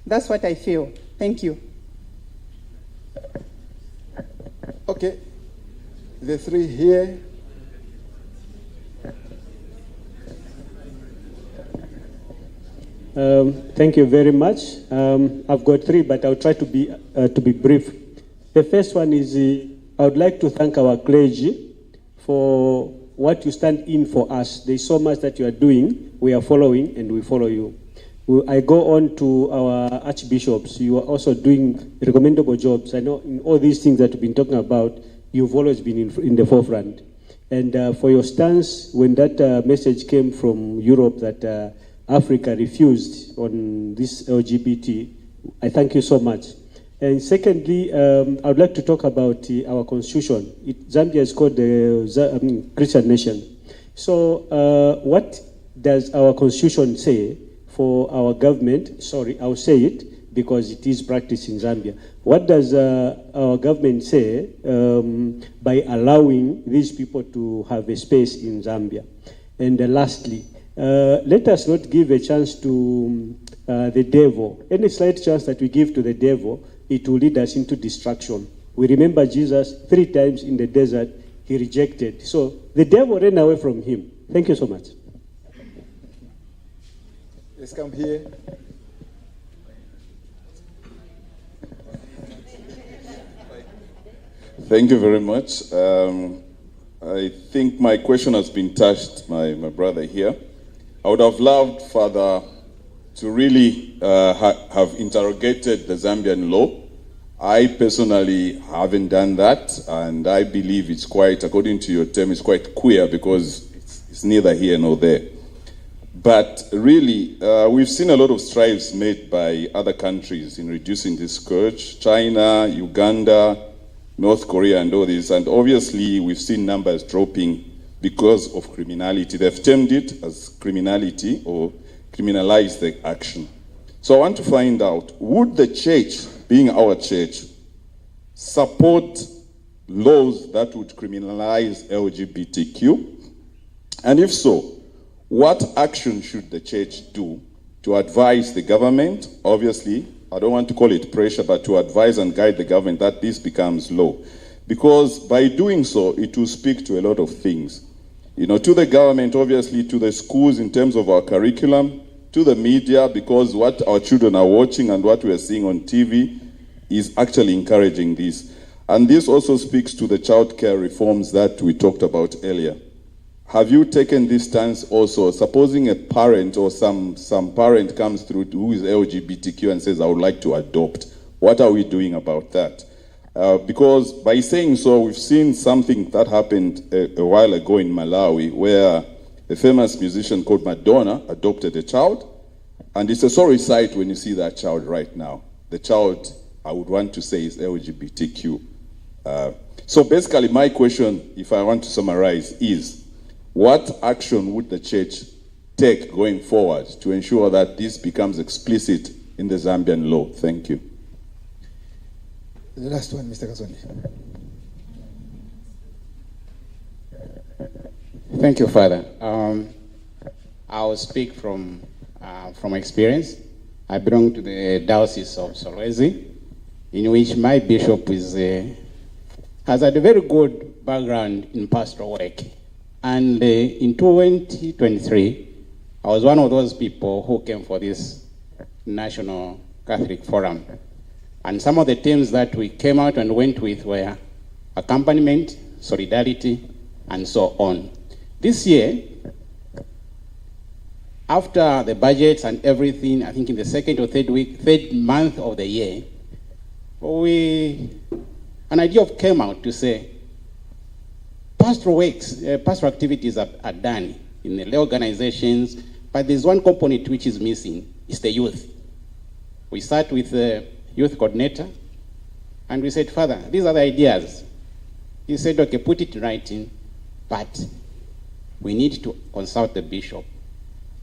That's what I feel. Thank you. Okay. The three here. Thank you very much. I've got three, but I'll try to be brief. The first one is I would like to thank our clergy for what you stand in for us. There's so much that you are doing. We are following, and we follow you. I go on to our archbishops. You are also doing recommendable jobs. I know in all these things that we've been talking about, you've always been in the forefront. And for your stance, when that message came from Europe that Africa refused on this LGBT, I thank you so much. And secondly, I would like to talk about our constitution. Zambia is called the Christian nation. So what does our constitution say for our government? Sorry, I'll say it because it is practiced in Zambia. What does our government say by allowing these people to have a space in Zambia? And lastly, let us not give a chance to the devil. Any slight chance that we give to the devil, it will lead us into destruction. We remember Jesus 3 times in the desert, he rejected. So the devil ran away from him. Thank you so much. Let's come here. Thank you very much. I think my question has been touched by my brother here. I would have loved, Father, to really have interrogated the Zambian law. I personally haven't done that, and I believe it's quite, according to your term, it's quite queer because it's neither here nor there. But really, we've seen a lot of strides made by other countries in reducing this scourge. China, Uganda, North Korea, and all this. And obviously, we've seen numbers dropping because of criminality. They've termed it as criminality or criminalize the action. So I want to find out, would the church, being our church, support laws that would criminalize LGBTQ? And if so, what action should the church do to advise the government? Obviously, I don't want to call it pressure, but to advise and guide the government that this becomes law. Because by doing so, it will speak to a lot of things. You know, to the government, obviously, to the schools in terms of our curriculum, to the media, because what our children are watching and what we are seeing on TV is actually encouraging this. And this also speaks to the childcare reforms that we talked about earlier. Have you taken this stance also? Supposing a parent or some parent comes through who is LGBTQ and says, I would like to adopt, what are we doing about that? Because by saying so, we've seen something that happened a while ago in Malawi where a famous musician called Madonna adopted a child. And it's a sorry sight when you see that child right now. The child, I would want to say, is LGBTQ. So basically my question, if I want to summarize, is what action would the church take going forward to ensure that this becomes explicit in the Zambian law? Thank you. The last one, Mr. Kazondi. Thank you, Father. I'll speak from experience. I belong to the Diocese of Solwezi, in which my bishop has had a very good background in pastoral work. And in 2023, I was one of those people who came for this National Catholic Forum. And some of the themes that we came out and went with were accompaniment, solidarity, and so on. This year, after the budgets and everything, I think in the second or third month of the year, an idea came out to say, pastoral works, pastoral activities are done in the lay organizations, but there's one component which is missing, it's the youth. We start with the youth coordinator, and we said, Father, these are the ideas. He said, okay, put it in writing, but we need to consult the bishop.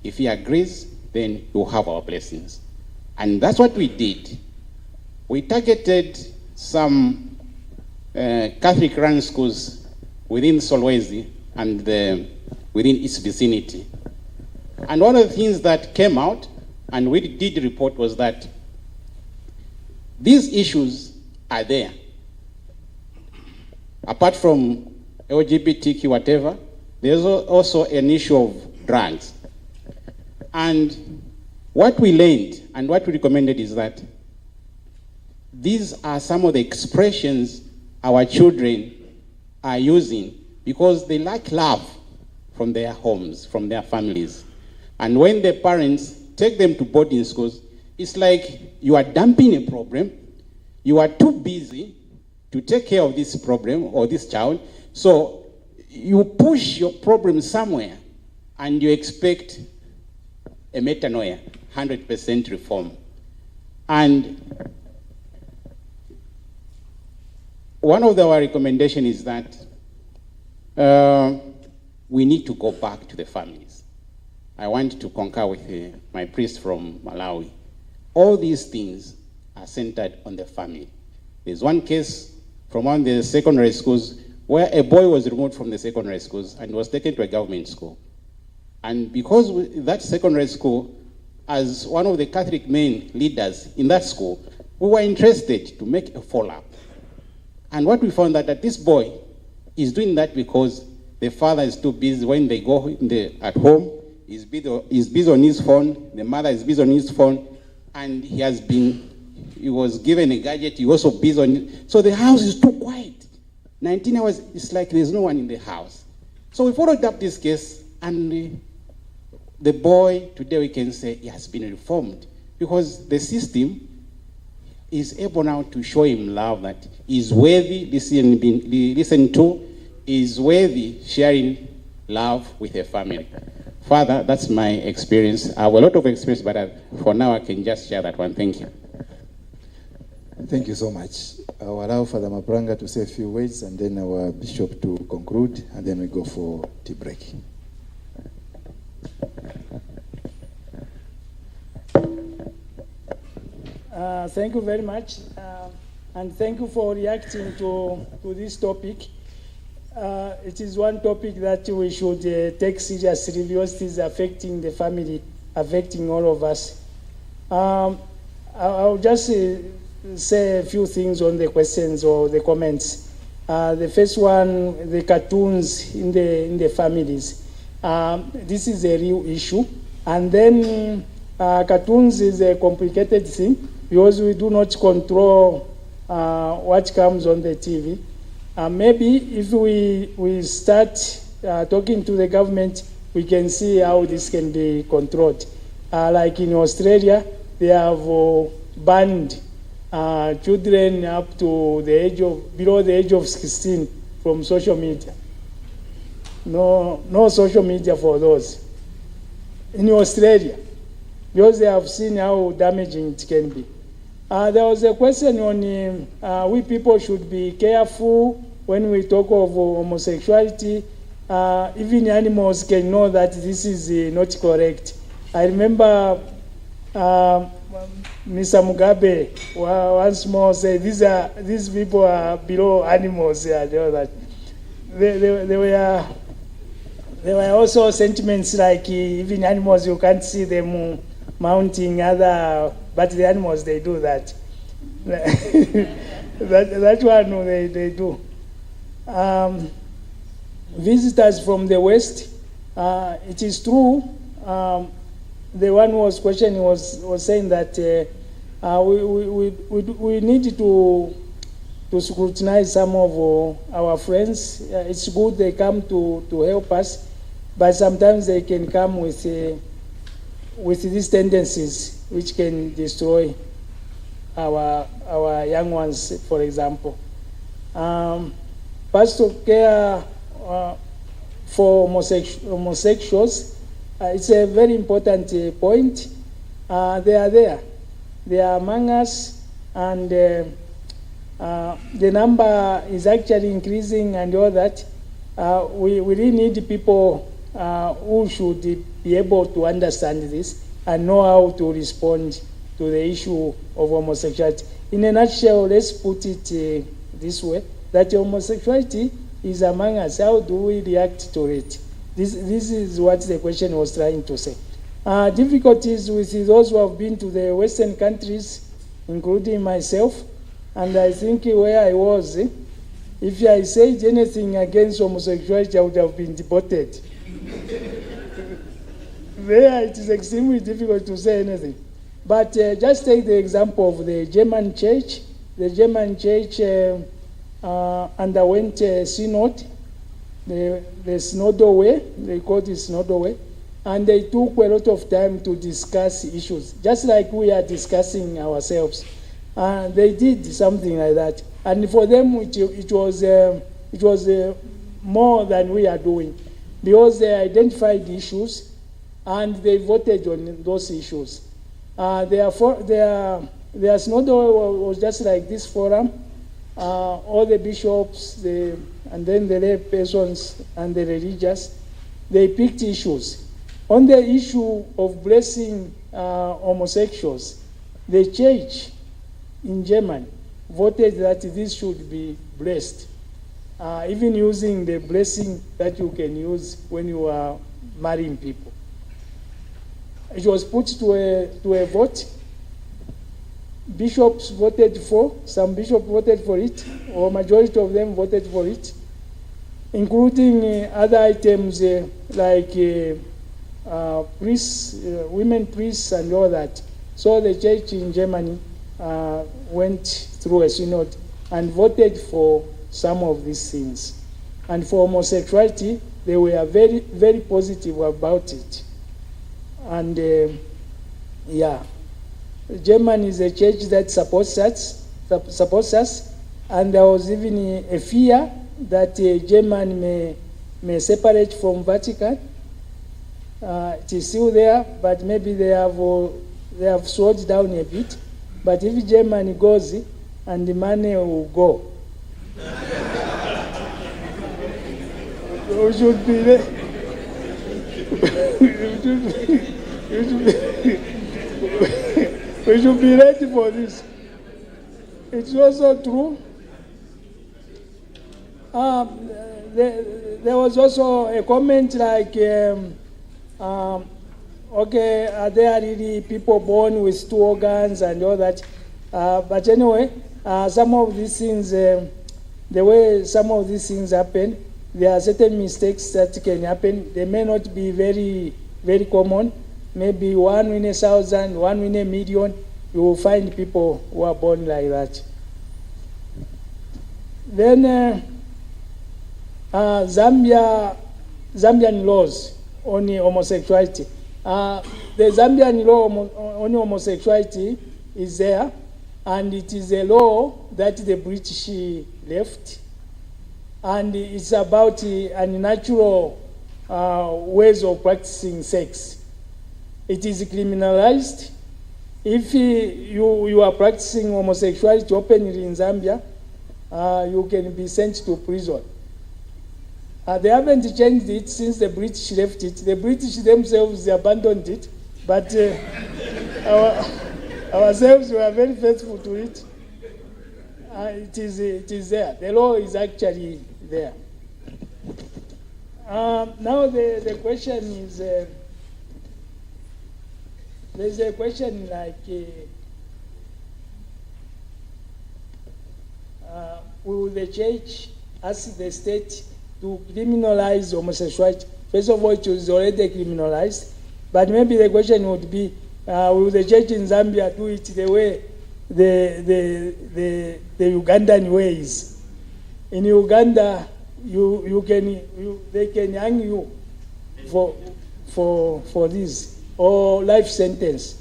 If he agrees, then you'll have our blessings. And that's what we did. We targeted some Catholic-run schools within Solwezi and within its vicinity. And one of the things that came out, and we did report, was that these issues are there. Apart from LGBTQ, whatever, there's also an issue of drugs. And what we learned and what we recommended is that these are some of the expressions our children are using because they lack love from their homes, from their families. And when the parents take them to boarding schools, it's like you are dumping a problem, you are too busy to take care of this problem or this child, so you push your problem somewhere and you expect a metanoia, 100% reform. And one of our recommendations is that we need to go back to the families. I want to concur with my priest from Malawi. All these things are centered on the family. There's one case from one of the secondary schools where a boy was removed from the secondary schools and was taken to a government school. And because that secondary school, as one of the Catholic main leaders in that school, we were interested to make a follow-up. And what we found that this boy is doing that because the father is too busy. When they go at home, he's busy on his phone, the mother is busy on his phone, and he was given a gadget, he also busy on it. So the house is too quiet. 19 hours, it's like there's no one in the house. So we followed up this case, and the boy, today we can say he has been reformed because the system is able now to show him love, that he's worthy listened to, is worthy sharing love with a family. Father, that's my experience. I have a lot of experience, but for now I can just share that one. Thank you. Thank you so much. I'll allow Father Mapranga to say a few words and then our bishop to conclude, and then we go for tea break. Thank you very much, and thank you for reacting to this topic. It is one topic that we should take seriously because it is affecting the family, affecting all of us. I'll just say a few things on the questions or the comments. The first one, the cartoons in the families. This is a real issue. And then cartoons is a complicated thing because we do not control what comes on the TV. Maybe if we start talking to the government, we can see how this can be controlled. Like in Australia, they have banned children up to below the age of 16 from social media. No social media for those. In Australia, because they have seen how damaging it can be. There was a question on we people should be careful when we talk of homosexuality. Even animals can know that this is not correct. I remember Mr. Mugabe once more said, these people are below animals. Yeah, there were also sentiments like even animals, you can't see them mounting other, but the animals, they do that. that one they do. Visitors from the West, it is true. The one who was questioning was saying that we need to scrutinize some of our friends. It's good they come to help us, but sometimes they can come with these tendencies which can destroy our young ones, for example. Pastoral care for homosexuals, it's a very important point. They are there. They are among us, and the number is actually increasing and all that. We really need people who should be able to understand this and know how to respond to the issue of homosexuality. In a nutshell, let's put it this way, that homosexuality is among us. How do we react to it? This is what the question was trying to say. Difficulties with those who have been to the Western countries, including myself, and I think where I was, if I said anything against homosexuality, I would have been deported. There it is extremely difficult to say anything. But just take the example of the German church. The German church underwent a synod, the synodal way, they called it synodal way, and they took a lot of time to discuss issues, just like we are discussing ourselves. They did something like that, and for them it was more than we are doing, because they identified issues and they voted on those issues. Their synodal was just like this forum. All the bishops, and then the lay persons and the religious, they picked issues. On the issue of blessing homosexuals, the church in Germany voted that this should be blessed, even using the blessing that you can use when you are marrying people. It was put to a vote. Bishops voted for, some bishops voted for it, or majority of them voted for it, including other items like priests, women priests and all that. So the church in Germany went through a synod and voted for some of these things. And for homosexuality, they were very, very positive about it. And yeah. Germany is a church that supports us, and there was even a fear that Germany may separate from Vatican. It is still there, but maybe they have slowed down a bit. But if Germany goes, and the money will go, we should be there. We should be ready for this. It's also true. There was also a comment like, okay, are there really people born with two organs and all that? But anyway, some of these things, the way some of these things happen, there are certain mistakes that can happen. They may not be very, very common. Maybe 1 in 1,000, 1 in 1,000,000, you will find people who are born like that. Then Zambian laws on homosexuality. The Zambian law on homosexuality is there, and it is a law that the British left, and it's about unnatural ways of practicing sex. It is criminalized. If you are practicing homosexuality openly in Zambia, you can be sent to prison. They haven't changed it since the British left it. The British themselves abandoned it, but ourselves were very faithful to it. It is there. The law is actually there. Now the question is, there's a question like, will the church ask the state to criminalize homosexuality? First of all, it was already criminalized, but maybe the question would be, will the church in Zambia do it the way the Ugandan way is? In Uganda, they can hang you for this, or life sentence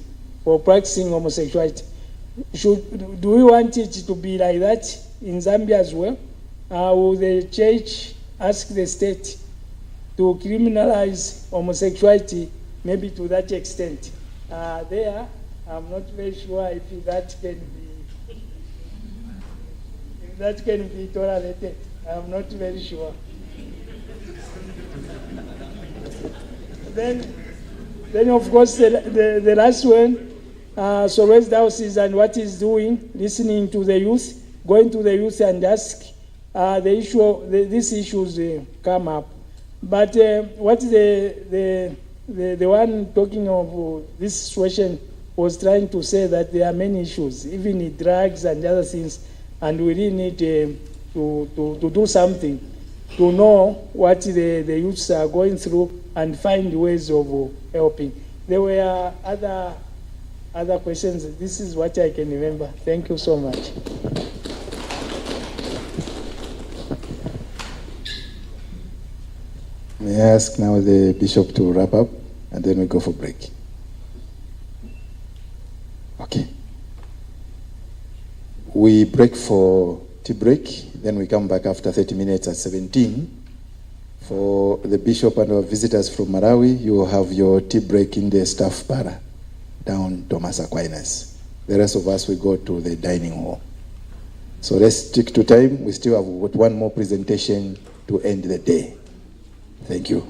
for practicing homosexuality. Do we want it to be like that in Zambia as well? will the church ask the state to criminalize homosexuality, maybe to that extent? There, I'm not very sure if that can be tolerated. I'm not very sure. Then of course, the last one, Solwezi Diocese and what he's doing, listening to the youth, going to the youth and ask these issues come up. But what the one talking of this situation was trying to say that there are many issues, even in drugs and other things, and we really need to do something to know what the youths are going through and find ways of helping. There were other questions. This is what I can remember. Thank you so much. May I ask now the bishop to wrap up, and then we go for break. Okay. We break for tea break, then we come back after 30 minutes at 17. For the bishop and our visitors from Malawi, you will have your tea break in the staff bar down Thomas Aquinas. The rest of us will go to the dining hall. So let's stick to time. We still have one more presentation to end the day. Thank you.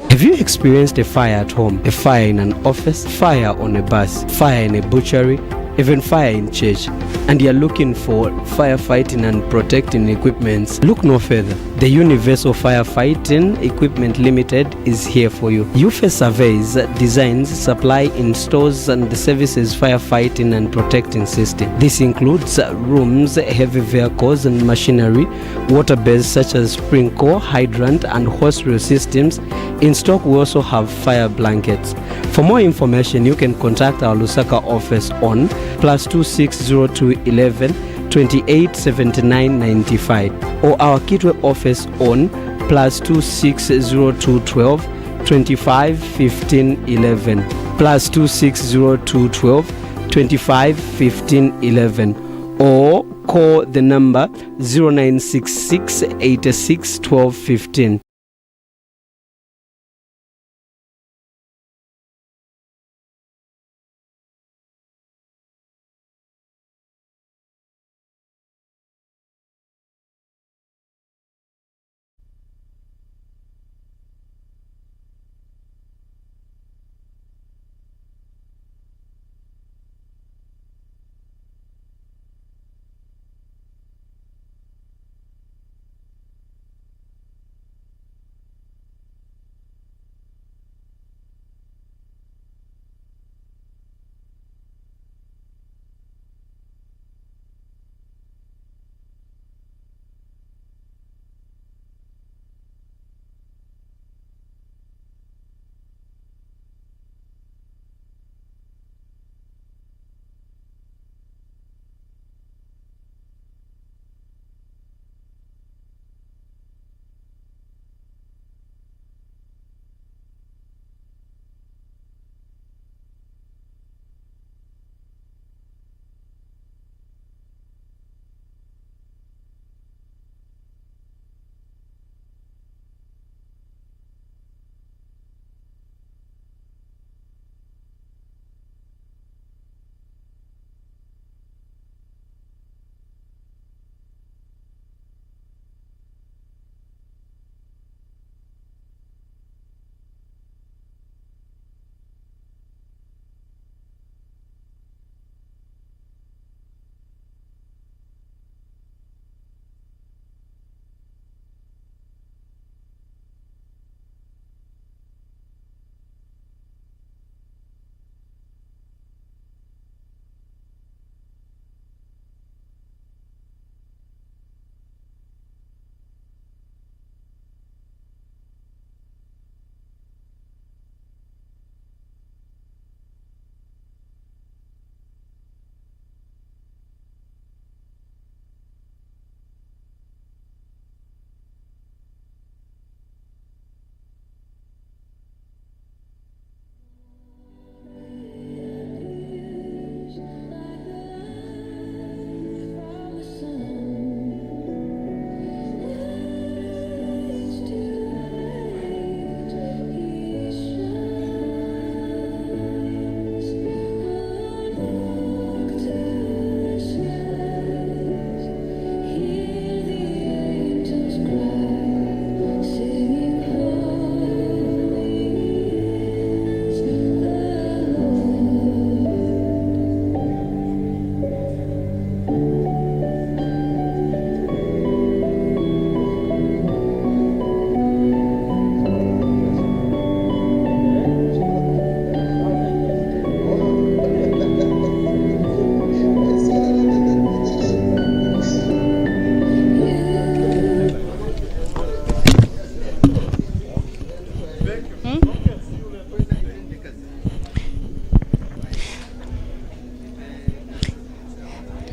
Have you experienced a fire at home, a fire in an office, fire on a bus, fire in a butchery, even fire in church, and you're looking for firefighting and protecting equipments? Look no further. The Universal Firefighting Equipment Limited is here for you. UFE surveys, designs, supply, installs and services firefighting and protecting system. This includes rooms, heavy vehicles and machinery, water beds such as sprinkler, hydrant and hose reel systems. In stock, we also have fire blankets. For more information, you can contact our Lusaka office on +2602 11 28 79 95 or our Kitwe office on +260 12 25 15 11 +260 12 25 15 11 or call the number 0966 86 12 15.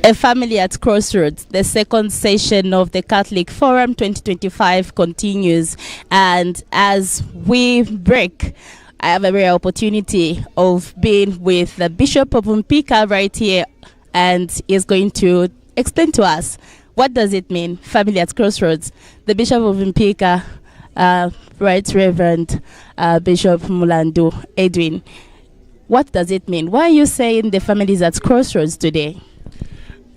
A Family at Crossroads, the second session of the Catholic Forum 2025 continues. And as we break, I have a rare opportunity of being with the Bishop of Mpika right here, and is going to explain to us what does it mean, Family at Crossroads. The Bishop of Mpika, Right Reverend Bishop Mulandu Edwin. What does it mean? Why are you saying the families at Crossroads today?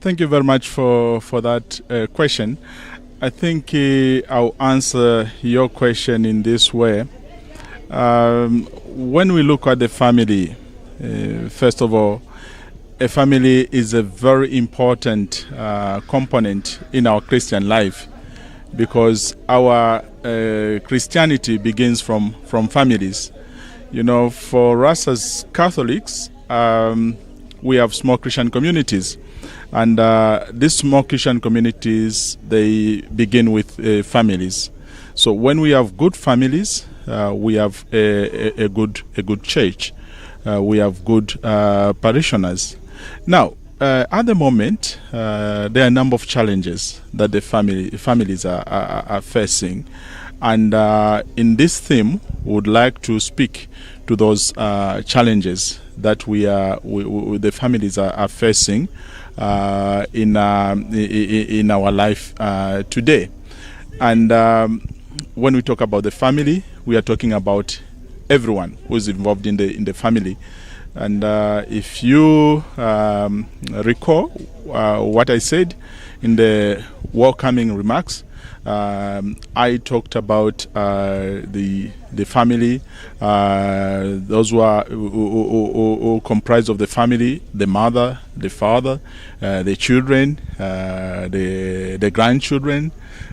Thank you very much for that question. I think I'll answer your question in this way. When we look at the family, first of all, a family is a very important component in our Christian life, because our Christianity begins from families. You know, for us as Catholics, we have small Christian communities. And these small Christian communities, they begin with families. So when we have good families, we have a good church. We have good parishioners. Now, at the moment, there are a number of challenges that the families are facing. And in this theme, we would like to speak to those challenges that the families are facing in our life today. And when we talk about the family, we are talking about everyone who is involved in the family. And if you recall what I said in the welcoming remarks, I talked about the family, those who comprise of the family, the mother, the father, the children, the grandchildren,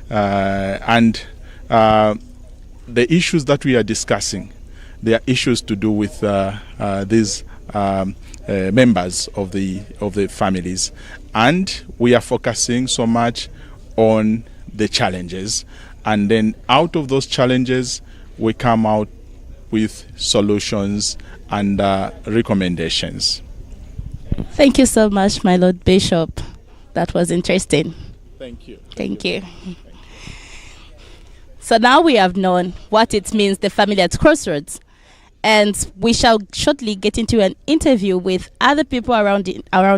and the issues that we are discussing. They are issues to do with these members of the families, and we are focusing so much on the challenges, and then out of those challenges we come out with solutions and recommendations. Thank you so much, my Lord Bishop. That was interesting. Thank you. Thank you. So now we have known what it means, the family at Crossroads. And we shall shortly get into an interview with other people around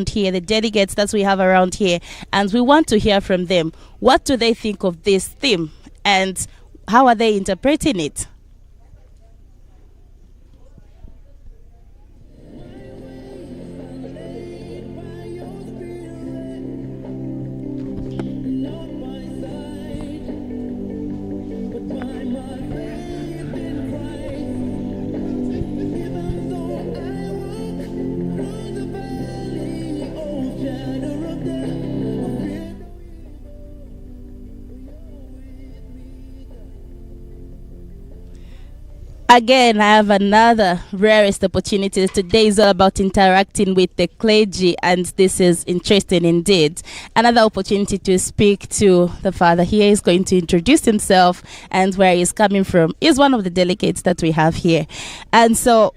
here, the delegates that we have around here. And we want to hear from them. What do they think of this theme? And how are they interpreting it? Again, I have another rarest opportunity. Today is all about interacting with the clergy, and this is interesting indeed. Another opportunity to speak to the father here. Is going to introduce himself and where he's coming from. He's one of the delegates that we have here. And so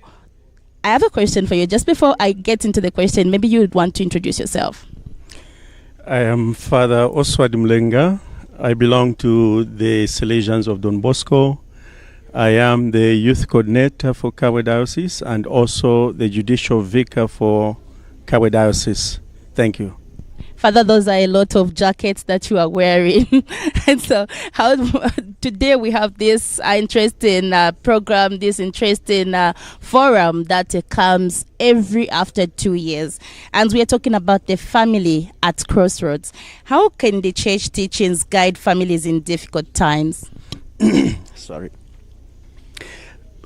I have a question for you. Just before I get into the question, maybe you would want to introduce yourself. I am Father Oswald Mlenga. I belong to the Salesians of Don Bosco. I am the youth coordinator for Kabwe Diocese and also the judicial vicar for Kabwe Diocese. Thank you. Father, those are a lot of jackets that you are wearing. And so today we have this interesting program, this interesting forum that comes after 2 years. And we are talking about the family at Crossroads. How can the church teachings guide families in difficult times? Sorry.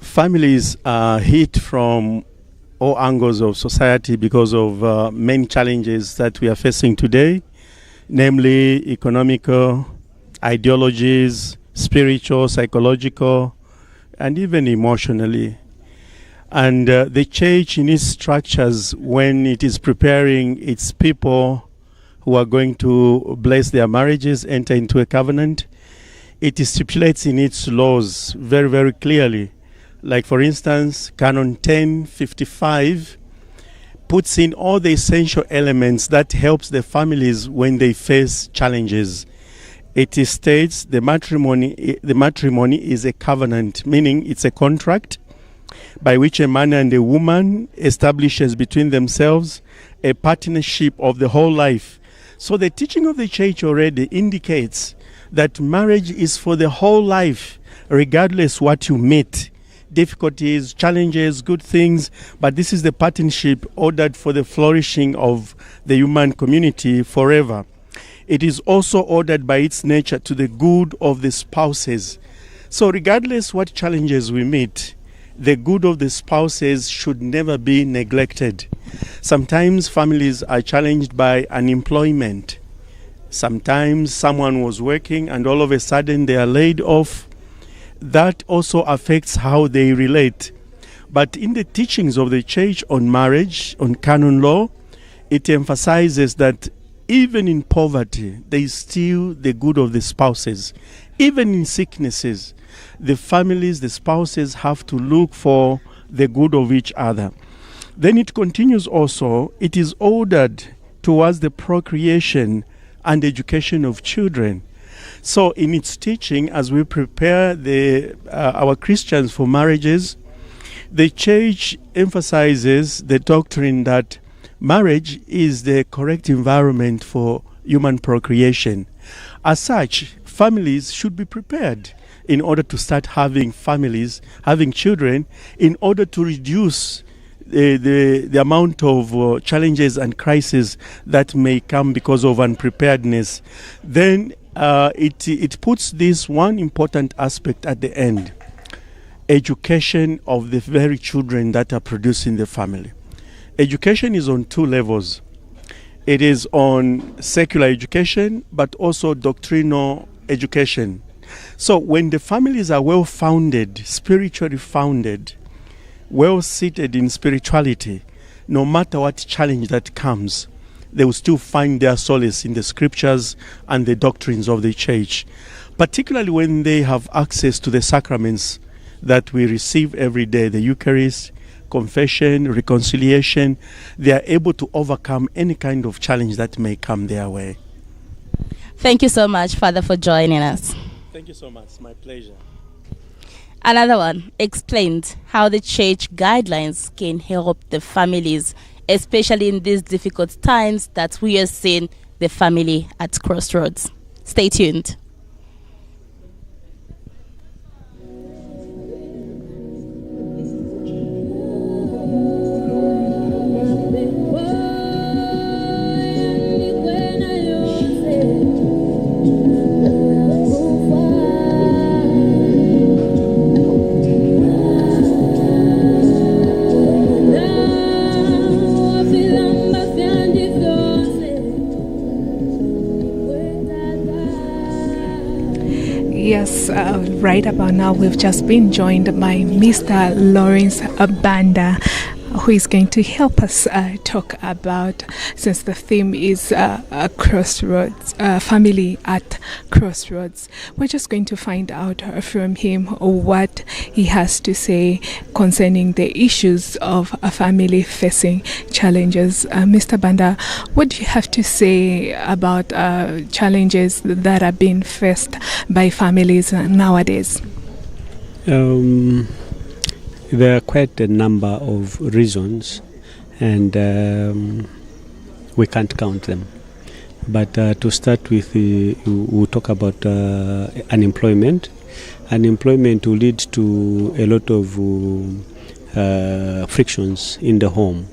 Families are hit from all angles of society because of many challenges that we are facing today, namely economical, ideologies, spiritual, psychological, and even emotionally. And the church in its structures, when it is preparing its people who are going to bless their marriages, enter into a covenant, it stipulates in its laws very, very clearly. Like, for instance, Canon 1055 puts in all the essential elements that helps the families when they face challenges. It states the matrimony is a covenant, meaning it's a contract by which a man and a woman establishes between themselves a partnership of the whole life. So the teaching of the church already indicates that marriage is for the whole life, regardless what you meet, difficulties, challenges, good things, but this is the partnership ordered for the flourishing of the human community forever. It is also ordered by its nature to the good of the spouses. So regardless what challenges we meet, the good of the spouses should never be neglected. Sometimes families are challenged by unemployment. Sometimes someone was working and all of a sudden they are laid off. That also affects how they relate. But in the teachings of the church on marriage, on canon law, it emphasizes that even in poverty, there is still the good of the spouses. Even in sicknesses, the families, the spouses have to look for the good of each other. Then it continues also, it is ordered towards the procreation and education of children. So in its teaching, as we prepare our Christians for marriages, the church emphasizes the doctrine that marriage is the correct environment for human procreation. As such, families should be prepared in order to start having children, in order to reduce the amount of challenges and crises that may come because of unpreparedness. Then it puts this one important aspect at the end: education of the very children that are produced in the family. Education is on two levels. It is on secular education, but also doctrinal education. So when the families are well-founded, spiritually founded, well-seated in spirituality, no matter what challenge that comes, they will still find their solace in the scriptures and the doctrines of the church, particularly when they have access to the sacraments that we receive every day, the Eucharist, confession, reconciliation. They are able to overcome any kind of challenge that may come their way. Thank you so much, Father, for joining us. Thank you so much. It's my pleasure. Another one explained how the church guidelines can help the families, especially in these difficult times that we are seeing the family at crossroads. Stay tuned. Yes, right about now we've just been joined by Mr. Lawrence Banda, who is going to help us talk about, since the theme is crossroads, family at crossroads. We're just going to find out from him what he has to say concerning the issues of a family facing challenges. Mr. Banda, what do you have to say about challenges that are being faced by families nowadays? There are quite a number of reasons, and we can't count them. But to start with, we'll talk about unemployment. Unemployment will lead to a lot of frictions in the home,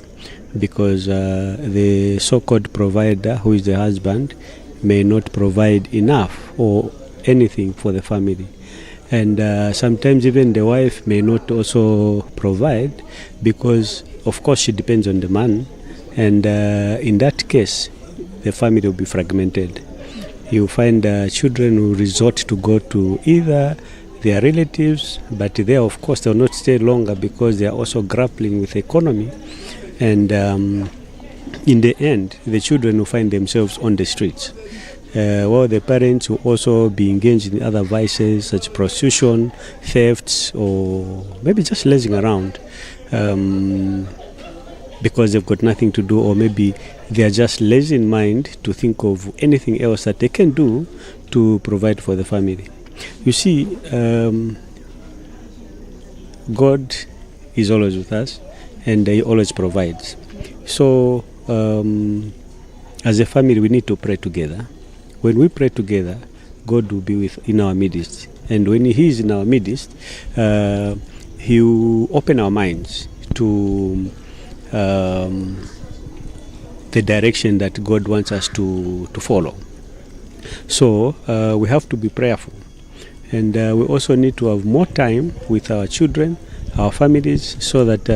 because the so-called provider, who is the husband, may not provide enough or anything for the family. And sometimes even the wife may not also provide, because of course she depends on the man, and in that case the family will be fragmented. You find children who resort to go to either their relatives, but there of course they will not stay longer because they are also grappling with economy, and in the end the children will find themselves on the streets. While the parents will also be engaged in other vices such as prostitution, thefts, or maybe just lazing around. because they've got nothing to do, or maybe they are just lazy in mind to think of anything else that they can do to provide for the family. You see, God is always with us, and He always provides. So, as a family, we need to pray together. When we pray together, God will be in our midst. And when He is in our midst, He will open our minds to the direction that God wants us to follow. So we have to be prayerful. And we also need to have more time with our children, our families, so that,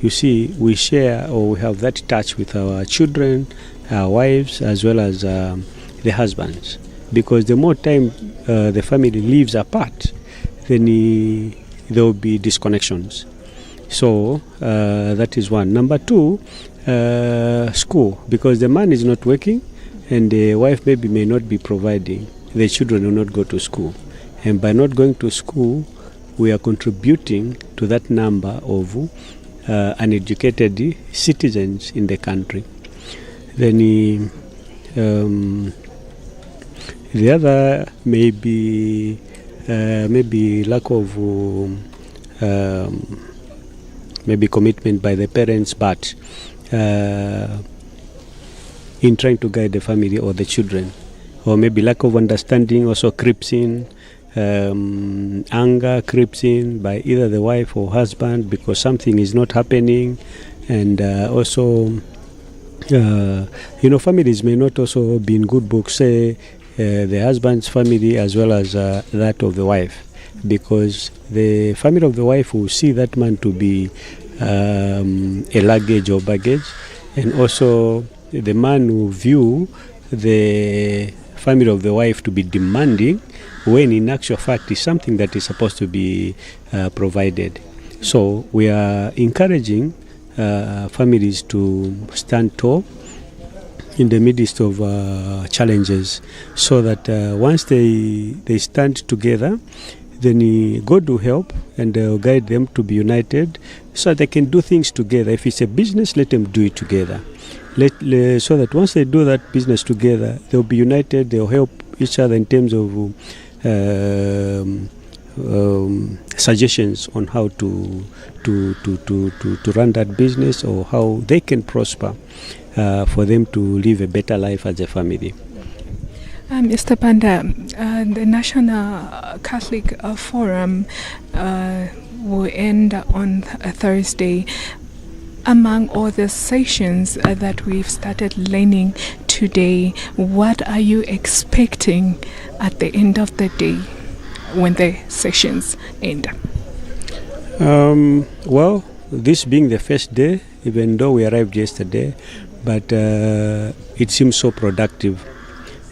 you see, we share, or we have that touch with our children, our wives, as well as the husbands. Because the more time the family lives apart, then there will be disconnections. So that is one. Number two, school. Because the man is not working, and the wife maybe may not be providing, the children will not go to school. And by not going to school, we are contributing to that number of uneducated citizens in the country. Then the other may be lack of maybe commitment by the parents, but in trying to guide the family or the children, or maybe lack of understanding also creeps in. Anger creeps in by either the wife or husband because something is not happening, and also families may not also be in good books, say the husband's family as well as that of the wife, because the family of the wife will see that man to be a luggage or baggage, and also the man will view the family of the wife to be demanding, when in actual fact is something that is supposed to be provided. So we are encouraging families to stand tall in the midst of challenges, so that once they stand together, then God will help and guide them to be united, so they can do things together. If it's a business, let them do it together. So that once they do that business together, they'll be united, they'll help each other in terms of suggestions on how to run that business, or how they can prosper for them to live a better life as a family. Mr. Banda, the National Catholic Forum will end on Thursday. Among all the sessions that we've started learning today, what are you expecting at the end of the day when the sessions end? Well, this being the first day, even though we arrived yesterday, but it seems so productive.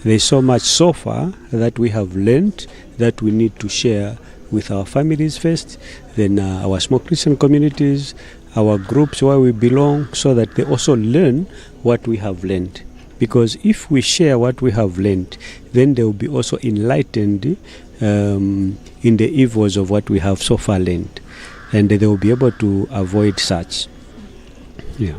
There's so much so far that we have learned that we need to share with our families first, then our small Christian communities, our groups where we belong, so that they also learn what we have learned. Because if we share what we have learned, then they will be also enlightened in the evils of what we have so far learned, and they will be able to avoid such. Yeah.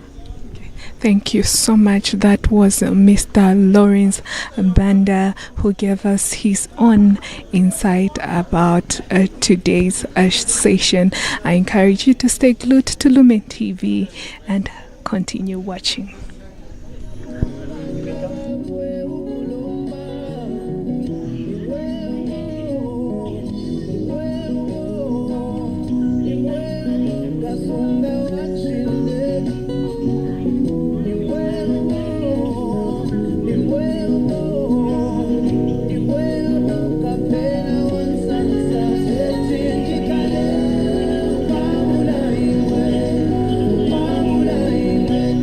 Thank you so much. That was Mr. Lawrence Banda, who gave us his own insight about today's session. I encourage you to stay glued to Lumen TV and continue watching.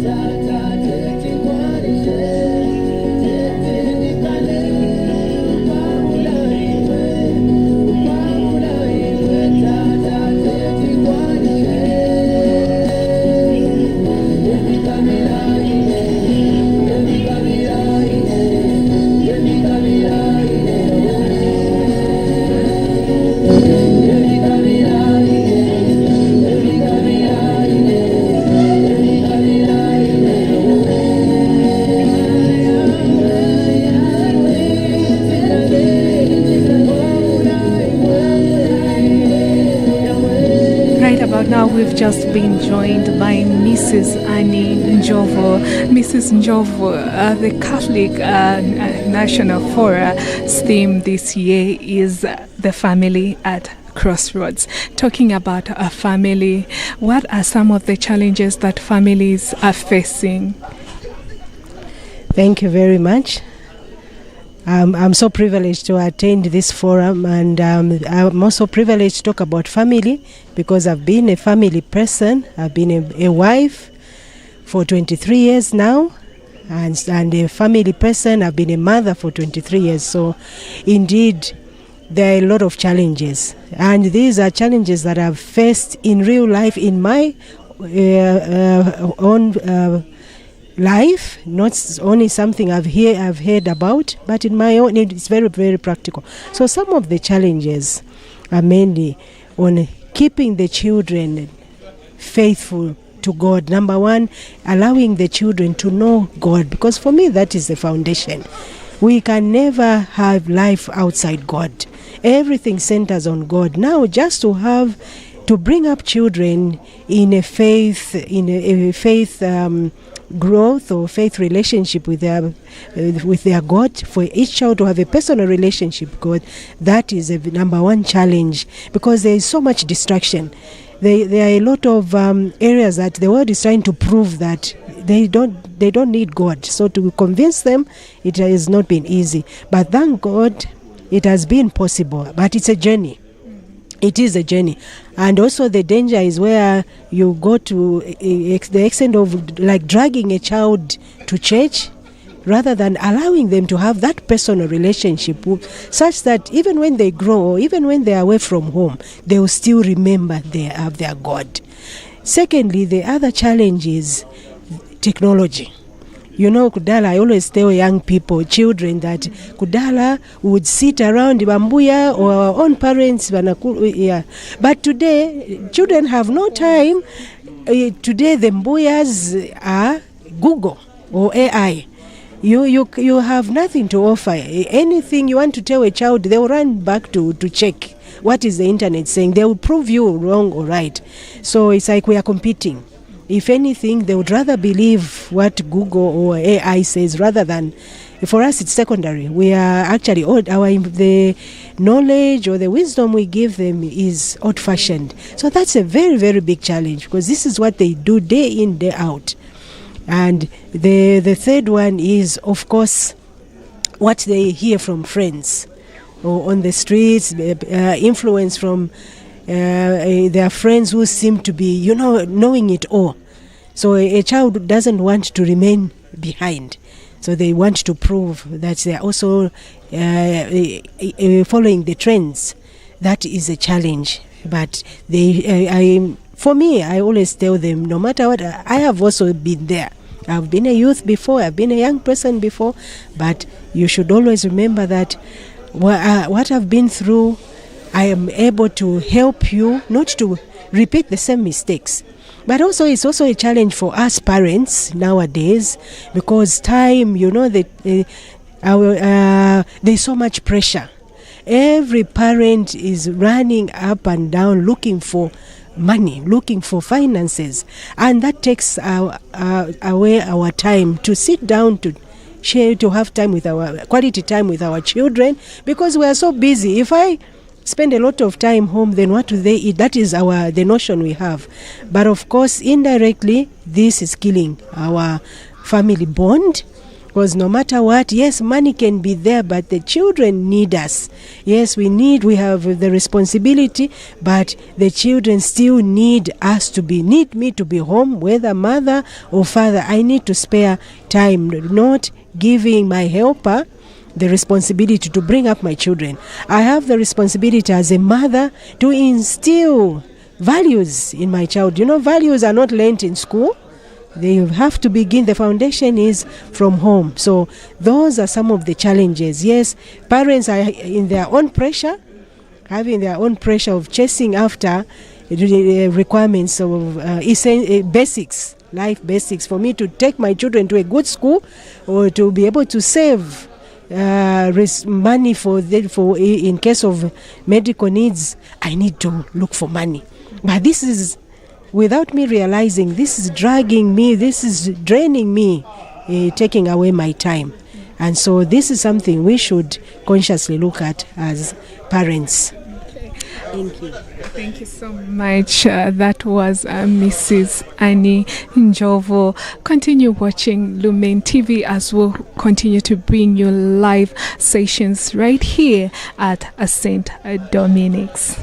Ta ta about now, we've just been joined by Mrs. Annie Njovo. Mrs. Njovo, the Catholic National Forum's theme this year is the family at Crossroads. Talking about a family, what are some of the challenges that families are facing? Thank you very much. I'm so privileged to attend this forum, and I'm also privileged to talk about family because I've been a family person. I've been a wife for 23 years now, and a family person. I've been a mother for 23 years. So indeed, there are a lot of challenges, and these are challenges that I've faced in real life in my own life, not only something I've heard about, but in my own, it's very, very practical. So some of the challenges are mainly on keeping the children faithful to God. Number one, allowing the children to know God, because for me that is the foundation. We can never have life outside God. Everything centers on God. Now, just to bring up children in a faith, growth or faith relationship with their God, for each child to have a personal relationship with God, that is a number one challenge, because there is so much distraction. There are a lot of areas that the world is trying to prove that they don't need God. So to convince them, it has not been easy. But thank God, it has been possible. But it's a journey. It is a journey. And also the danger is where you go to the extent of like dragging a child to church rather than allowing them to have that personal relationship such that even when they grow, or even when they are away from home, they will still remember they have their God. Secondly, the other challenge is technology. You know, Kudala, I always tell young people, children, that Kudala would sit around Bambuya or our own parents. But today, children have no time. Today, the Mbuyas are Google or AI. You have nothing to offer. Anything you want to tell a child, they will run back to check what is the internet saying. They will prove you wrong or right. So it's like we are competing. If anything, they would rather believe what Google or AI says rather than, for us it's secondary. We are actually the knowledge or the wisdom we give them is old-fashioned. So that's a very, very big challenge, because this is what they do day in, day out. And the third one is, of course, what they hear from friends or on the streets, influence from their friends who seem to be, knowing it all. So a child doesn't want to remain behind. So they want to prove that they are also following the trends. That is a challenge. But for me, I always tell them, no matter what, I have also been there. I've been a youth before, I've been a young person before, but you should always remember that what I've been through, I am able to help you not to repeat the same mistakes. But also, it's also a challenge for us parents nowadays, because time, there's so much pressure. Every parent is running up and down looking for money, looking for finances, and that takes away our time to sit down to share, to have time with quality time with our children, because we are so busy. If I spend a lot of time home, then what do they eat? That is the notion we have. But of course, indirectly, this is killing our family bond, because no matter what, yes, money can be there, but the children need us. Yes, we have the responsibility, but the children still need me to be home, whether mother or father. I need to spare time, not giving my helper the responsibility to bring up my children. I have the responsibility as a mother to instill values in my child. Values are not learned in school. They have to begin. The foundation is from home. So those are some of the challenges. Yes, parents are in their own pressure, having their own pressure of chasing after the requirements of basics, life basics. For me to take my children to a good school, or to be able to save money for in case of medical needs, I need to look for money. But this is without me realizing this is dragging me, this is draining me, taking away my time. And so this is something we should consciously look at as parents. Thank you. Thank you so much. That was Mrs. Annie Njovo. Continue watching Lumen TV as we'll continue to bring you live sessions right here at St. Dominic's.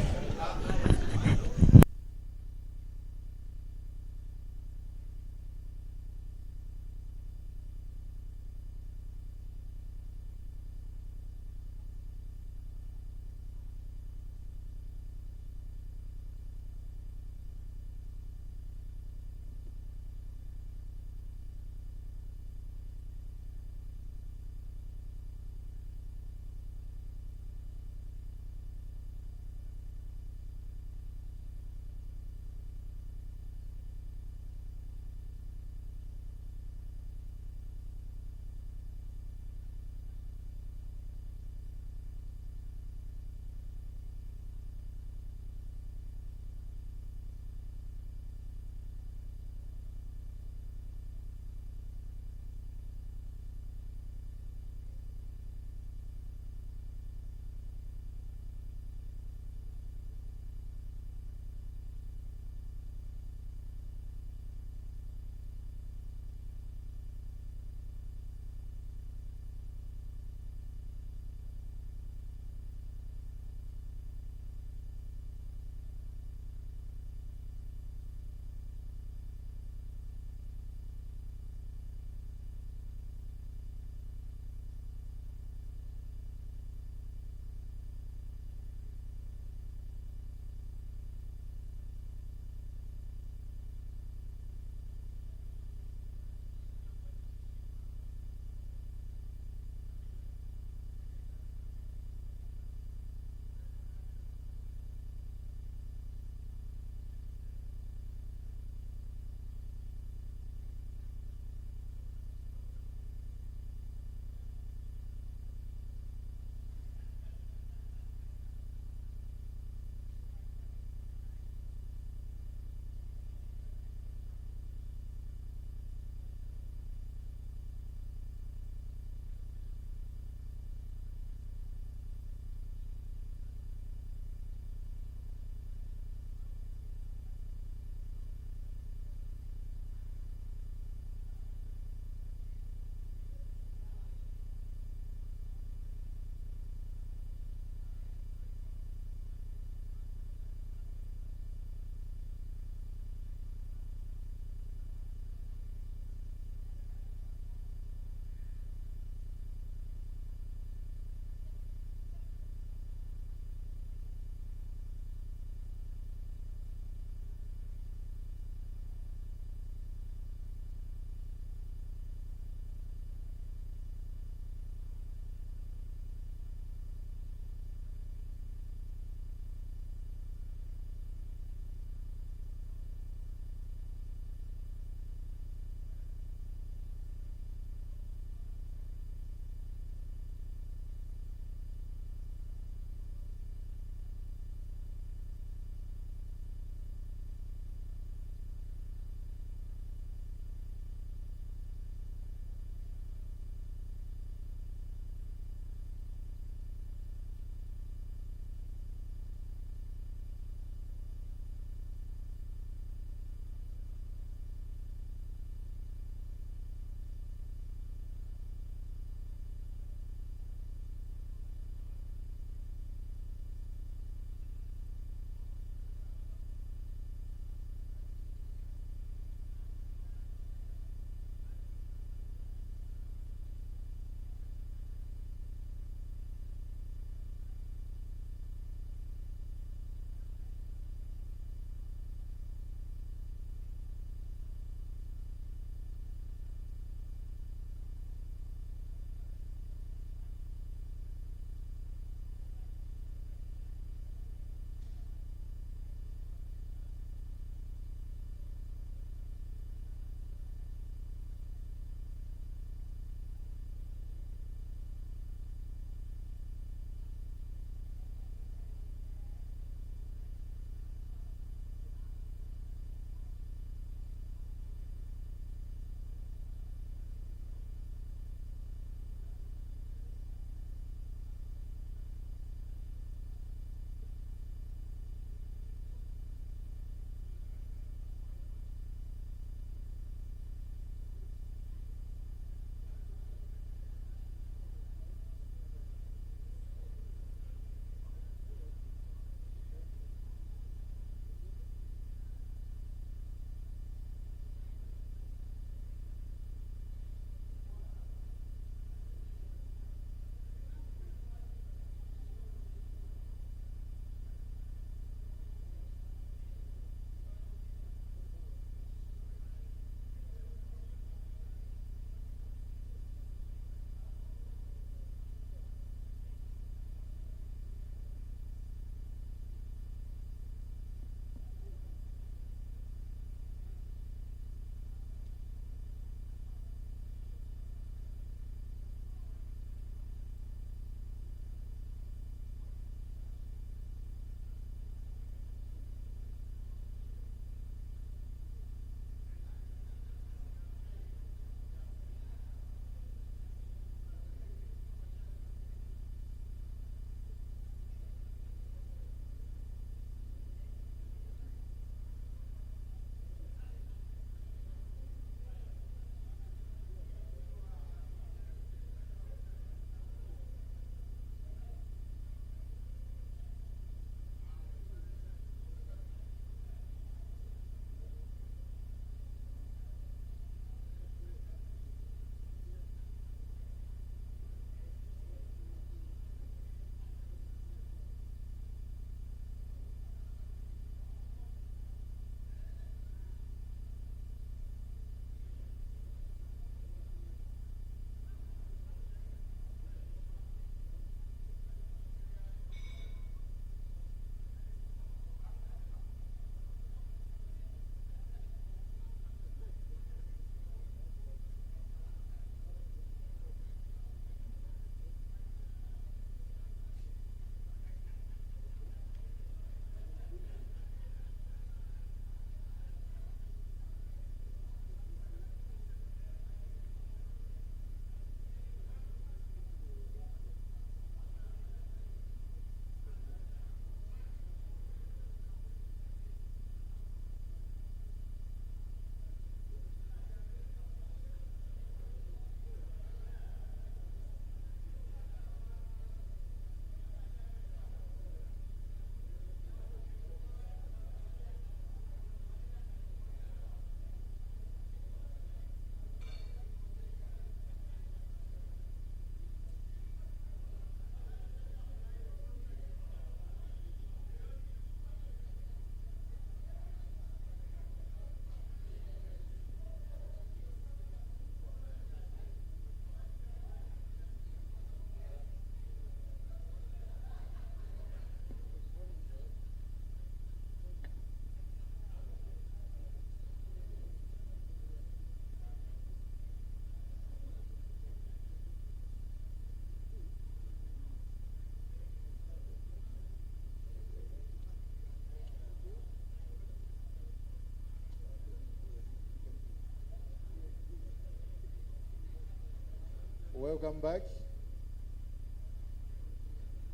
Welcome back.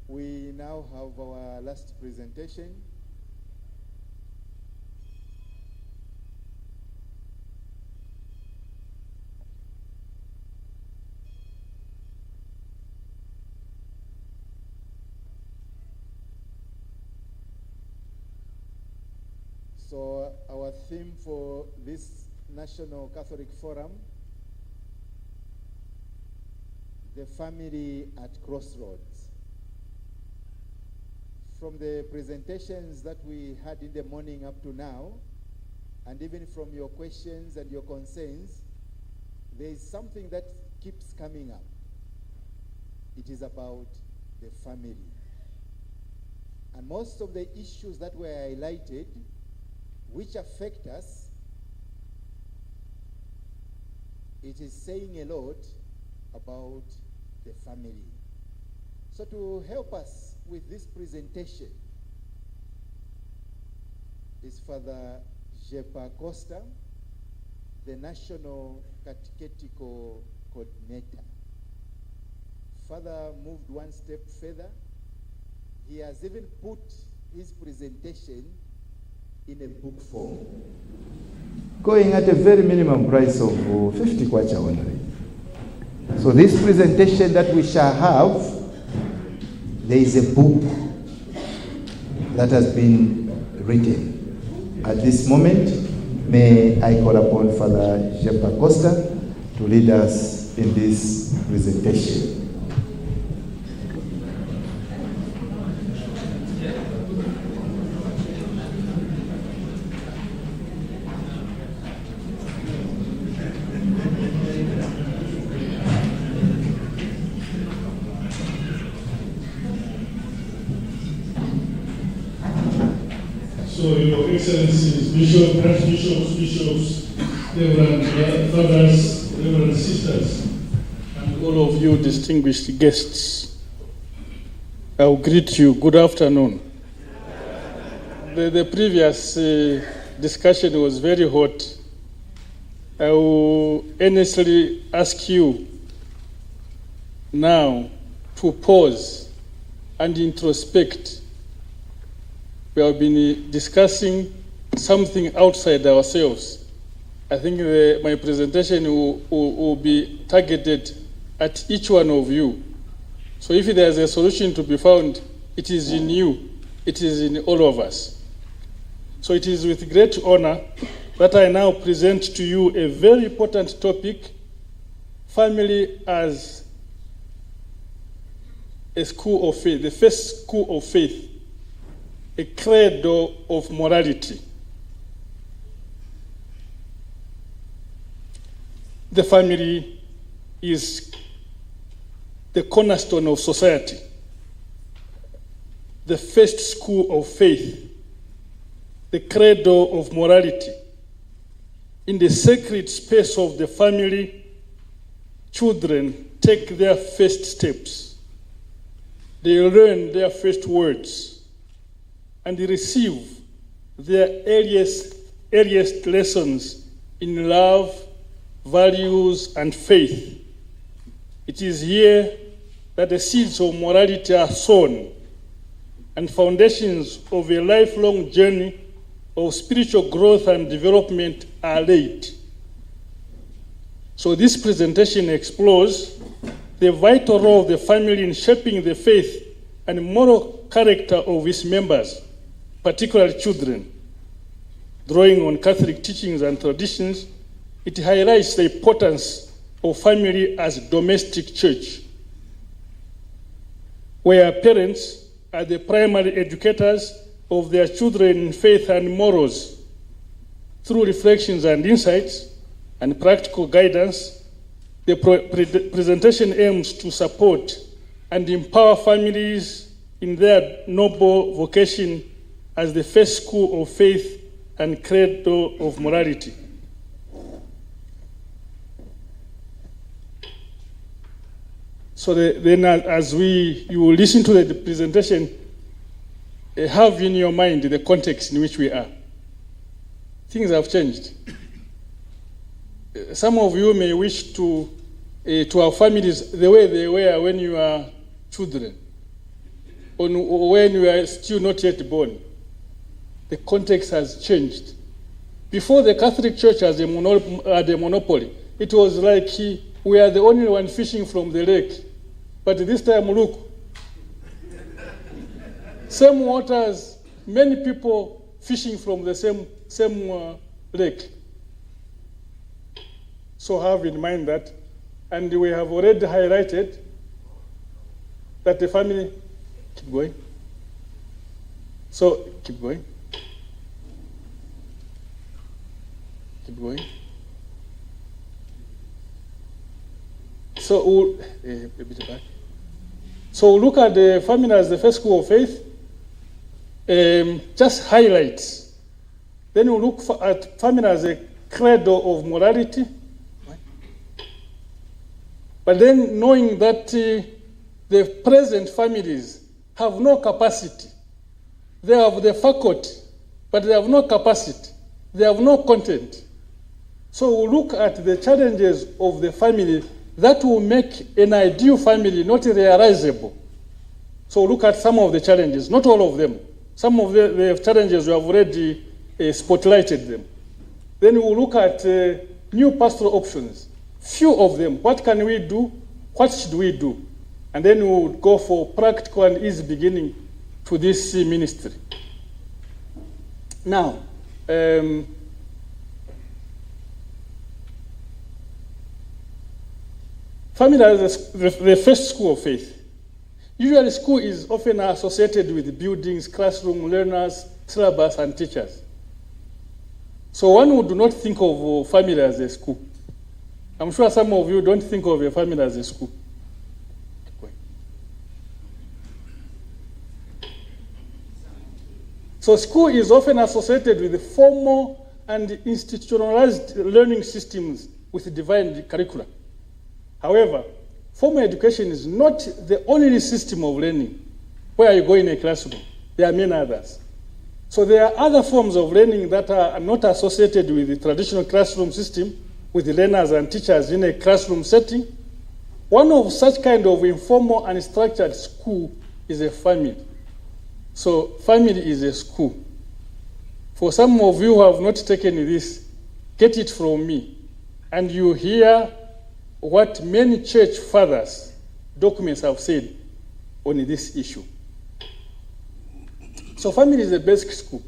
We now have our last presentation. So our theme for this National Catholic Forum, the family at crossroads. From the presentations that we had in the morning up to now, and even from your questions and your concerns, there is something that keeps coming up. It is about the family. And most of the issues that were highlighted, which affect us, it is saying a lot about the family. So to help us with this presentation is Father Jepa Costa, the National Catechetical Coordinator. Father moved one step further. He has even put his presentation in a book form, going at a very minimum price of 50 kwacha only. So this presentation that we shall have, there is a book that has been written. At this moment, may I call upon Father Jepa Costa to lead us in this presentation. So, Your Excellencies, Bishops, Archbishops, Bishops, Reverend Fathers, Reverend Sisters, and all of you distinguished guests, I will greet you. Good afternoon. The previous discussion was very hot. I will earnestly ask you now to pause and introspect. We have been discussing something outside ourselves. I think my presentation will be targeted at each one of you. So if there's a solution to be found, it is in you, it is in all of us. So it is with great honor that I now present to you a very important topic, family as a school of faith, the first school of faith, a credo of morality. The family is the cornerstone of society, the first school of faith, the credo of morality. In the sacred space of the family, children take their first steps. They learn their first words, and they receive their earliest lessons in love, values, and faith. It is here that the seeds of morality are sown and foundations of a lifelong journey of spiritual growth and development are laid. So this presentation explores the vital role of the family in shaping the faith and moral character of its members, particularly children. Drawing on Catholic teachings and traditions, it highlights the importance of family as domestic church, where parents are the primary educators of their children in faith and morals. Through reflections and insights and practical guidance, the presentation aims to support and empower families in their noble vocation as the first school of faith and credo of morality. So then as you will listen to the presentation, have in your mind the context in which we are. Things have changed. Some of you may wish to to our families the way they were when you were children, or when you were still not yet born. The context has changed. Before the Catholic Church had a monopoly, it was like we are the only one fishing from the lake. But this time, look, same waters, many people fishing from the same lake. So have in mind that, and we have already highlighted that the family, keep going. So keep going. Keep going. So we'll, a bit back. So we'll look at the family as the first school of faith. Just highlights. Then we'll look at family as a cradle of morality. But then knowing that the present families have no capacity. They have the faculty, but they have no capacity. They have no content. So we'll look at the challenges of the family that will make an ideal family not realizable. So we'll look at some of the challenges, not all of them. Some of the challenges we have already spotlighted them. Then we'll look at new pastoral options. Few of them. What can we do? What should we do? And then we'll go for practical and easy beginning to this ministry. Now, family as the first school of faith. Usually school is often associated with buildings, classroom, learners, syllabus, and teachers. So one would not think of family as a school. I'm sure some of you don't think of your family as a school. So school is often associated with the formal and institutionalized learning systems with defined curricula. However, formal education is not the only system of learning where you go in a classroom. There are many others. So there are other forms of learning that are not associated with the traditional classroom system, with the learners and teachers in a classroom setting. One of such kind of informal and structured school is a family. So family is a school. For some of you who have not taken this, get it from me. And you hear what many church fathers' documents have said on this issue. So family is a basic school.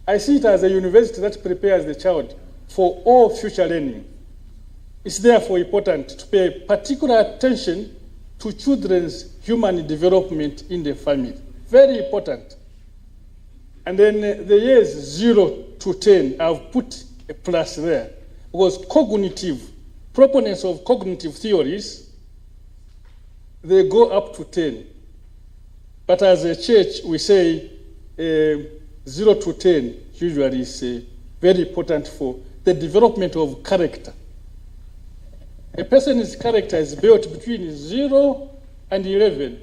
I see it as a university that prepares the child for all future learning. It's therefore important to pay particular attention to children's human development in the family. Very important. And then the years 0 to 10, I've put a plus there, because proponents of cognitive theories, they go up to 10. But as a church, we say 0 to 10 usually is very important for the development of character. A person's character is built between 0 and 11,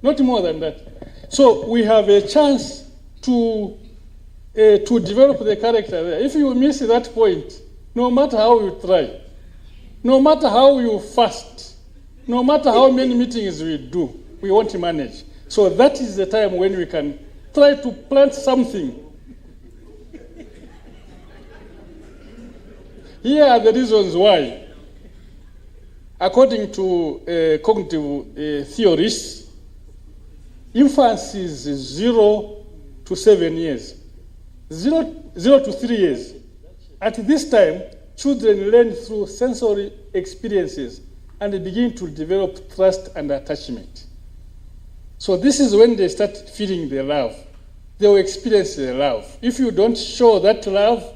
not more than that. So we have a chance to develop the character there. If you miss that point, no matter how you try, no matter how you fast, no matter how many meetings we do, we won't manage. So that is the time when we can try to plant something. Here are the reasons why. According to cognitive theorists, infancy is 0 to 7 years, 0 to 3 years. At this time, children learn through sensory experiences and they begin to develop trust and attachment. So this is when they start feeling the love. They will experience the love. If you don't show that love,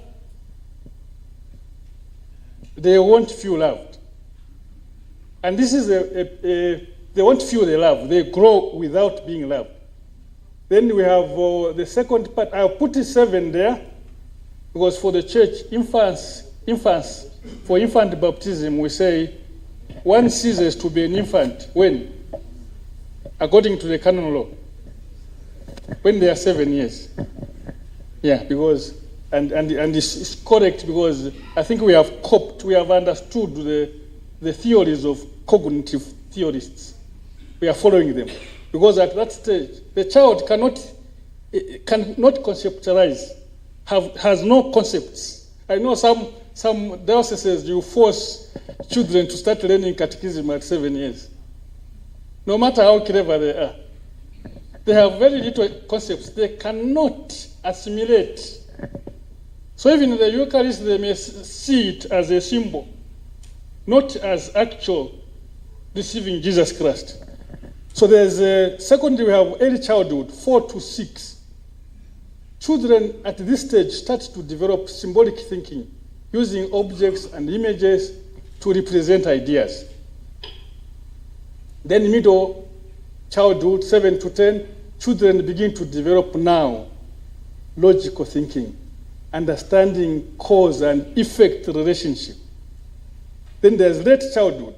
they won't feel loved. And this is they won't feel the love. They grow without being loved. Then we have the second part. I'll put 7 there, because for the church, infants, for infant baptism, we say one ceases to be an infant when? According to the canon law, when they are 7 years. Yeah, because, and it's correct, because I think we have coped, we have understood the theories of cognitive theorists. We are following them. Because at that stage, the child cannot conceptualize, has no concepts. I know some dioceses, you force children to start learning catechism at 7 years. No matter how clever they are. They have very little concepts. They cannot assimilate. So even in the Eucharist, they may see it as a symbol, not as actual receiving Jesus Christ. So there's secondly, we have early childhood, 4 to 6. Children at this stage start to develop symbolic thinking, using objects and images to represent ideas. Then middle childhood, 7 to 10, children begin to develop now logical thinking, understanding cause and effect relationship. Then there's late childhood.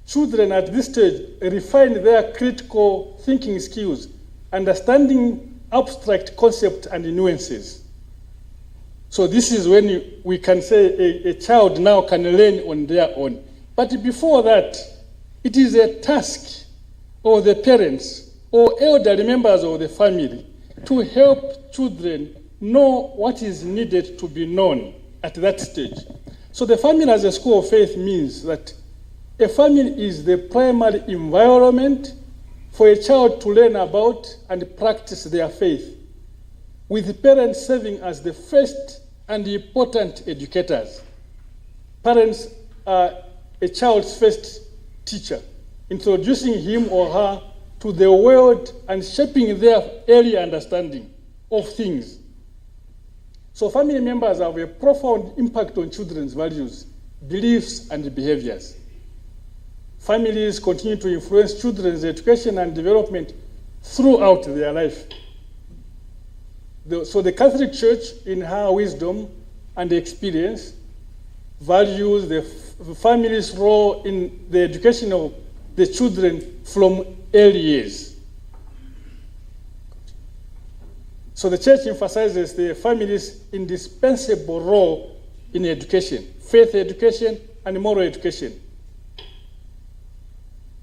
Children at this stage refine their critical thinking skills, understanding abstract concepts and nuances. So this is when we can say a child now can learn on their own. But before that, it is a task of the parents or elderly members of the family to help children know what is needed to be known at that stage. So the family as a school of faith means that a family is the primary environment for a child to learn about and practice their faith, with parents serving as the first and important educators. Parents are a child's first teacher, introducing him or her to the world and shaping their early understanding of things. So family members have a profound impact on children's values, beliefs, and behaviors. Families continue to influence children's education and development throughout their life. So the Catholic Church, in her wisdom and experience, values the family's role in the education of the children from early years. So the Church emphasizes the family's indispensable role in education, faith education and moral education.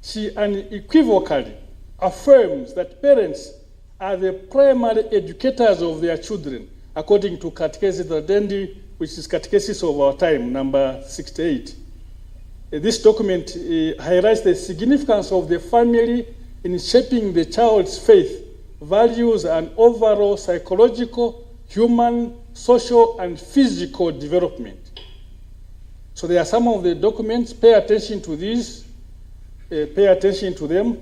She unequivocally affirms that parents are the primary educators of their children, according to Catechesis Tradendae, which is Catechesis of our time, number 68. This document highlights the significance of the family in shaping the child's faith, values, and overall psychological, human, social, and physical development. So there are some of the documents. Pay attention to these. Pay attention to them.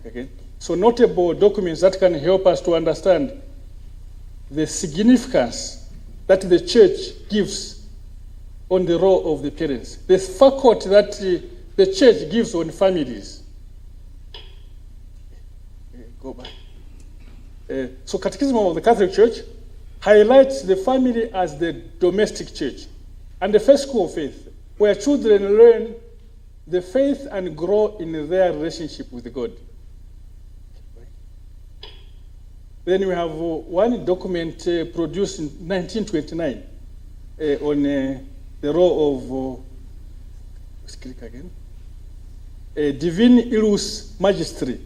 Okay. So notable documents that can help us to understand the significance that the church gives on the role of the parents, the faculty that the church gives on families. Go back. So Catechism of the Catholic Church highlights the family as the domestic church and the first school of faith, where children learn the faith and grow in their relationship with God. Then we have one document produced in 1929 on the role of Divine Ilus Magistri.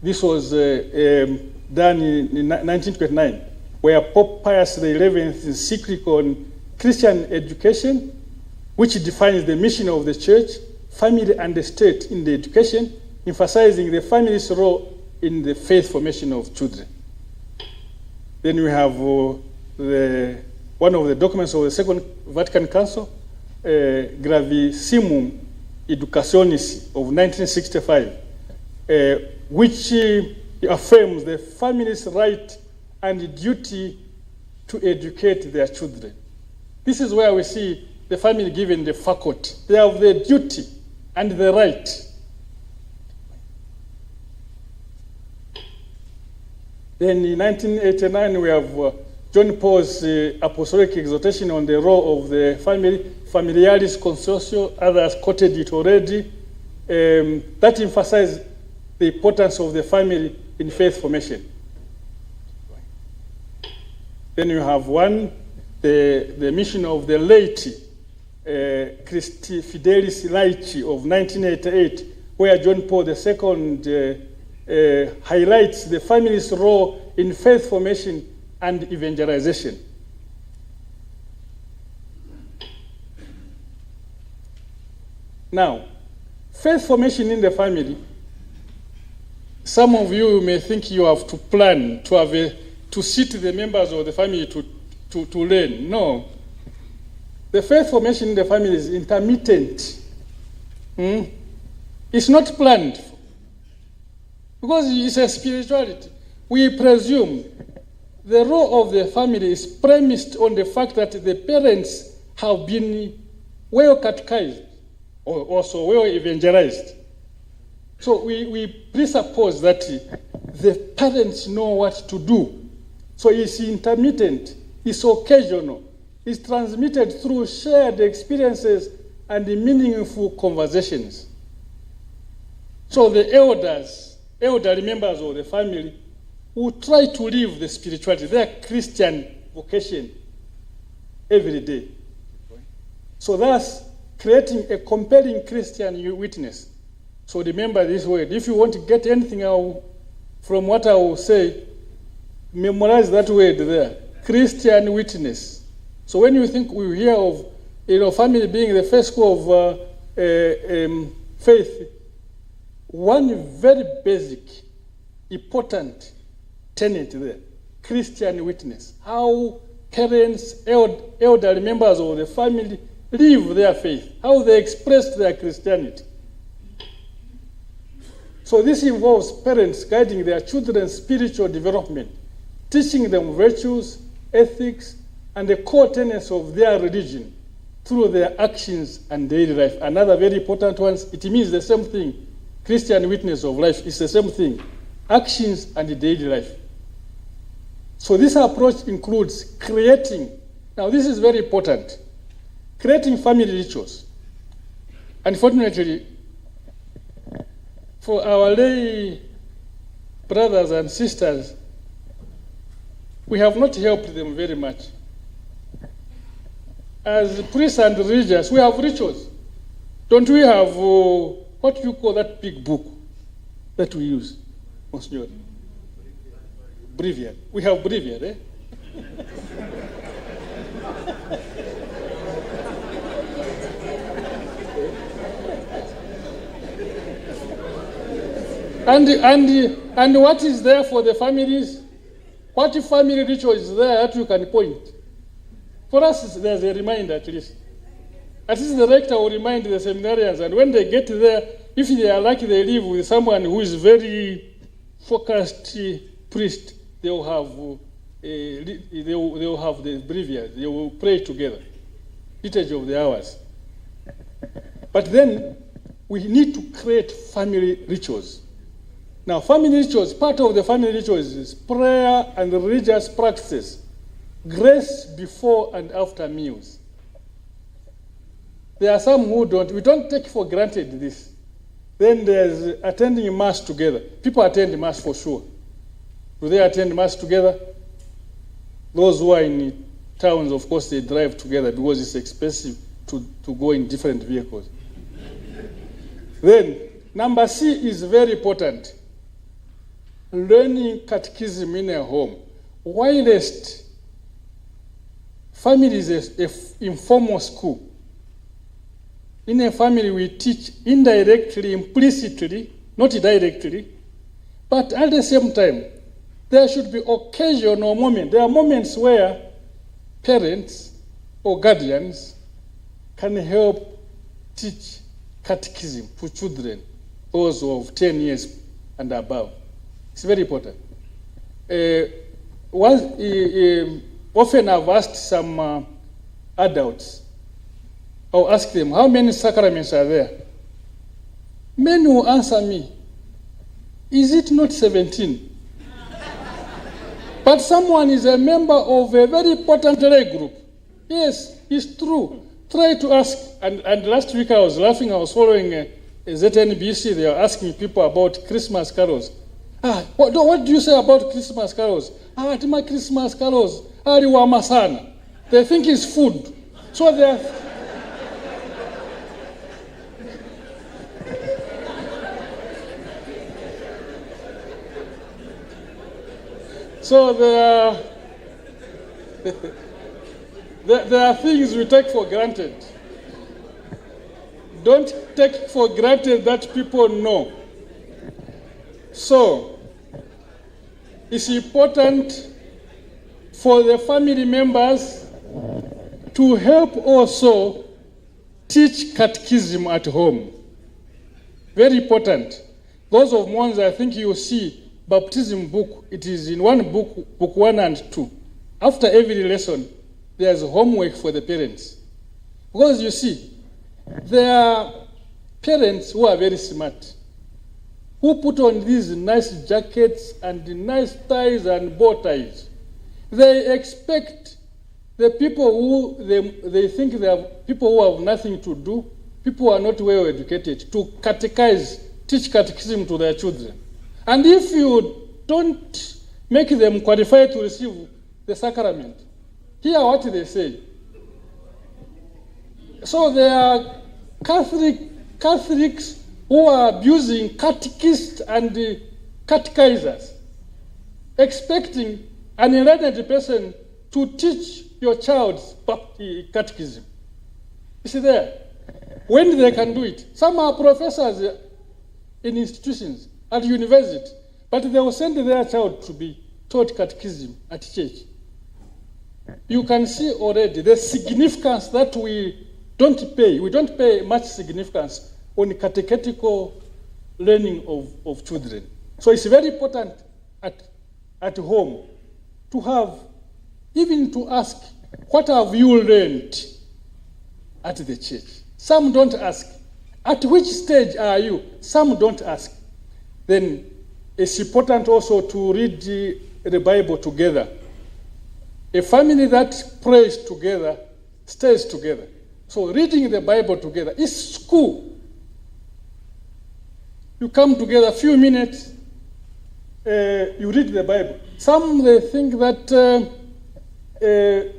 This was done in 1929, where Pope Pius XI's encyclical on Christian education, which defines the mission of the church, family, and the state in the education, emphasizing the family's role in the faith formation of children. Then we have one of the documents of the Second Vatican Council, Gravissimum Educationis of 1965, which affirms the family's right and duty to educate their children. This is where we see the family given the faculty. They have the duty and the right. Then in 1989, we have John Paul's apostolic exhortation on the role of the family, Familiaris Consortio, others quoted it already, that emphasizes the importance of the family in faith formation. Then you have one the mission of the late Christi Fidelis Laici of 1988, where John Paul II highlights the family's role in faith formation and evangelization. Now, faith formation in the family, some of you may think you have to plan to sit the members of the family to learn. No. The faith formation in the family is intermittent. It's not planned because it's a spirituality. We presume the role of the family is premised on the fact that the parents have been well catechized or also well evangelized. So we presuppose that the parents know what to do. So it's intermittent, it's occasional, it's transmitted through shared experiences and meaningful conversations. So the elderly members of the family will try to live the spirituality, their Christian vocation every day. So thus, creating a compelling Christian witness. So remember this word. If you want to get anything from what I will say, memorize that word there. Christian witness. So when you think we hear of family being the first school of faith, one very basic, important tenet there, Christian witness. How parents, elderly members of the family live their faith, how they express their Christianity. So this involves parents guiding their children's spiritual development, teaching them virtues, ethics, and the core tenets of their religion through their actions and daily life. Another very important one, it means the same thing. Christian witness of life is the same thing. Actions and daily life. So this approach includes creating, now this is very important, creating family rituals. Unfortunately, for our lay brothers and sisters, we have not helped them very much. As priests and religious, we have rituals. Don't we have, what do you call that big book that we use, Monsignor? Breviary. We have breviary, eh? And what is there for the families? What family ritual is there that you can point? For us, there's a reminder at least. At least the rector will remind the seminarians, and when they get there, if they are lucky they live with someone who is very focused priest, they will have the breviary. They will pray together, liturgy of the hours. But then we need to create family rituals. Now, family rituals, part of the family rituals is prayer and religious practices, grace before and after meals. There are some who we don't take for granted this. Then there's attending Mass together. People attend Mass for sure. Do they attend Mass together? Those who are in towns, of course, they drive together because it's expensive to go in different vehicles. Then, number C is very important. Learning catechism in a home. Whilst family is an informal school, in a family we teach indirectly, implicitly, not directly, but at the same time, there should be occasional moments. There are moments where parents or guardians can help teach catechism to children, those of 10 years and above. It's very important. Often I've asked some adults, I'll ask them, how many sacraments are there? Many will answer me, is it not 17? But someone is a member of a very important lay group. Yes, it's true. Try to ask. And last week I was laughing, I was following ZNBC, they were asking people about Christmas carols. What do you say about Christmas carols? Tima Christmas carols. Aliwama sana. They think it's food. So they are. So there are things we take for granted. Don't take for granted that people know. So it's important for the family members to help also teach catechism at home. Very important. Those of Mwanza, I think you see baptism book. It is in one book, book 1 and 2. After every lesson, there's homework for the parents. Because you see, there are parents who are very smart, who put on these nice jackets and nice ties and bow ties. They expect the people who they think they are people who have nothing to do, people who are not well educated, to catechize, teach catechism to their children. And if you don't make them qualify to receive the sacrament, hear what they say. So there are Catholics who are abusing catechists and catechizers, expecting an enlightened person to teach your child's catechism. You see there, when they can do it. Some are professors in institutions at university, but they will send their child to be taught catechism at church. You can see already the significance that we don't pay. We don't pay much significance on catechetical learning of children. So it's very important at home to have, even to ask, what have you learned at the church? Some don't ask. At which stage are you? Some don't ask. Then it's important also to read the Bible together. A family that prays together stays together. So reading the Bible together is school. You come together a few minutes, you read the Bible. Some they think that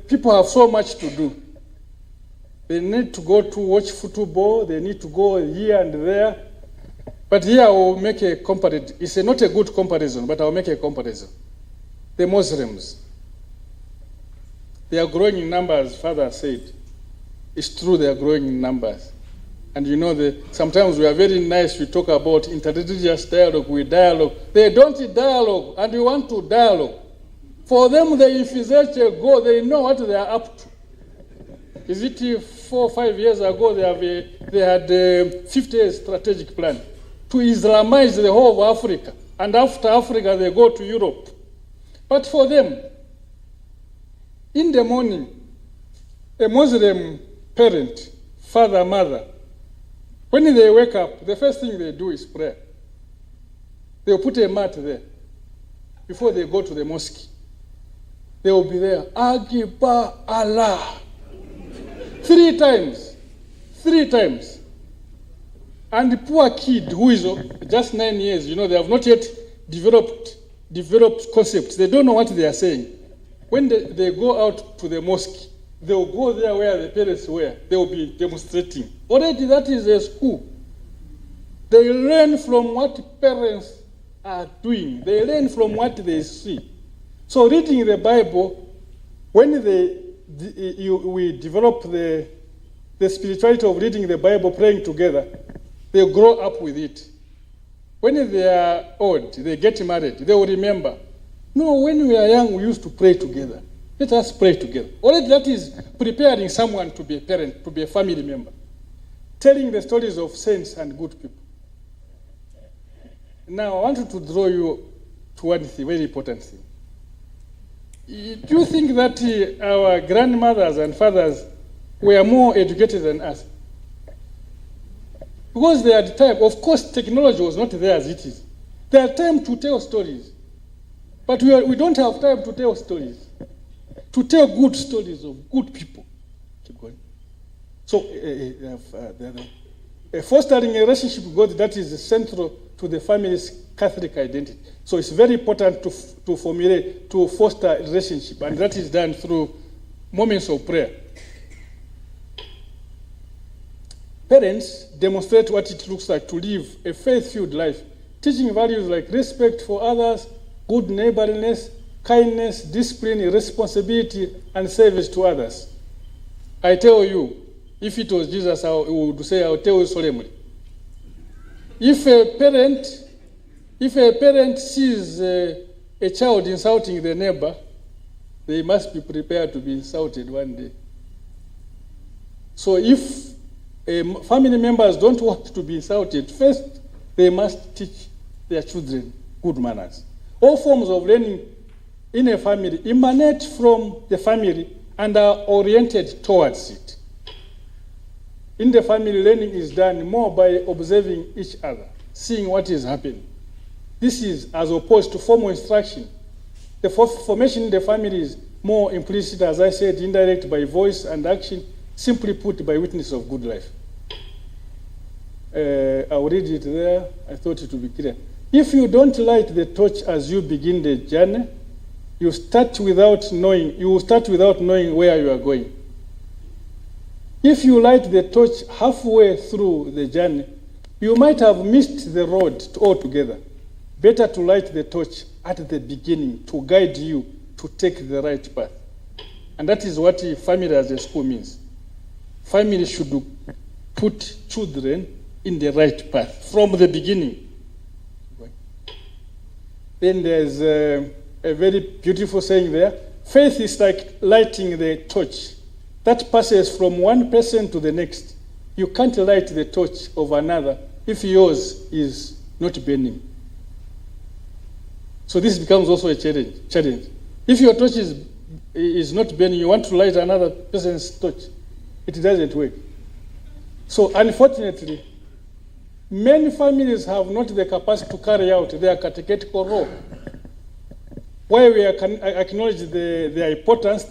people have so much to do. They need to go to watch football, they need to go here and there. But here I will make a comparison. It's not a good comparison, but I will make a comparison. The Muslims, they are growing in numbers, Father said. It's true they are growing in numbers. And you know, sometimes we are very nice, we talk about interreligious dialogue, we dialogue. They don't dialogue, and we want to dialogue. For them, they envisage a goal, they know what they are up to. Is it 4 or 5 years ago, they had a 50-year strategic plan to Islamize the whole of Africa. And after Africa, they go to Europe. But for them, in the morning, a Muslim parent, father, mother, when they wake up, the first thing they do is prayer. They'll put a mat there before they go to the mosque. They will be there, Agiba Allah. 3 times. 3 times. And the poor kid who is just 9 years, you know, they have not yet developed concepts. They don't know what they are saying. When they go out to the mosque, they will go there where the parents were. They will be demonstrating. Already that is a school. They learn from what parents are doing. They learn from what they see. So reading the Bible, when we develop the spirituality of reading the Bible, praying together, they grow up with it. When they are old, they get married, they will remember, no, when we are young, we used to pray together. Let us pray together. Already that is preparing someone to be a parent, to be a family member. Telling the stories of saints and good people. Now, I wanted to draw you to one thing, very important thing. Do you think that our grandmothers and fathers were more educated than us? Because they had time. Of course, technology was not there as it is. They had time to tell stories. But we don't have time to tell stories. To tell good stories of good people. Keep going. So, fostering a relationship with God, that is central to the family's Catholic identity. So it's very important to formulate, to foster a relationship, and that is done through moments of prayer. Parents demonstrate what it looks like to live a faith-filled life, teaching values like respect for others, good neighborliness, kindness, discipline, responsibility, and service to others. I tell you, if it was Jesus, I would say, I'll tell you solemnly. If a parent sees a child insulting their neighbor, they must be prepared to be insulted one day. So if family members don't want to be insulted, first they must teach their children good manners. All forms of learning in a family emanate from the family and are oriented towards it. In the family, learning is done more by observing each other, seeing what is happening. This is as opposed to formal instruction. The formation in the family is more implicit, as I said, indirect by voice and action, simply put, by witness of good life. I'll read it there. I thought it would be clear. If you don't light the torch as you begin the journey, you will start without knowing where you are going. If you light the torch halfway through the journey, you might have missed the road altogether. Better to light the torch at the beginning to guide you to take the right path. And that is what family as a school means. Family should put children in the right path from the beginning. Then there's a very beautiful saying there. Faith is like lighting the torch that passes from one person to the next. You can't light the torch of another if yours is not burning. So this becomes also a challenge. If your torch is not burning, you want to light another person's torch, it doesn't work. So unfortunately, many families have not the capacity to carry out their catechetical role. While we acknowledge their importance,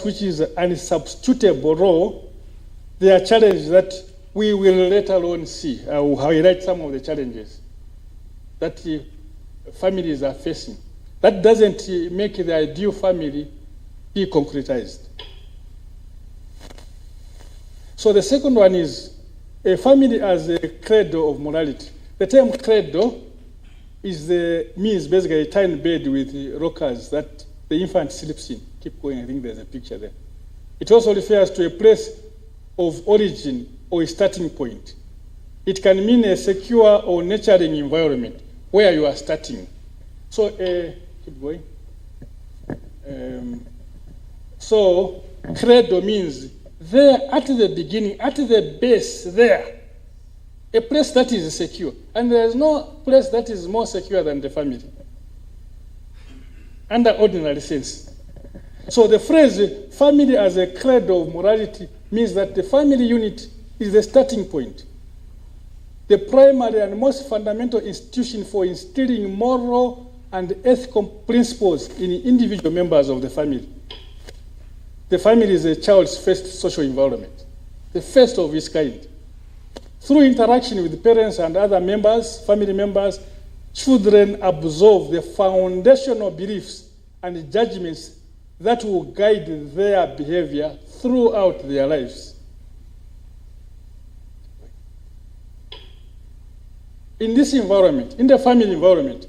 which is an unsubstitutable role, there are challenges that we will later on see. I will highlight some of the challenges that families are facing. That doesn't make the ideal family be concretized. So the second one is a family as a cradle of morality. The term cradle means basically a tiny bed with rockers that the infant sleeps in. Keep going, I think there's a picture there. It also refers to a place of origin or a starting point. It can mean a secure or nurturing environment where you are starting. So, keep going. So, credo means there at the beginning, at the base there, a place that is secure. And there is no place that is more secure than the family, under ordinary sense. So the phrase family as a cradle of morality means that the family unit is the starting point, the primary and most fundamental institution for instilling moral and ethical principles in individual members of the family. The family is a child's first social environment, the first of its kind. Through interaction with parents and other family members, children absorb the foundational beliefs and judgments that will guide their behavior throughout their lives. In this environment, in the family environment,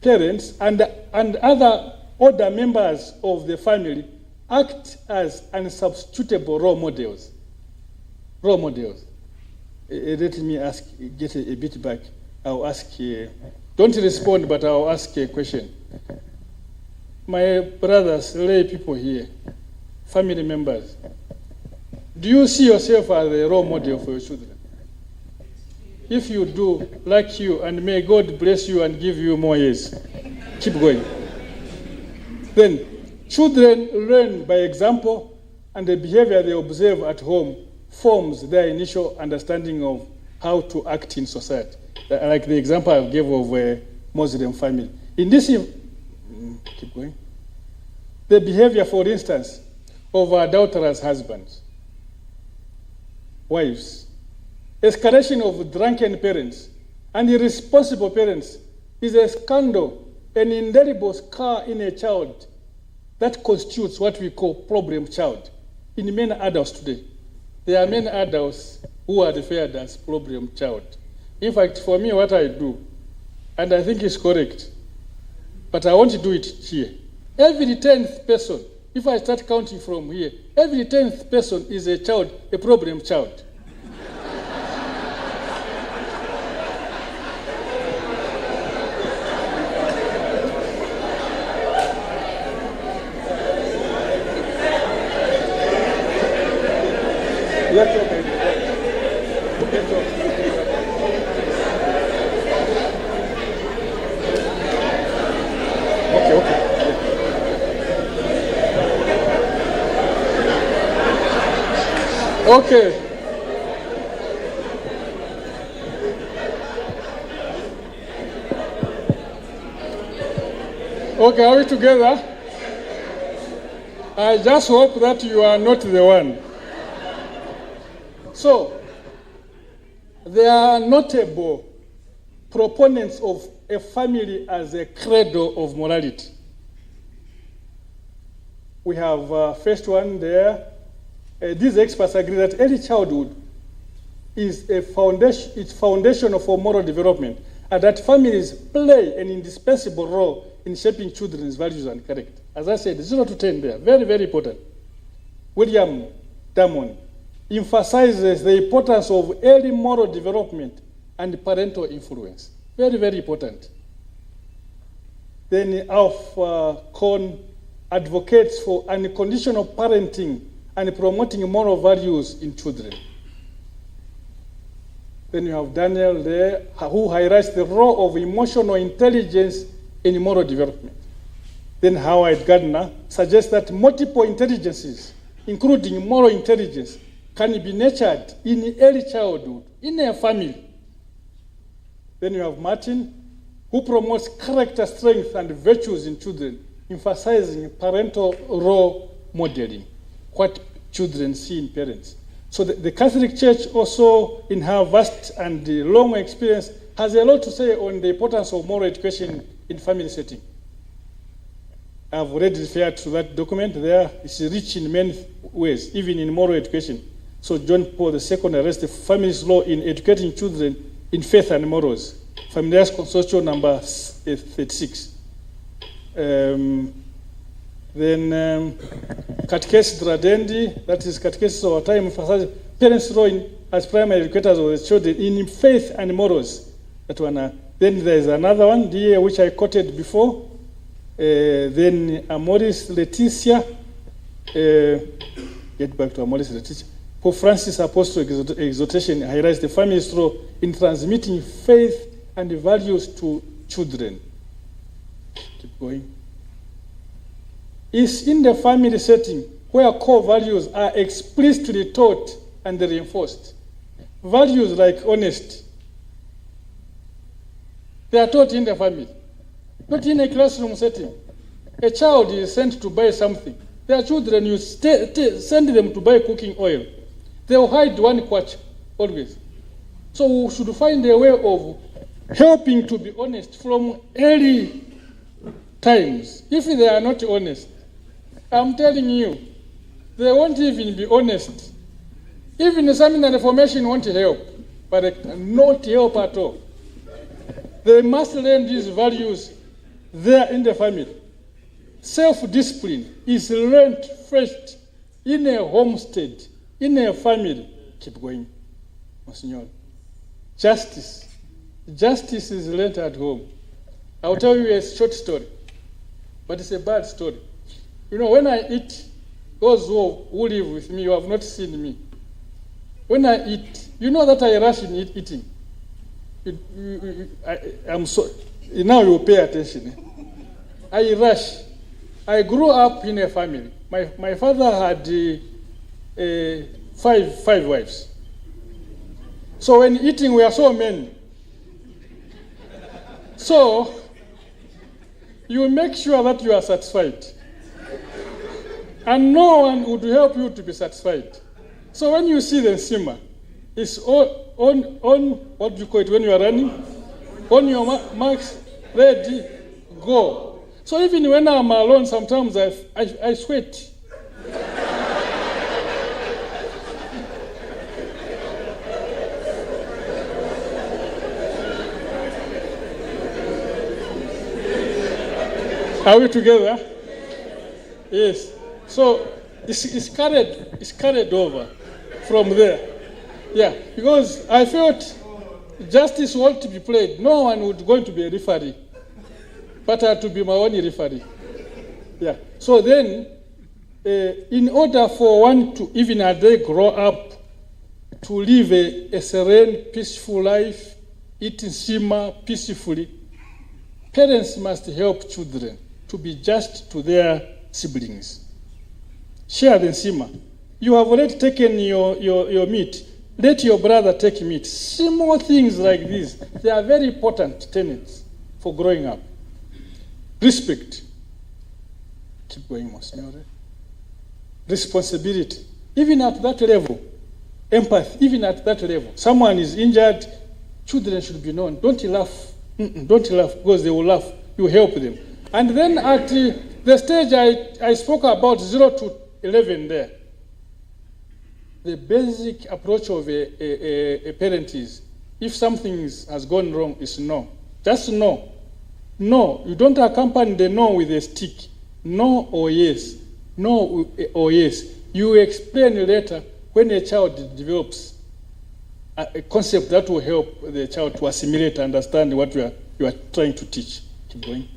parents and other older members of the family act as unsubstitutable role models. Role models. Let me get a bit back. I'll ask, don't respond, but I'll ask a question. My brothers, lay people here, family members, do you see yourself as a role model for your children? If you do, like you, and may God bless you and give you more years. Keep going. Then, children learn by example, and the behavior they observe at home forms their initial understanding of how to act in society. Like the example I gave of a Muslim family. In this, keep going. The behavior, for instance, of adulterous husbands, wives, escalation of drunken parents, and irresponsible parents is a scandal, an indelible scar in a child that constitutes what we call problem child in many adults today. There are many adults who are referred as problem child. In fact, for me, what I do, and I think it's correct, but I want to do it here. Every 10th person, if I start counting from here, every 10th person is a child, a problem child. Okay. Okay, are we together? I just hope that you are not the one. So, there are notable proponents of a family as a cradle of morality. We have first one there. These experts agree that early childhood is a foundation, it's foundational for moral development, and that families play an indispensable role in shaping children's values and character. As I said, 0 to 10 there, very, very important. William Damon emphasizes the importance of early moral development and parental influence. Very, very important. Then Alf Kohn advocates for unconditional parenting and promoting moral values in children. Then you have Daniel there, who highlights the role of emotional intelligence in moral development. Then Howard Gardner suggests that multiple intelligences, including moral intelligence, can be nurtured in early childhood, in a family. Then you have Martin, who promotes character strength and virtues in children, emphasizing parental role modeling, what children see in parents. So the Catholic Church also, in her vast and long experience, has a lot to say on the importance of moral education in family setting. I've already referred to that document there. It's rich in many ways, even in moral education. So John Paul II addressed the family's role in educating children in faith and morals. Familiaris Consortium number 36. Then Catechesis Tradendi, that is Catechesis of our time, emphasizes parents' role as primary educators of the children in faith and morals. That one. Then there is another one here which I quoted before. Then Amoris Laetitia, get back to Amoris Laetitia. Pope Francis Apostolic Exhortation highlights the family's role in transmitting faith and values to children. Keep going. It's in the family setting where core values are explicitly taught and reinforced. Values like honesty, they are taught in the family, not in a classroom setting. A child is sent to buy something. Their children, you send them to buy cooking oil. They will hide one kwacha always. So we should find a way of helping to be honest from early times. If they are not honest, I'm telling you, they won't even be honest. Even the seminary formation won't help, but they cannot help at all. They must learn these values there in the family. Self-discipline is learned first in a homestead, in a family. Keep going, Monsignor. Justice. Justice is learned at home. I'll tell you a short story, but it's a bad story. You know, when I eat, those who live with me, you have not seen me. When I eat, you know that I rush in eating. I'm so, now you pay attention. I rush. I grew up in a family. My father had five wives. So when eating, we are so many. So you make sure that you are satisfied. And no one would help you to be satisfied. So when you see the simmer, it's on what do you call it when you are running? On your marks, ready, go. So even when I'm alone, sometimes I sweat. Are we together? Yes. So it's carried over from there. Yeah, because I felt justice ought to be played. No one would going to be a referee, but I had to be my own referee. Yeah. So then, in order for one to, even as they grow up, to live a serene, peaceful life, eating sima peacefully, parents must help children to be just to their siblings. Share the sima. You have already taken your meat. Let your brother take meat. Small things like this, they are very important tenets for growing up. Respect. Keep going, Monsignore. Responsibility. Even at that level. Empathy. Even at that level. Someone is injured, children should be known. Don't laugh. Don't laugh, because they will laugh. You help them. And then at the stage I spoke about 0 to 11 there, the basic approach of a parent is, if something has gone wrong, is no. Just no. No. You don't accompany the no with a stick. No or yes. No or yes. You explain later when a child develops a concept that will help the child to assimilate and understand what you are trying to teach. Keep going.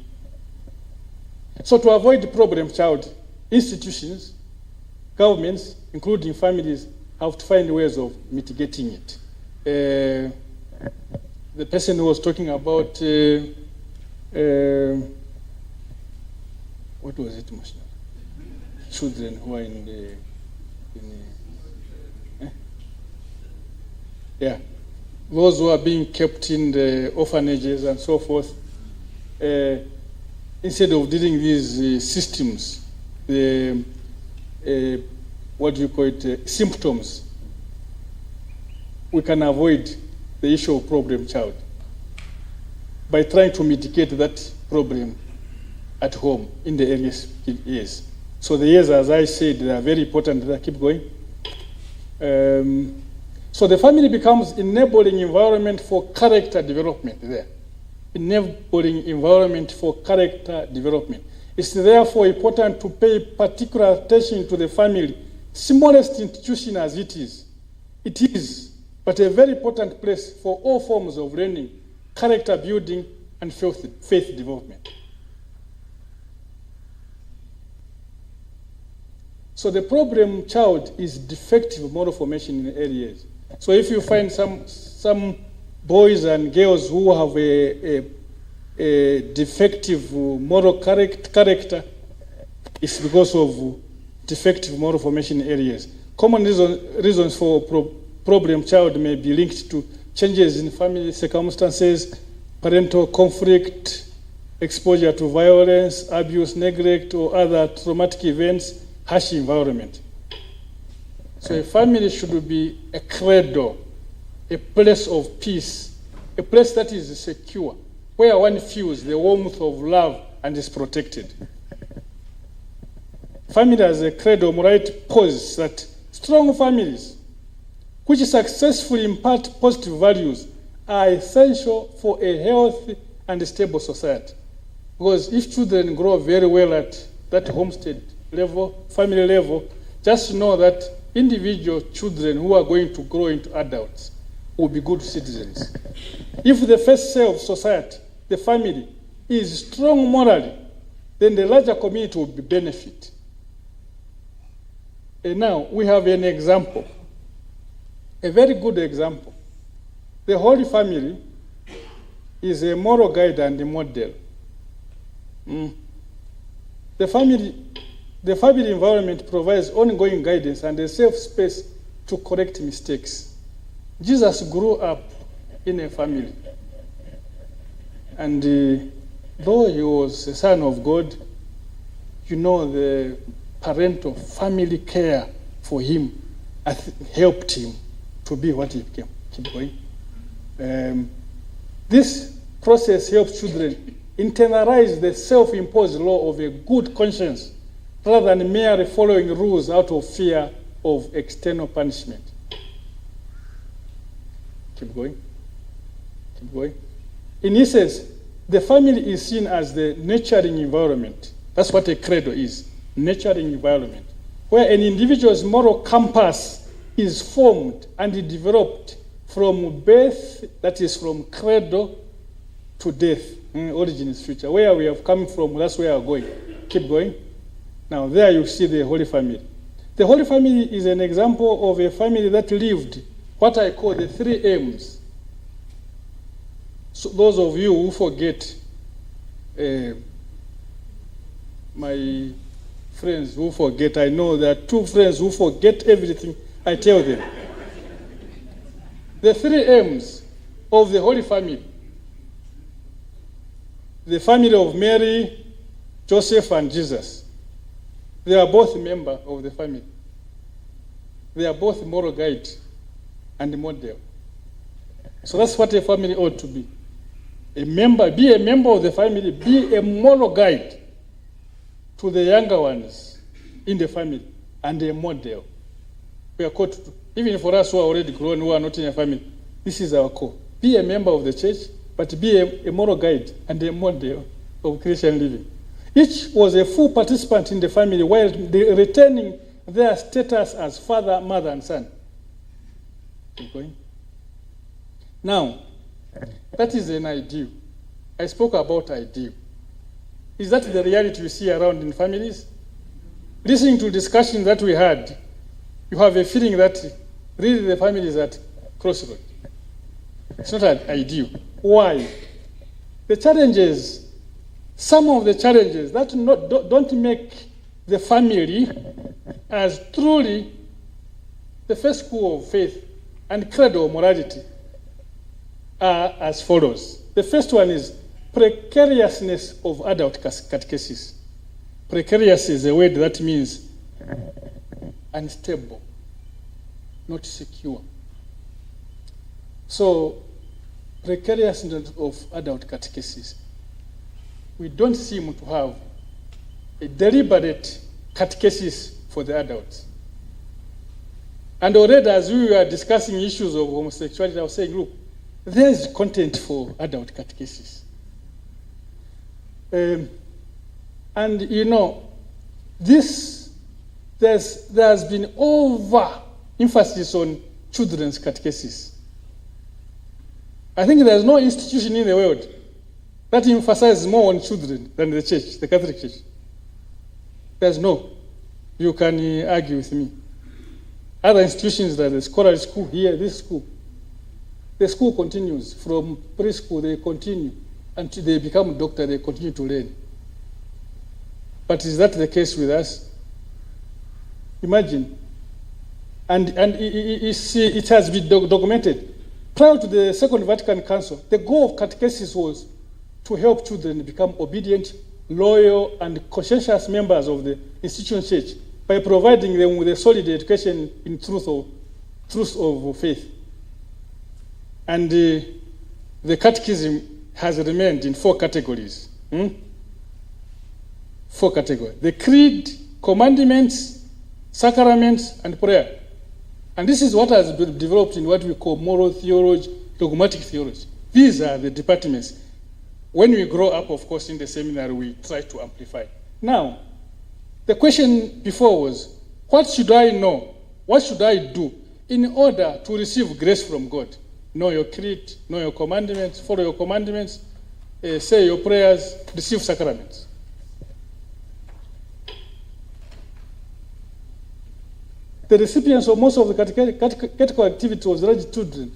So to avoid the problem child, institutions, governments, including families, have to find ways of mitigating it. The person who was talking about, what was it, Moshe? Children who are those who are being kept in the orphanages and so forth, instead of dealing with these systems, what do you call it, symptoms, we can avoid the issue of problem child by trying to mitigate that problem at home in the earliest years. So the years, as I said, they are very important. They keep going. So the family becomes enabling environment for character development there. Enabling environment for character development. It's therefore important to pay particular attention to the family, smallest institution as it is. It is, but a very important place for all forms of learning, character building, and faith development. So the problem child is defective moral formation in early years. So if you find some boys and girls who have a defective moral character, it's because of defective moral formation in areas. Common reasons for problem child may be linked to changes in family circumstances, parental conflict, exposure to violence, abuse, neglect, or other traumatic events, harsh environment. So a family should be a cradle, a place of peace, a place that is secure, where one feels the warmth of love and is protected. Family as a cradle, Morait posits that strong families which successfully impart positive values are essential for a healthy and stable society. Because if children grow very well at that homestead level, family level, just know that individual children who are going to grow into adults will be good citizens. If the first cell of society, the family, is strong morally, then the larger community will be benefit. And now we have an example, a very good example. The Holy Family is a moral guide and a model. The family environment provides ongoing guidance and a safe space to correct mistakes. Jesus grew up in a family. And though he was a son of God, you know, the parental family care for him helped him to be what he became. Keep going. This process helps children internalize the self-imposed law of a good conscience rather than merely following rules out of fear of external punishment. Keep going. Keep going. In essence, the family is seen as the nurturing environment. That's what a credo is, nurturing environment, where an individual's moral compass is formed and developed from birth, that is from cradle to death. Origin is future. Where we have come from, that's where we are going. Keep going. Now there you see the Holy Family. The Holy Family is an example of a family that lived what I call the 3 M's. So those of you who forget, my friends who forget, I know there are 2 friends who forget everything I tell them. The 3 M's of the Holy Family. The family of Mary, Joseph, and Jesus. They are both members of the family. They are both moral guide and model. So that's what a family ought to be. Be a member of the family, be a moral guide to the younger ones in the family, and a model. We are called to, even for us who are already grown, who are not in a family, this is our call. Be a member of the church, but be a moral guide and a model of Christian living. Each was a full participant in the family while retaining their status as father, mother, and son. Keep going. Now, that is an ideal. I spoke about ideal. Is that the reality you see around in families? Listening to discussions that we had, you have a feeling that really the family is at crossroads. It's not ideal. Why? The challenges, some of the challenges that don't make the family as truly the first school of faith and credo of morality are as follows. The first one is precariousness of adult catechesis. Precarious is a word that means unstable, not secure. So, precariousness of adult catechesis. We don't seem to have a deliberate catechesis for the adults. And already as we were discussing issues of homosexuality, I was saying, look, there is content for adult catechesis. And you know, there's been over emphasis on children's catechesis. I think there's no institution in the world that emphasizes more on children than the church, the Catholic Church. There's no. You can argue with me. Other institutions like the scholarly school here, this school, the school continues from preschool, they continue until they become doctor, they continue to learn. But is that the case with us? Imagine. And it has been documented. Prior to the Second Vatican Council, the goal of catechesis was to help children become obedient, loyal, and conscientious members of the institution church by providing them with a solid education in truth of faith. And the catechism has remained in 4 categories. 4 categories. The creed, commandments, sacraments, and prayer. And this is what has been developed in what we call moral theology, dogmatic theology. These are the departments. When we grow up, of course, in the seminary, we try to amplify. Now, the question before was, what should I know? What should I do in order to receive grace from God? Know your creed, know your commandments, follow your commandments, say your prayers, receive sacraments. The recipients of most of the catechetical activity was largely children.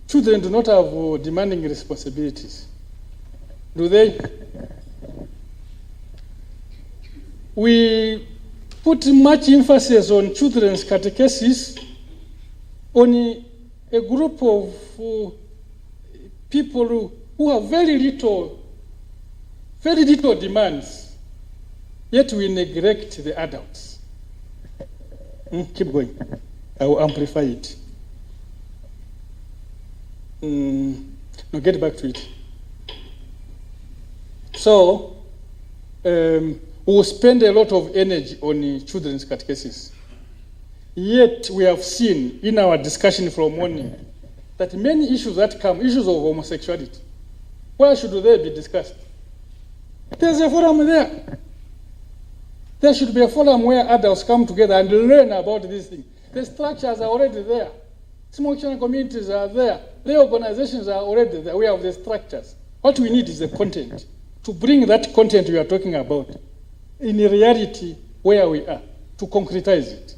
Children do not have demanding responsibilities, do they? We put much emphasis on children's catechesis on a group of people who have very little demands, yet we neglect the adults. Keep going. I will amplify it. No, get back to it. So we will spend a lot of energy on children's catechesis. Yet we have seen in our discussion from morning that many issues that come, issues of homosexuality, where should they be discussed? There's a forum there. There should be a forum where adults come together and learn about these things. The structures are already there. Small Christian communities are there. The organizations are already there. We have the structures. What we need is the content. To bring that content we are talking about in reality where we are, to concretize it.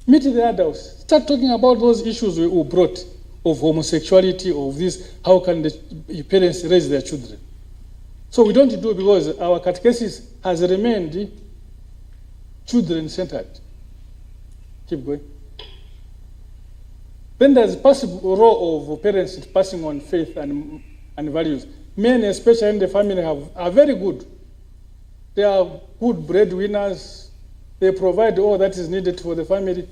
Meet the adults. Start talking about those issues we brought of homosexuality, of this, how can the parents raise their children. So we don't do it because our catechesis has remained children-centered. Keep going. Then there's possible role of parents passing on faith and values. Men, especially in the family, are very good. They are good breadwinners. They provide all that is needed for the family.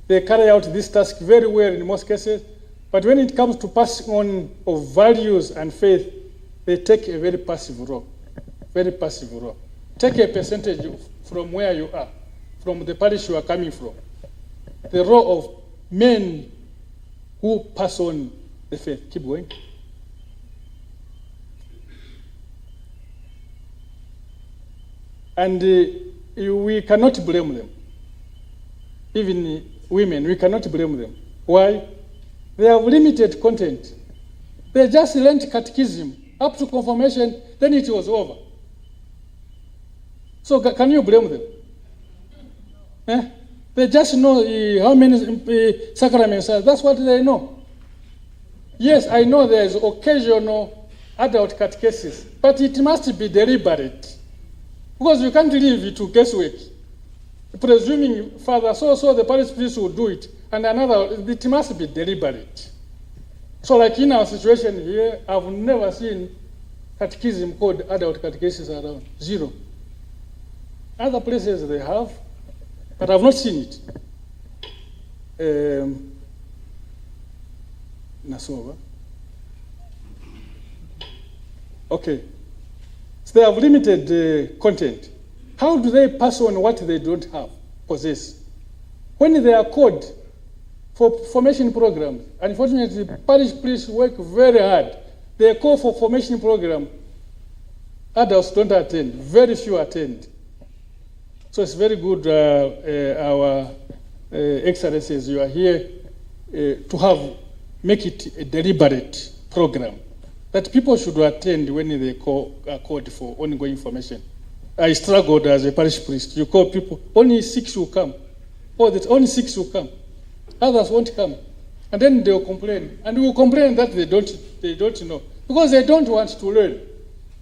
They carry out this task very well in most cases. But when it comes to passing on of values and faith, they take a very passive role. Very passive role. Take a percentage from where you are, from the parish you are coming from. The role of men who pass on the faith. Keep going. And we cannot blame them. Even women, we cannot blame them. Why? They have limited content. They just learned catechism up to confirmation, then it was over. So can you blame them? They just know how many sacraments are. That's what they know. Yes, I know there is occasional adult catechesis, but it must be deliberate. Because you can't leave it to guesswork. Presuming, Father, so the parish priest will do it, and another, it must be deliberate. So like in our situation here, I've never seen catechism called adult catechesis around. Zero. Other places they have, but I've not seen it. Nasova. Okay. So they have limited content. How do they pass on what they don't have, possess? When they are called for formation programs, unfortunately, parish priests work very hard. They call for formation program. Adults don't attend. Very few attend. So it's very good, our excellencies, you are here to make it a deliberate program that people should attend when they are called for ongoing formation. I struggled as a parish priest. You call people, only 6 will come. Only 6 will come. Others won't come. And then they will complain. And we will complain that they don't know. Because they don't want to learn.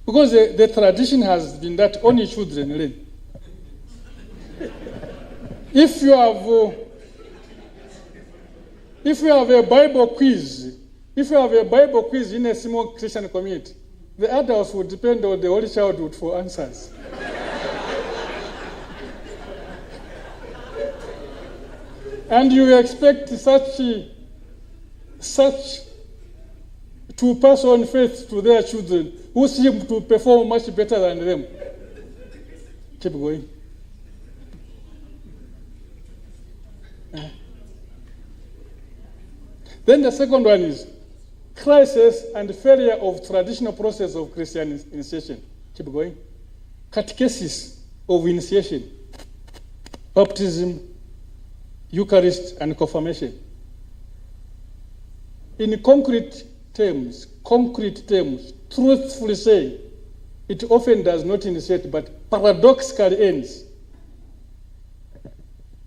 Because the tradition has been that only children learn. If you have a Bible quiz, in a small Christian community, the adults would depend on the Holy Childhood for answers. And you expect such to pass on faith to their children who seem to perform much better than them. Keep going. Then the second one is crisis and failure of traditional process of Christian initiation. Keep going. Catechesis of initiation, baptism, Eucharist, and confirmation. In concrete terms, truthfully saying, it often does not initiate, but paradoxically ends.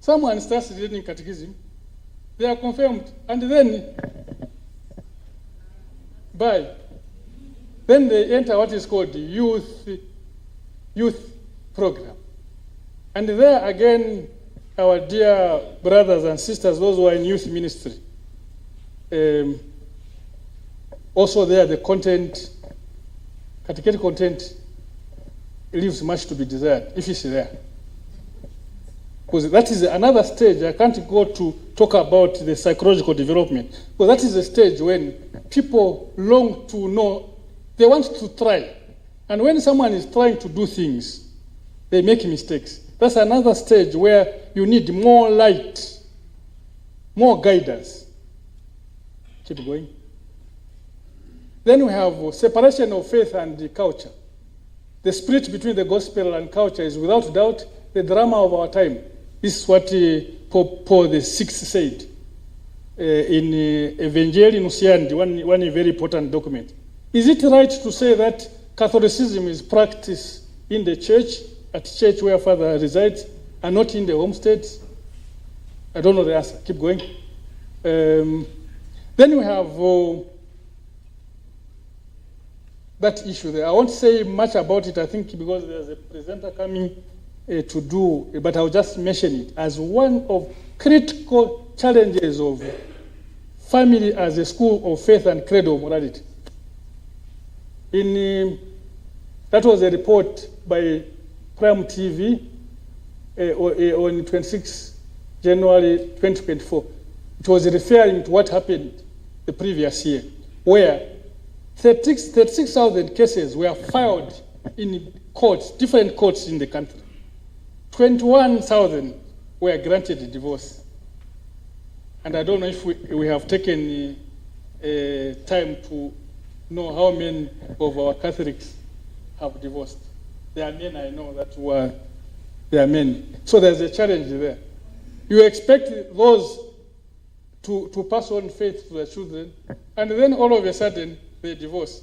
Someone starts reading catechism, they are confirmed, and then they enter what is called the youth program. And there again, our dear brothers and sisters, those who are in youth ministry, also there the content, catechetical content, leaves much to be desired, if it's there. Because that is another stage. I can't go to talk about the psychological development, but that is a stage when people long to know, they want to try. And when someone is trying to do things, they make mistakes. That's another stage where you need more light, more guidance. Keep going. Then we have separation of faith and the culture. The split between the gospel and culture is without doubt the drama of our time. This is what Pope Paul VI said in Evangelii Nunciandi, one very important document. Is it right to say that Catholicism is practiced in the church, at church where Father resides, and not in the homesteads? I don't know the answer. Keep going. Then we have that issue there. I won't say much about it, I think, because there's a presenter coming to do, but I'll just mention it as one of critical challenges of family as a school of faith and credo morality. That was a report by Prime TV on 26 January 2024. It was referring to what happened the previous year, where 36,000 cases were filed in courts, different courts in the country. 21,000 were granted divorce. And I don't know if we have taken time to know how many of our Catholics have divorced. There are men I know that there are men. So there's a challenge there. You expect those to pass on faith to their children, and then all of a sudden they divorce.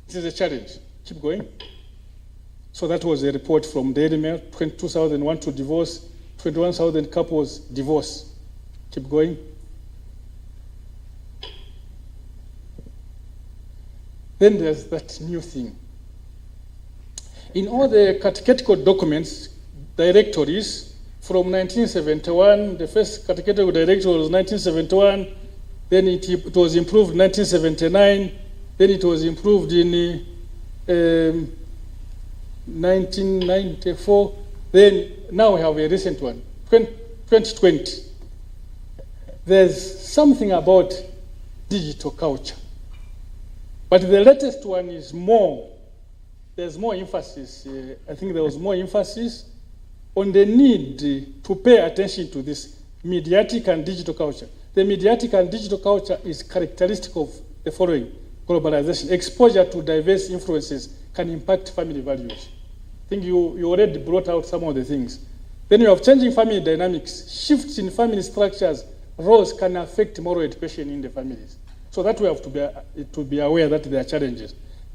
It is a challenge. Keep going. So that was a report from Daily Mail, 22,001 to divorce, 21,000 couples divorce. Keep going. Then there's that new thing. In all the catechetical documents, directories, from 1971, the first catechetical directory was 1971, then it was improved in 1979, then it was improved in 1994, then now we have a recent one, 2020. There's something about digital culture. But the latest one is there's more emphasis. I think there was more emphasis on the need to pay attention to this mediatic and digital culture. The mediatic and digital culture is characteristic of the following: globalization, exposure to diverse influences can impact family values. I think you already brought out some of the things. Then you have changing family dynamics, shifts in family structures, roles can affect moral education in the families. So that we have to be aware that there are challenges.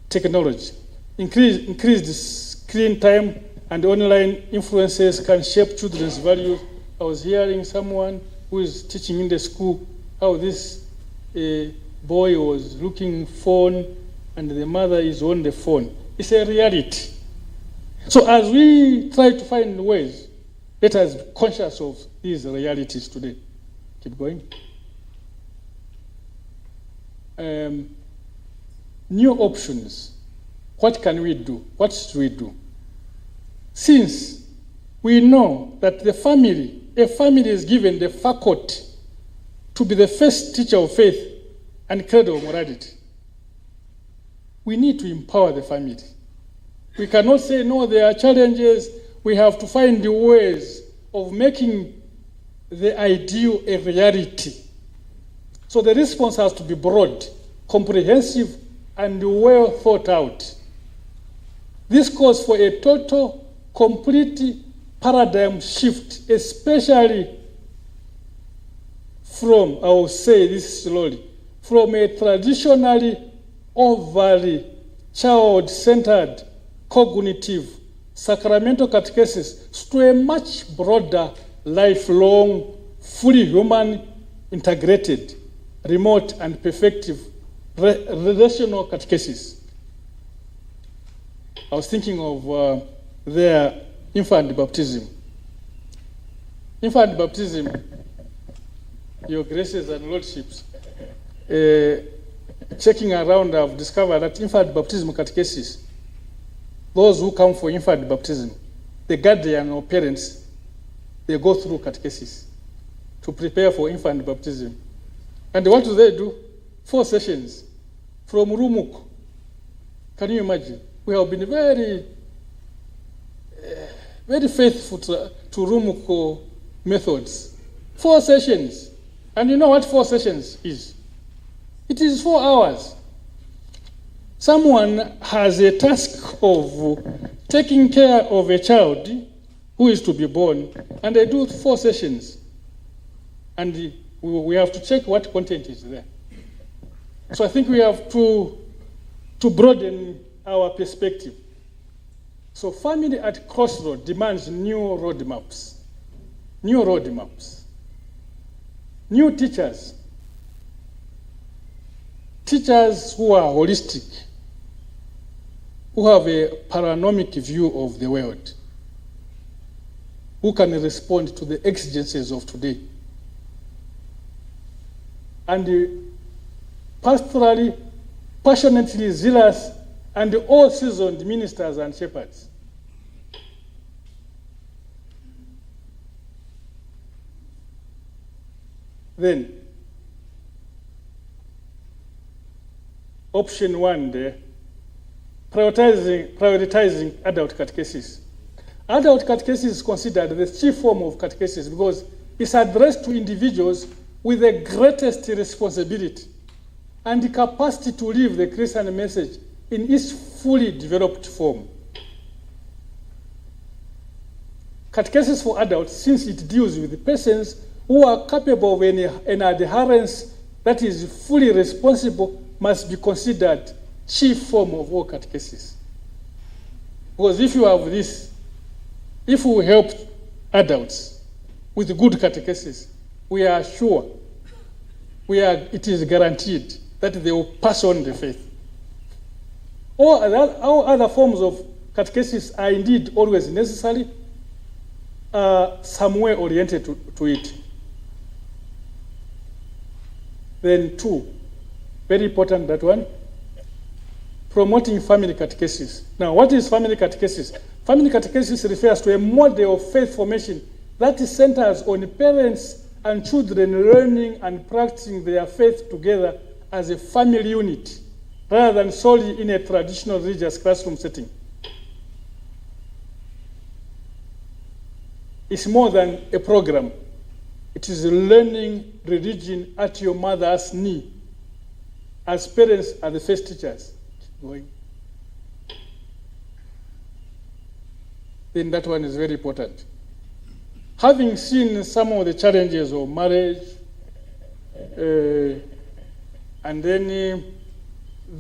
Technology, increased screen time and online influences can shape children's values. I was hearing someone who is teaching in the school how this boy was looking phone and the mother is on the phone. It's a reality. So as we try to find ways, let us be conscious of these realities today. Keep going. New options. What can we do? What should we do? Since we know that a family is given the faculty to be the first teacher of faith and credo of morality, we need to empower the family. We cannot say, no, there are challenges. We have to find the ways of making the ideal a reality. So the response has to be broad, comprehensive, and well thought out. This calls for a total, complete paradigm shift, especially from, I will say this slowly, from a traditionally overly child-centered, cognitive, sacramental catechesis to a much broader, lifelong, fully human, integrated, remote and perfective relational catechesis. I was thinking of their infant baptism. Infant baptism, your graces and lordships, checking around, I've discovered that infant baptism catechesis, those who come for infant baptism, the guardian or parents, they go through catechesis to prepare for infant baptism. And what do? 4 sessions from Rumuk. Can you imagine? we have been very, very faithful to Rumuko methods. 4 sessions. And you know what 4 sessions is? It is 4 hours. Someone has a task of taking care of a child who is to be born, and they do 4 sessions. And we have to check what content is there. So I think we have to broaden our perspective. So family at crossroads demands new roadmaps, new teachers who are holistic, who have a panoramic view of the world, who can respond to the exigencies of today, and pastorally, passionately zealous, and all-seasoned ministers and shepherds. Then, option 1 there, prioritizing adult catechesis. Adult catechesis is considered the chief form of catechesis because it's addressed to individuals with the greatest responsibility and the capacity to live the Christian message in its fully developed form. Catechesis for adults, since it deals with persons who are capable of an adherence that is fully responsible, must be considered chief form of all catechesis. Because if you have this, if we help adults with good catechesis, we are sure, it is guaranteed that they will pass on the faith. All other forms of catechesis are indeed always necessary, somewhere oriented to it. Then 2, very important, that one, promoting family catechesis. Now, what is family catechesis? Family catechesis refers to a model of faith formation that centers on parents and children learning and practicing their faith together as a family unit, rather than solely in a traditional religious classroom setting. It's more than a program. It is learning religion at your mother's knee. As parents are the first teachers. Then that one is very important. Having seen some of the challenges of marriage, and then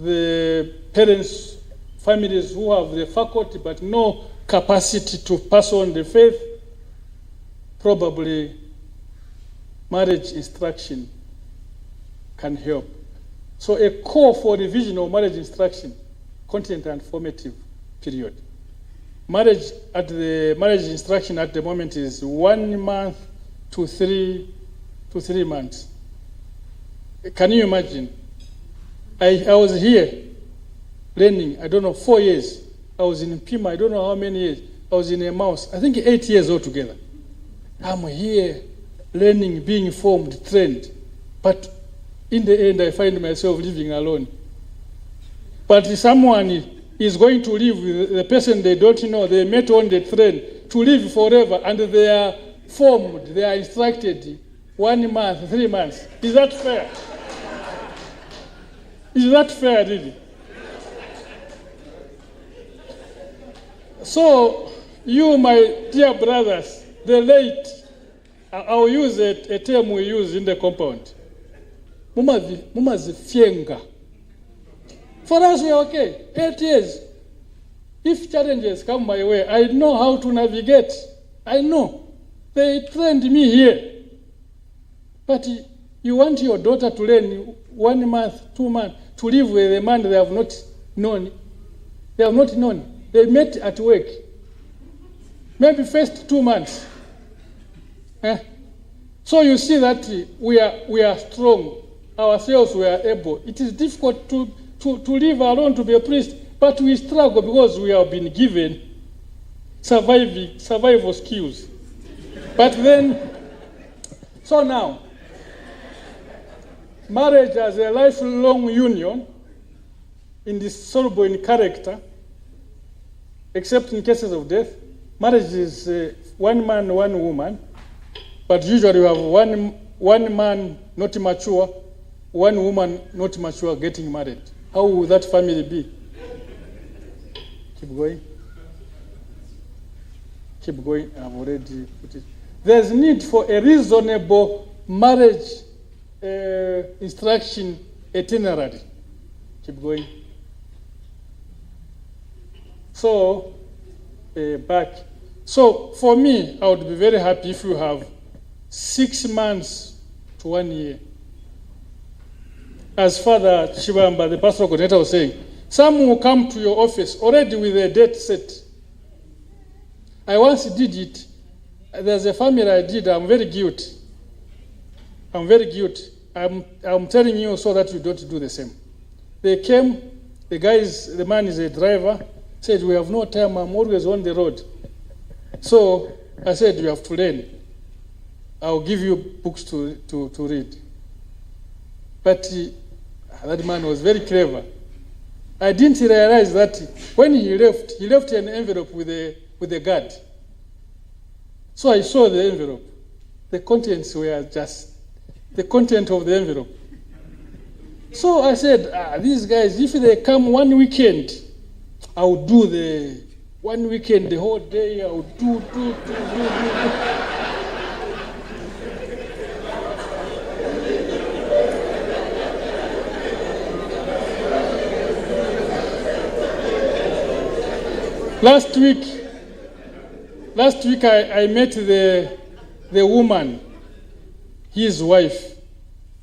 the parents, families who have the faculty but no capacity to pass on the faith, probably marriage instruction can help. So a call for revision of marriage instruction, content and formative period. Marriage instruction at the moment is 1 month to 3 months. Can you imagine? I was here learning, 4 years. I was in Pima, I don't know how many years. I was in a mouse, I think 8 years altogether. I'm here learning, being formed, trained. But in the end, I find myself living alone. But someone is going to live with the person they don't know, they met on the train, to live forever, and they are formed, they are instructed 1 month, 3 months. Is that fair? Is that fair, really? So, you, my dear brothers, the late, I'll use a term we use in the compound. Mumazi fienga. For us, we are okay. 8 years. If challenges come my way, I know how to navigate. I know. They trained me here. But you want your daughter to learn 1 month, 2 months, to live with a man they have not known. They have not known. They met at work. Maybe first 2 months. So you see that we are strong. Ourselves we are able. It is difficult to live alone, to be a priest, but we struggle because we have been given survival skills. But then, so now, marriage as a lifelong union, indissoluble in character, except in cases of death. Marriage is one man, one woman, but usually you have one man not mature, one woman not mature getting married. How will that family be? Keep going. Keep going. I've already put it. There's need for a reasonable marriage instruction itinerary. Keep going. So, back. So, for me, I would be very happy if you have 6 months to 1 year. As Father Chibamba, the pastoral coordinator, was saying, some will come to your office already with a date set. I once did it. There's a family I did. I'm very guilty. I'm very guilty. I'm telling you so that you don't do the same. They came. The man is a driver. Said, we have no time. I'm always on the road. So I said, you have to learn. I'll give you books to read. But that man was very clever. I didn't realize that when he left an envelope with a guard. So I saw the envelope. The contents were just the content of the envelope. So I said, these guys, if they come one weekend, I'll do the one weekend, the whole day, I'll do. Last week I met the woman, his wife,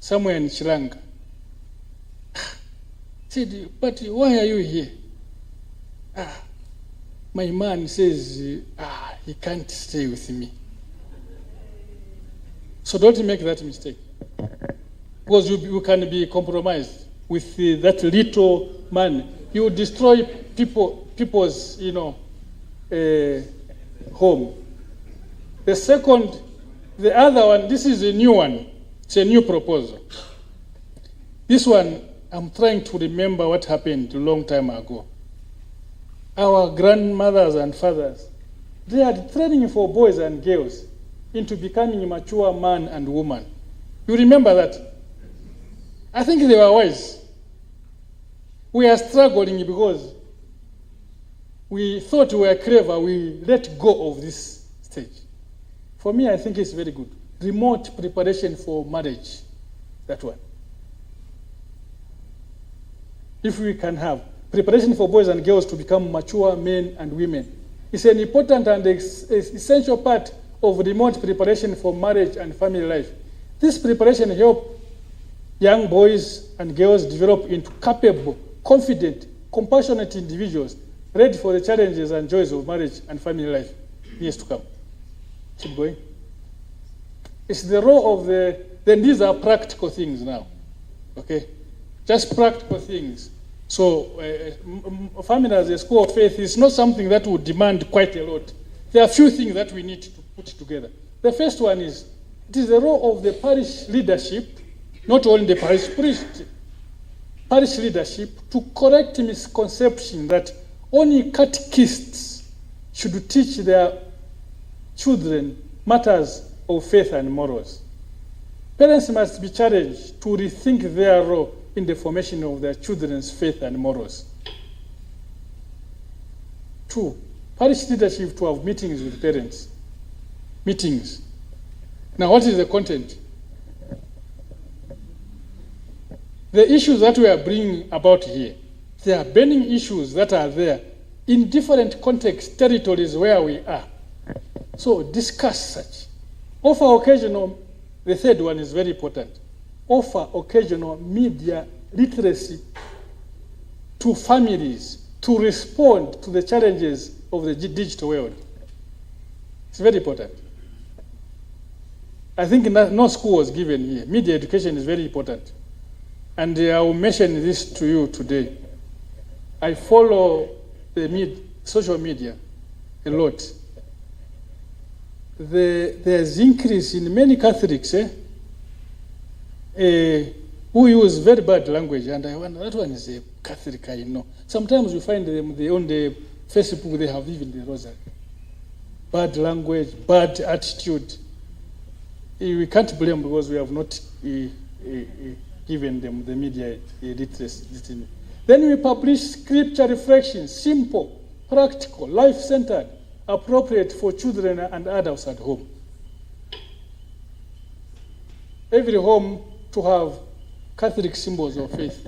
somewhere in Sri Lanka. Said, but why are you here? My man says he can't stay with me. So don't make that mistake. Because you can be compromised with that little man. You will destroy people's, home. The other one, this is a new one. It's a new proposal. This one, I'm trying to remember what happened a long time ago. Our grandmothers and fathers, they are training for boys and girls into becoming a mature man and woman. You remember that? I think they were wise. We are struggling because we thought we were clever. We let go of this stage. For me, I think it's very good. Remote preparation for marriage, that one. If we can have preparation for boys and girls to become mature men and women, it's an important and essential part of remote preparation for marriage and family life. This preparation helps young boys and girls develop into capable, confident, compassionate individuals ready for the challenges and joys of marriage and family life years to come. Keep going. It's the role of then these are practical things now. Okay? Just practical things. So, family as a school of faith is not something that would demand quite a lot. There are a few things that we need to put together. The first one is, it is the role of the parish leadership, not only the parish priest, parish leadership, to correct misconception that only catechists should teach their children matters of faith and morals. Parents must be challenged to rethink their role in the formation of their children's faith and morals. 2, parish leadership to have meetings with parents. Meetings. Now, what is the content? The issues that we are bringing about here, there are burning issues that are there in different contexts, territories where we are. So discuss such. Offer occasional, the third one is very important. Offer occasional media literacy to families to respond to the challenges of the digital world. It's very important. I think no school was given here. Media education is very important. And I will mention this to you today. I follow the social media a lot. There's increase in many Catholics who use very bad language, and I wonder, that one is a Catholic, I know. Sometimes you find them on the Facebook, they have even the rosary. Bad language, bad attitude. We can't blame because we have not given them the media literacy. Then we publish scripture reflections, simple, practical, life-centered, appropriate for children and adults at home. Every home to have Catholic symbols of faith.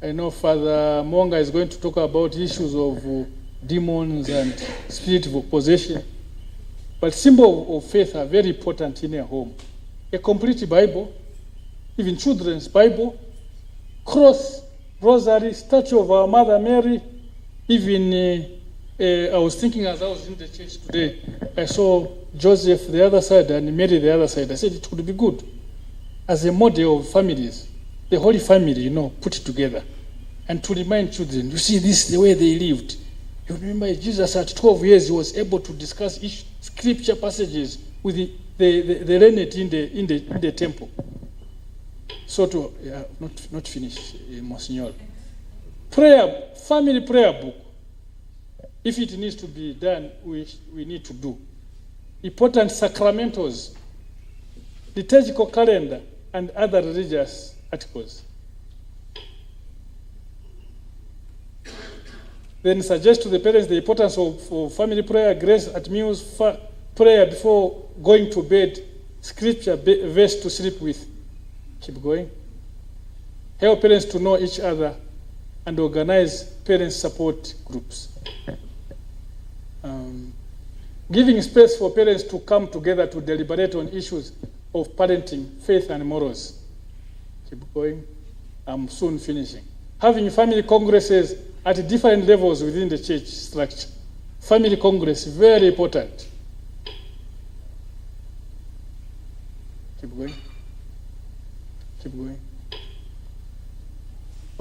I know Father Monga is going to talk about issues of demons and spirit of possession. But symbols of faith are very important in a home. A complete Bible, even children's Bible, cross, rosary, statue of our Mother Mary. Even I was thinking as I was in the church today, I saw Joseph the other side and Mary the other side. I said it would be good as a model of families, the Holy Family, put together, and to remind children, you see, this is the way they lived. You remember Jesus at 12 years, he was able to discuss scripture passages with the learned in the temple. So to not finish, Monsignor. Prayer, family prayer book. If it needs to be done, we need to do. Important sacramentals, liturgical calendar, and other religious articles. Then suggest to the parents the importance of family prayer, grace at meals, prayer before going to bed, scripture verse to sleep with. Keep going. Help parents to know each other and organize parent support groups. Giving space for parents to come together to deliberate on issues of parenting, faith, and morals. Keep going. I'm soon finishing. Having family congresses at different levels within the church structure. Family congress, very important. Keep going. Keep going.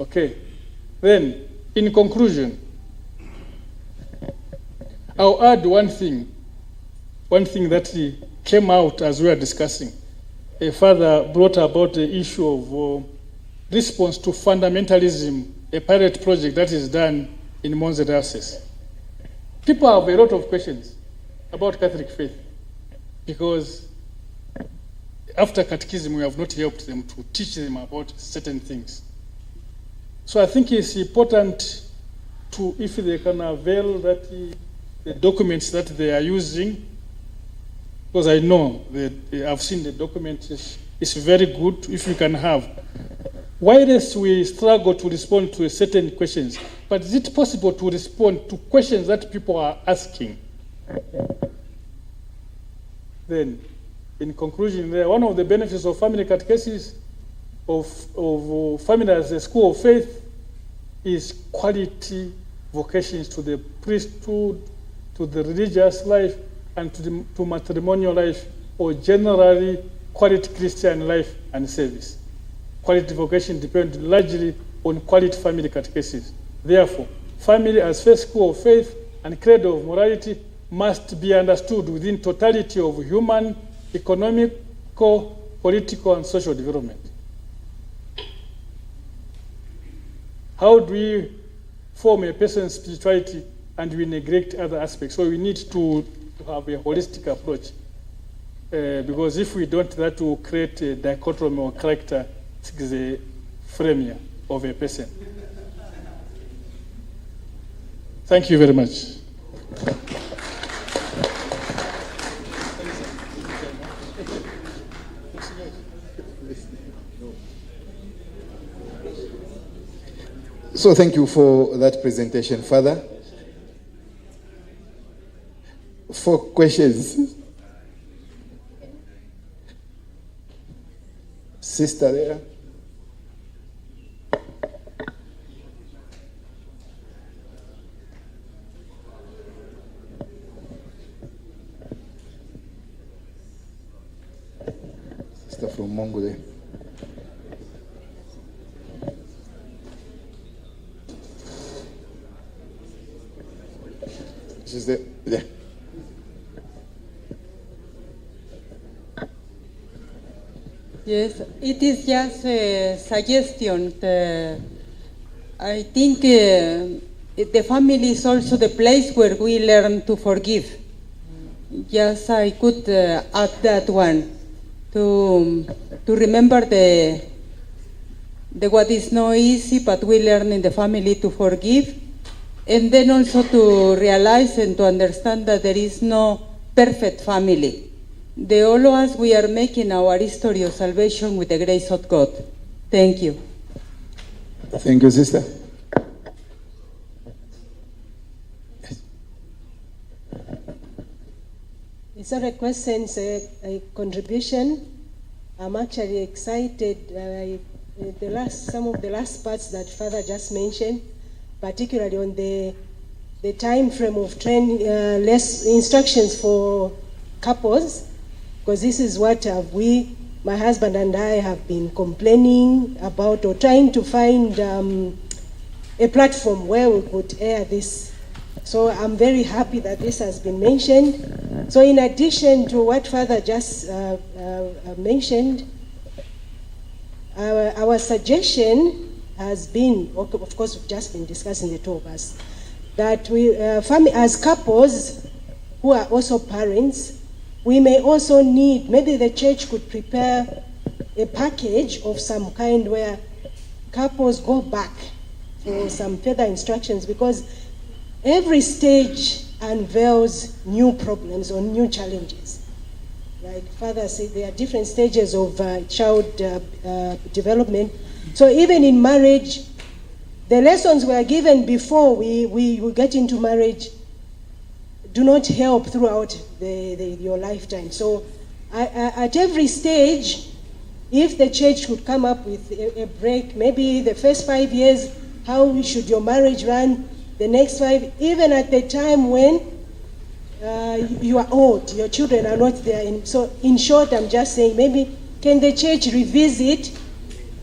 Okay. Then, in conclusion, I'll add one thing that came out as we were discussing. A father brought about the issue of response to fundamentalism, a pilot project that is done in Monza Diocese. People have a lot of questions about Catholic faith because after catechism, we have not helped them to teach them about certain things. So I think it's important to, if they can avail that the documents that they are using, because I know that I've seen the document, it's very good if you can have. Whilst we struggle to respond to certain questions, but is it possible to respond to questions that people are asking? Then, in conclusion, one of the benefits of family catechesis, of family as a school of faith, is quality vocations to the priesthood, to the religious life, and to matrimonial life, or generally quality Christian life and service. Quality vocation depends largely on quality family catechesis. Therefore, family as first school of faith and credo of morality must be understood within totality of human, economical, political, and social development. How do we form a person's spirituality and we neglect other aspects? So we need to have a holistic approach. Because if we don't, that will create a dichotomy or character the frame of a person. Thank you very much. So thank you for that presentation, Father. 4 questions. Sister there. Sister from Mongo there. She's there. Yeah. Yes, it is just a suggestion. I think the family is also the place where we learn to forgive. Yes, I could add that one to remember the what is not easy, but we learn in the family to forgive, and then also to realize and to understand that there is no perfect family. All of us, we are making our history of salvation with the grace of God. Thank you. Thank you, sister. It's not a question, it's a contribution. I'm actually excited. Some of the last parts that Father just mentioned, particularly on the time frame of less instructions for couples, because this is what my husband and I have been complaining about, or trying to find a platform where we could air this. So I'm very happy that this has been mentioned. So in addition to what Father just mentioned, our suggestion has been, of course, we've just been discussing the two of us, that we, as couples who are also parents, we may also need, maybe the church could prepare a package of some kind where couples go back for some further instructions, because every stage unveils new problems or new challenges. Like Father said, there are different stages of child development. So even in marriage, the lessons we are given before we get into marriage do not help throughout your lifetime. So at every stage, if the church could come up with a break, maybe the first 5 years, how should your marriage run? The next 5, even at the time when you are old, your children are not there. So in short, I'm just saying, maybe can the church revisit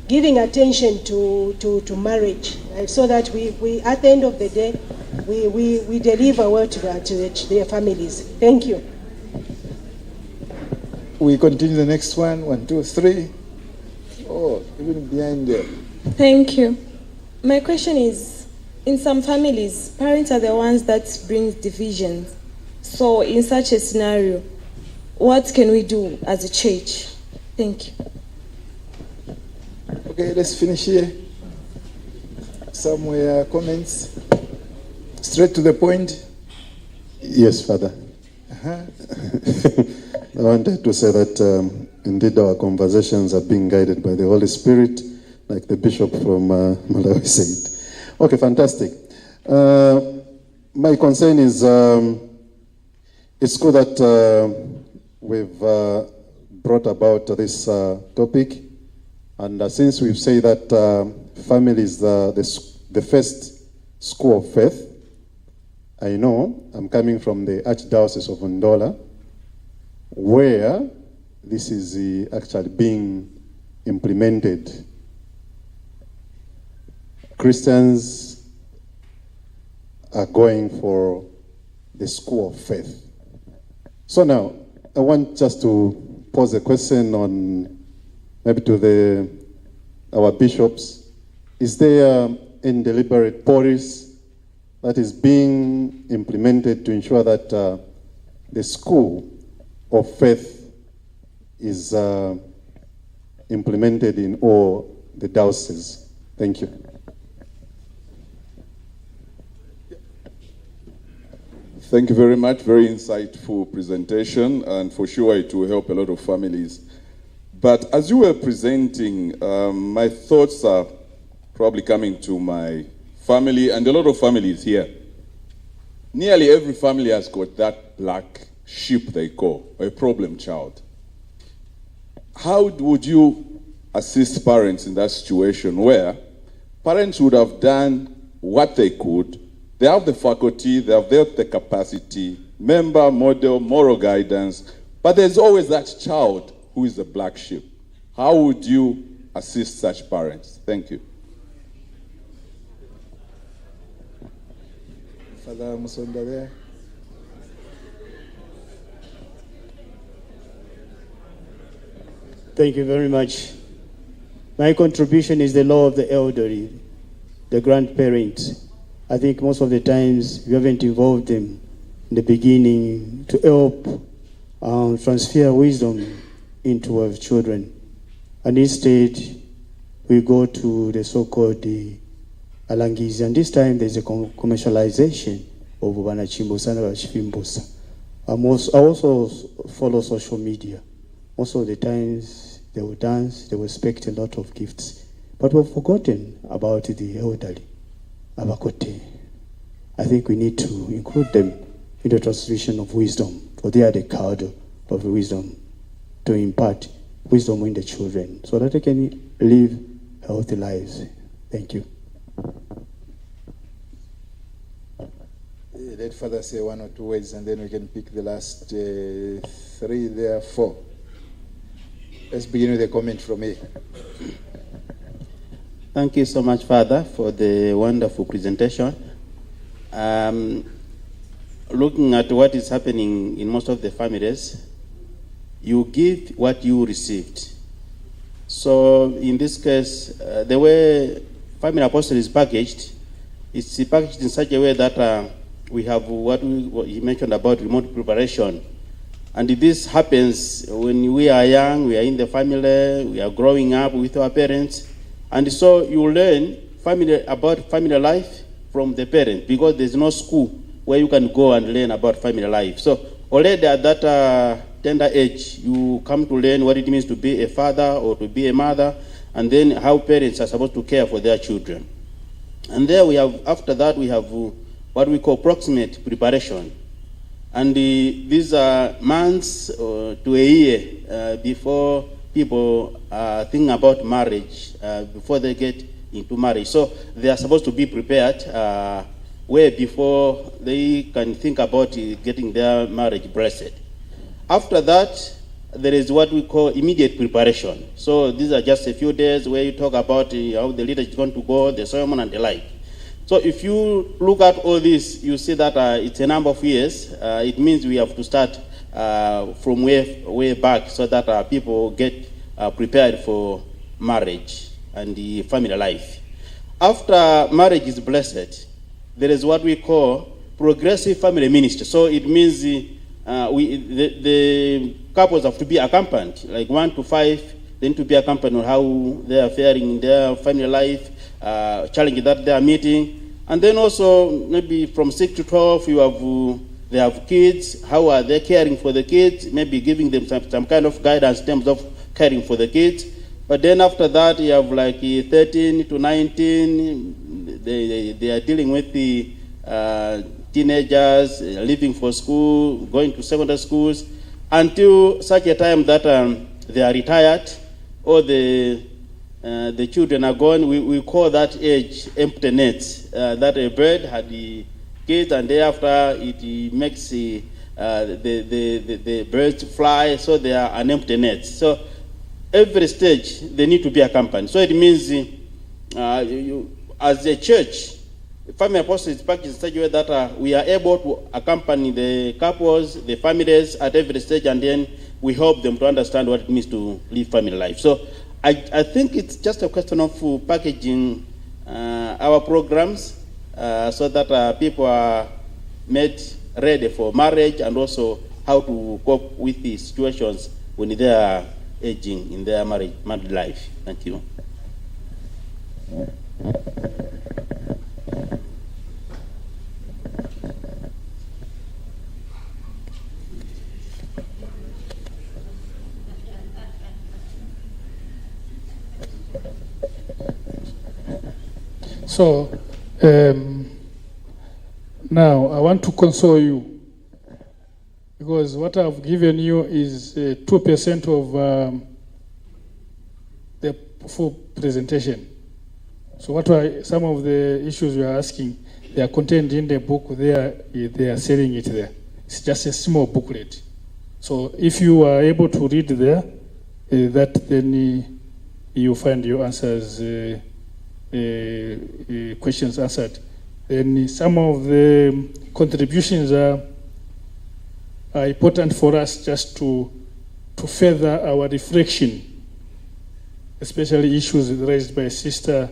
giving attention to marriage, right? So that we at the end of the day, we deliver well to their families. Thank you. We continue the next one. 1, 2, 3. Oh, even behind there. Thank you. My question is, in some families, parents are the ones that bring divisions. So in such a scenario, what can we do as a church? Thank you. Okay, let's finish here. Somewhere comments? Straight to the point. Yes, Father. Uh-huh. I wanted to say that indeed our conversations are being guided by the Holy Spirit, like the bishop from Malawi said. Okay, fantastic. My concern is it's good that we've brought about this topic, and since we've said that family is the first school of faith, I know I'm coming from the Archdiocese of Ndola, where this is actually being implemented. Christians are going for the school of faith. So now, I want just to pose a question on maybe to our bishops. Is there any deliberate policy that is being implemented to ensure that the school of faith is implemented in all the dioceses? Thank you. Thank you very much. Very insightful presentation, and for sure it will help a lot of families. But as you were presenting, my thoughts are probably coming to my family and a lot of families here. Nearly every family has got that black sheep they call, or a problem child. How would you assist parents in that situation where parents would have done what they could? They have the faculty, they have the capacity, member, model, moral guidance, but there's always that child who is the black sheep. How would you assist such parents? Thank you. Father Musonda there. Thank you very much. My contribution is the law of the elderly, the grandparents. I think most of the times we haven't involved them in the beginning to help transfer wisdom into our children. And instead, we go to the so-called Alangizi, and this time there's a commercialization of Wanachimbosa and Wachifimbosa. I also follow social media. Most of the times they will dance, they will expect a lot of gifts. But we've forgotten about the elderly, Abakote. I think we need to include them in the transmission of wisdom, for they are the card of wisdom to impart wisdom in the children so that they can live healthy lives. Thank you. Let Father say one or two words and then we can pick the last three, there, four. Let's begin with a comment from me. Thank you so much, Father, for the wonderful presentation. Looking at what is happening in most of the families, you give what you received. So in this case, the way Family Apostle is packaged, it's packaged in such a way that we have what you mentioned about remote preparation. And this happens when we are young, we are in the family, we are growing up with our parents. And so you learn about family life from the parent, because there's no school where you can go and learn about family life. So already at that tender age, you come to learn what it means to be a father or to be a mother, and then how parents are supposed to care for their children. And there we have, after that, we have what we call proximate preparation. And these are months to a year before people think about marriage, before they get into marriage. So they are supposed to be prepared way before they can think about getting their marriage blessed. After that, there is what we call immediate preparation. So these are just a few days where you talk about how the leader is going to go, the sermon and the like. So if you look at all this, you see that it's a number of years. It means we have to start from way back so that people get prepared for marriage and the family life. After marriage is blessed, there is what we call progressive family ministry. So it means the couples have to be accompanied, like 1 to 5, then to be accompanied on how they are faring in their family life, challenges that they are meeting. And then also maybe from 6 to 12, they have kids. How are they caring for the kids? Maybe giving them some kind of guidance in terms of caring for the kids. But then after that, you have like 13 to 19. They are dealing with the teenagers, leaving for school, going to secondary schools, until such a time that they are retired or the children are gone. We call that age empty nets. That a bird had the kids, and thereafter it makes the birds fly, so they are an empty net. So every stage they need to be accompanied. So it means as a church, Family Apostle is packaged in such a way that we are able to accompany the couples, the families at every stage, and then we help them to understand what it means to live family life. So I think it's just a question of packaging our programs so that people are made ready for marriage, and also how to cope with the situations when they are aging in their married life. Thank you. So now I want to console you, because what I've given you is 2% of the full presentation. So what are some of the issues you are asking? They are contained in the book. They are selling it there. It's just a small booklet. So if you are able to read there, then you find your answers. Questions answered. Then some of the contributions are important for us just to further our reflection, especially issues raised by sister,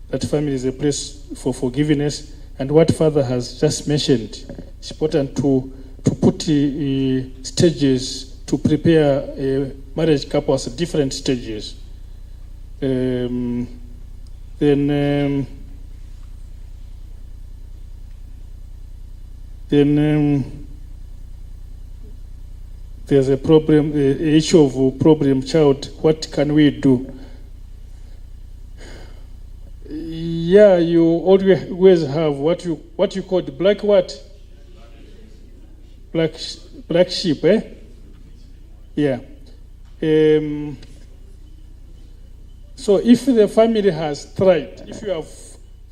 that family is a place for forgiveness. And what Father has just mentioned, it's important to put stages to prepare a marriage couples at different stages. Then there's a problem, the issue of problem child. What can we do? Yeah, you always have what you call the black what? Black sheep, eh? Yeah. So if the family has tried, if you have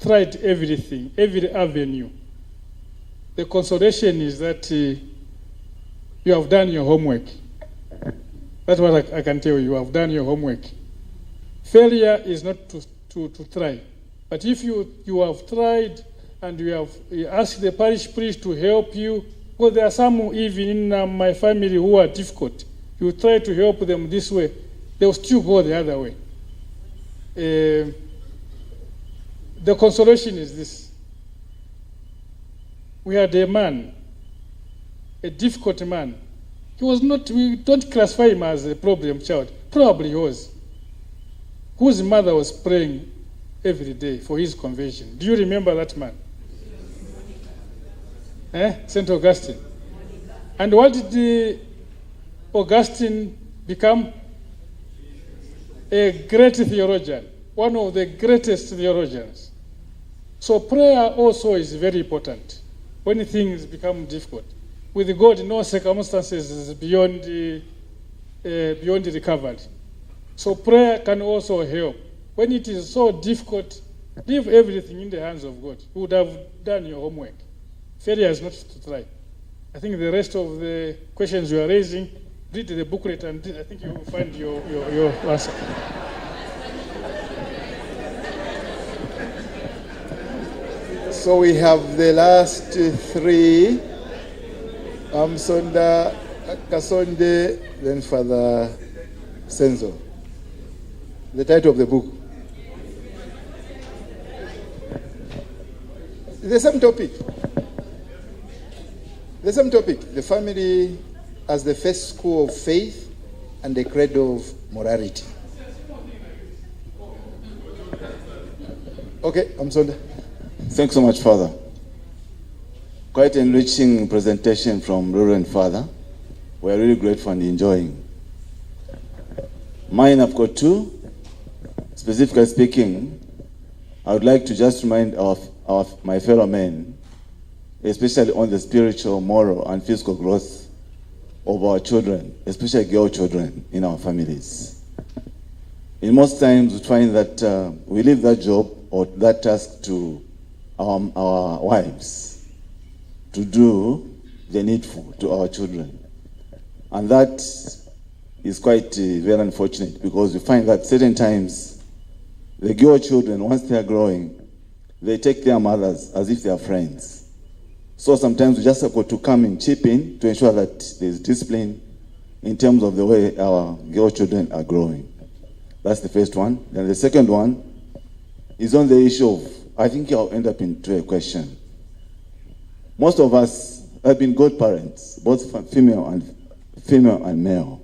tried everything, every avenue, the consolation is that you have done your homework. That's what I can tell you. You have done your homework. Failure is not to try. But if you have tried and you have asked the parish priest to help you, because there are some even in my family who are difficult. You try to help them this way, they will still go the other way. The consolation is this. We had a man, a difficult man. He was not, we don't classify him as a problem child. Probably he was. Whose mother was praying every day for his conversion. Do you remember that man? St. Augustine. And what did Augustine become? A great theologian. One of the greatest theologians. So prayer also is very important when things become difficult. With God, no circumstances is beyond recovery. So prayer can also help. When it is so difficult, leave everything in the hands of God. You would have done your homework. Failure is not to try. I think the rest of the questions you are raising, read the booklet and I think you will find your answer. So we have the last three. Sonda Kasonde, then Father Senzo. The title of the book. The same topic. The same topic. The family as the first school of faith and the cradle of morality. Okay, Sonda. Thanks so much, Father. Quite enriching presentation from Reverend Father. We're really grateful and enjoying. Mine, I've got two. Specifically speaking, I would like to just remind of my fellow men, especially on the spiritual, moral, and physical growth of our children, especially girl children in our families. In most times, we find that we leave that job or that task to our wives to do the needful to our children. And that is quite very unfortunate because we find that certain times the girl children, once they are growing, they take their mothers as if they are friends. So sometimes we just have got to come and chip in to ensure that there's discipline in terms of the way our girl children are growing. That's the first one. Then the second one is on the issue of, I think I'll end up into a question. Most of us have been godparents, both female and male.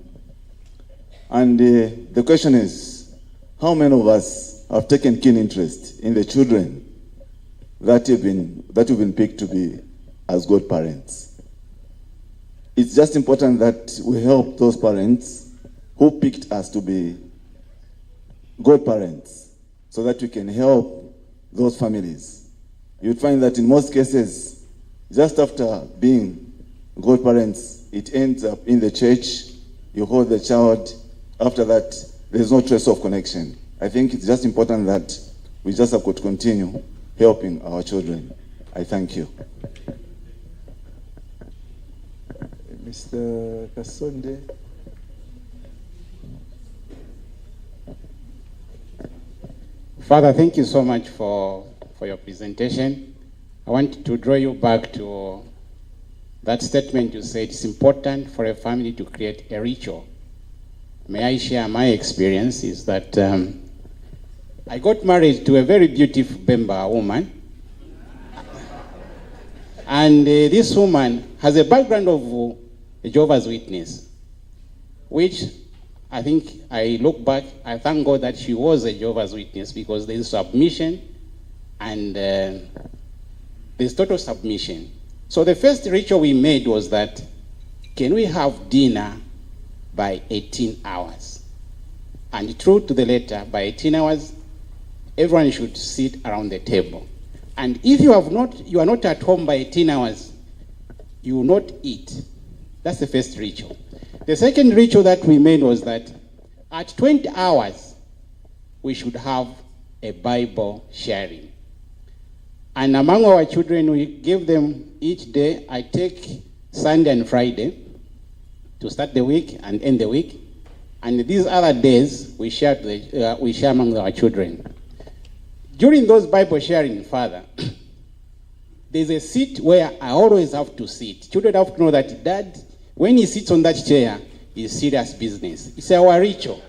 And the question is, how many of us have taken keen interest in the children that have been picked to be as godparents? It's just important that we help those parents who picked us to be godparents so that we can help those families. You'd find that in most cases, just after being godparents, it ends up in the church, you hold the child, after that, there's no trace of connection. I think it's just important that we just have got to continue helping our children. I thank you. Mr. Kasonde. Father, thank you so much for your presentation. I want to draw you back to that statement you said it's important for a family to create a ritual. May I share my experience is that I got married to a very beautiful Bemba woman. And this woman has a background of a Jehovah's Witness, which I think I look back, I thank God that she was a Jehovah's Witness, because there is submission and there's total submission. So the first ritual we made was that, can we have dinner by 18 hours? And true to the letter, by 18 hours, everyone should sit around the table. And if you are not at home by 18 hours, you will not eat. That's the first ritual. The second ritual that we made was that at 20 hours, we should have a Bible sharing. And among our children, we give them each day, I take Sunday and Friday to start the week and end the week. And these other days, we share among our children. During those Bible sharing, Father, there's a seat where I always have to sit. Children have to know that Dad, when he sits on that chair, is serious business. It's our ritual.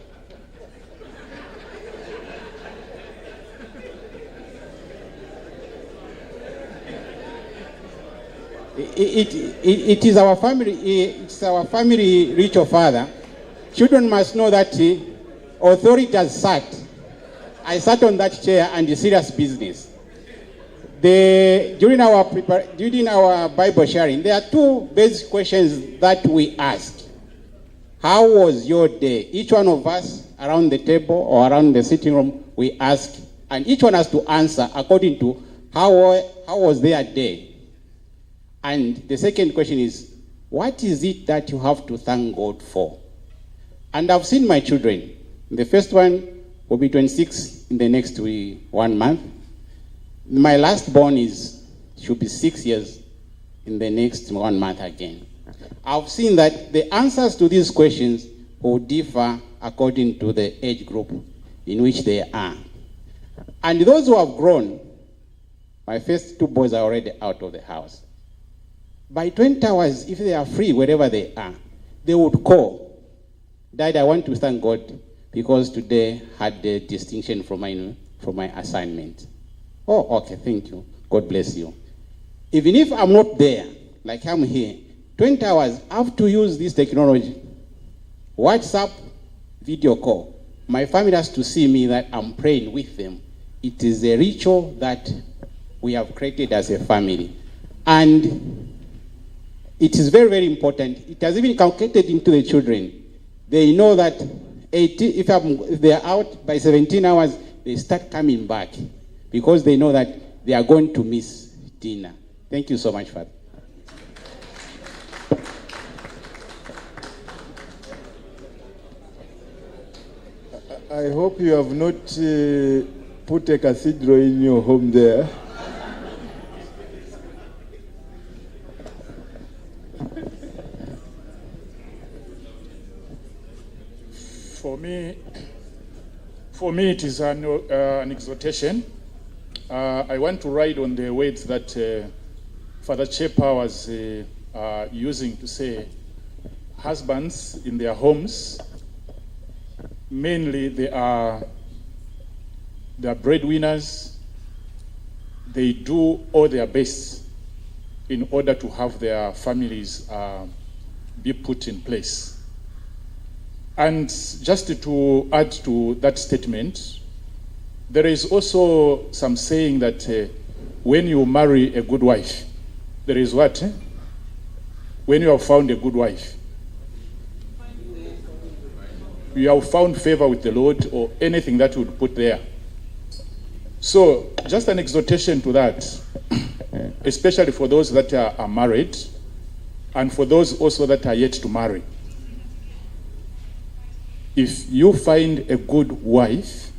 It is our family. It's our family ritual, Father. Children must know that authority has sat. I sat on that chair and it's serious business. During our Bible sharing, there are two basic questions that we ask. How was your day? Each one of us around the table or around the sitting room, we ask, and each one has to answer according to how was their day. And the second question is, what is it that you have to thank God for? And I've seen my children. The first one will be 26 in the next 1 month. My last born should be 6 years in the next 1 month again. I've seen that the answers to these questions will differ according to the age group in which they are. And those who have grown, my first two boys are already out of the house. By 20 hours, if they are free, wherever they are, they would call, Dad, I want to thank God because today had the distinction from my assignment. Oh, okay, thank you. God bless you. Even if I'm not there, like I'm here, 20 hours, I have to use this technology. WhatsApp, video call. My family has to see me that I'm praying with them. It is a ritual that we have created as a family. And it is very, very important. It has even calculated into the children. They know that if they're out by 17 hours, they start coming back because they know that they are going to miss dinner. Thank you so much, Father. I hope you have not put a cathedral in your home there. For me, it is an exhortation. I want to ride on the words that Father Chepa was using to say, husbands in their homes, mainly they are breadwinners. They do all their best in order to have their families be put in place. And just to add to that statement, there is also some saying that when you marry a good wife, there is what? When you have found a good wife, you have found favor with the Lord, or anything that you would put there. So, just an exhortation to that, especially for those that are married, and for those also that are yet to marry. If you find a good wife,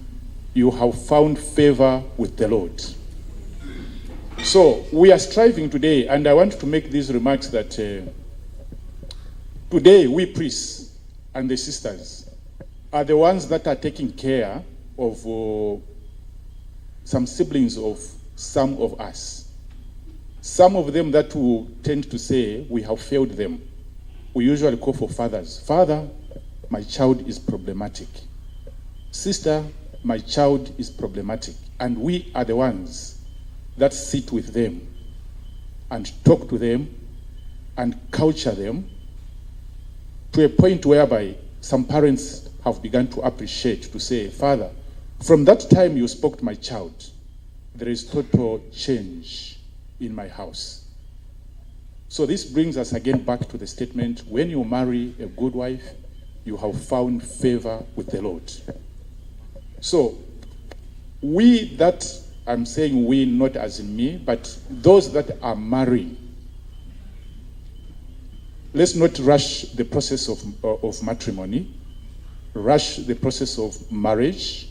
you have found favor with the Lord. So, we are striving today, and I want to make these remarks that today we priests and the sisters are the ones that are taking care of some siblings of some of us. Some of them that will tend to say we have failed them. We usually call for fathers. Father, my child is problematic. Sister, my child is problematic. And we are the ones that sit with them and talk to them and culture them to a point whereby some parents have begun to appreciate, to say, Father, from that time you spoke to my child, there is total change in my house. So this brings us again back to the statement, when you marry a good wife, you have found favor with the Lord. So we that, I'm saying we, not as in me, but those that are marrying, let's not rush the process of matrimony, rush the process of marriage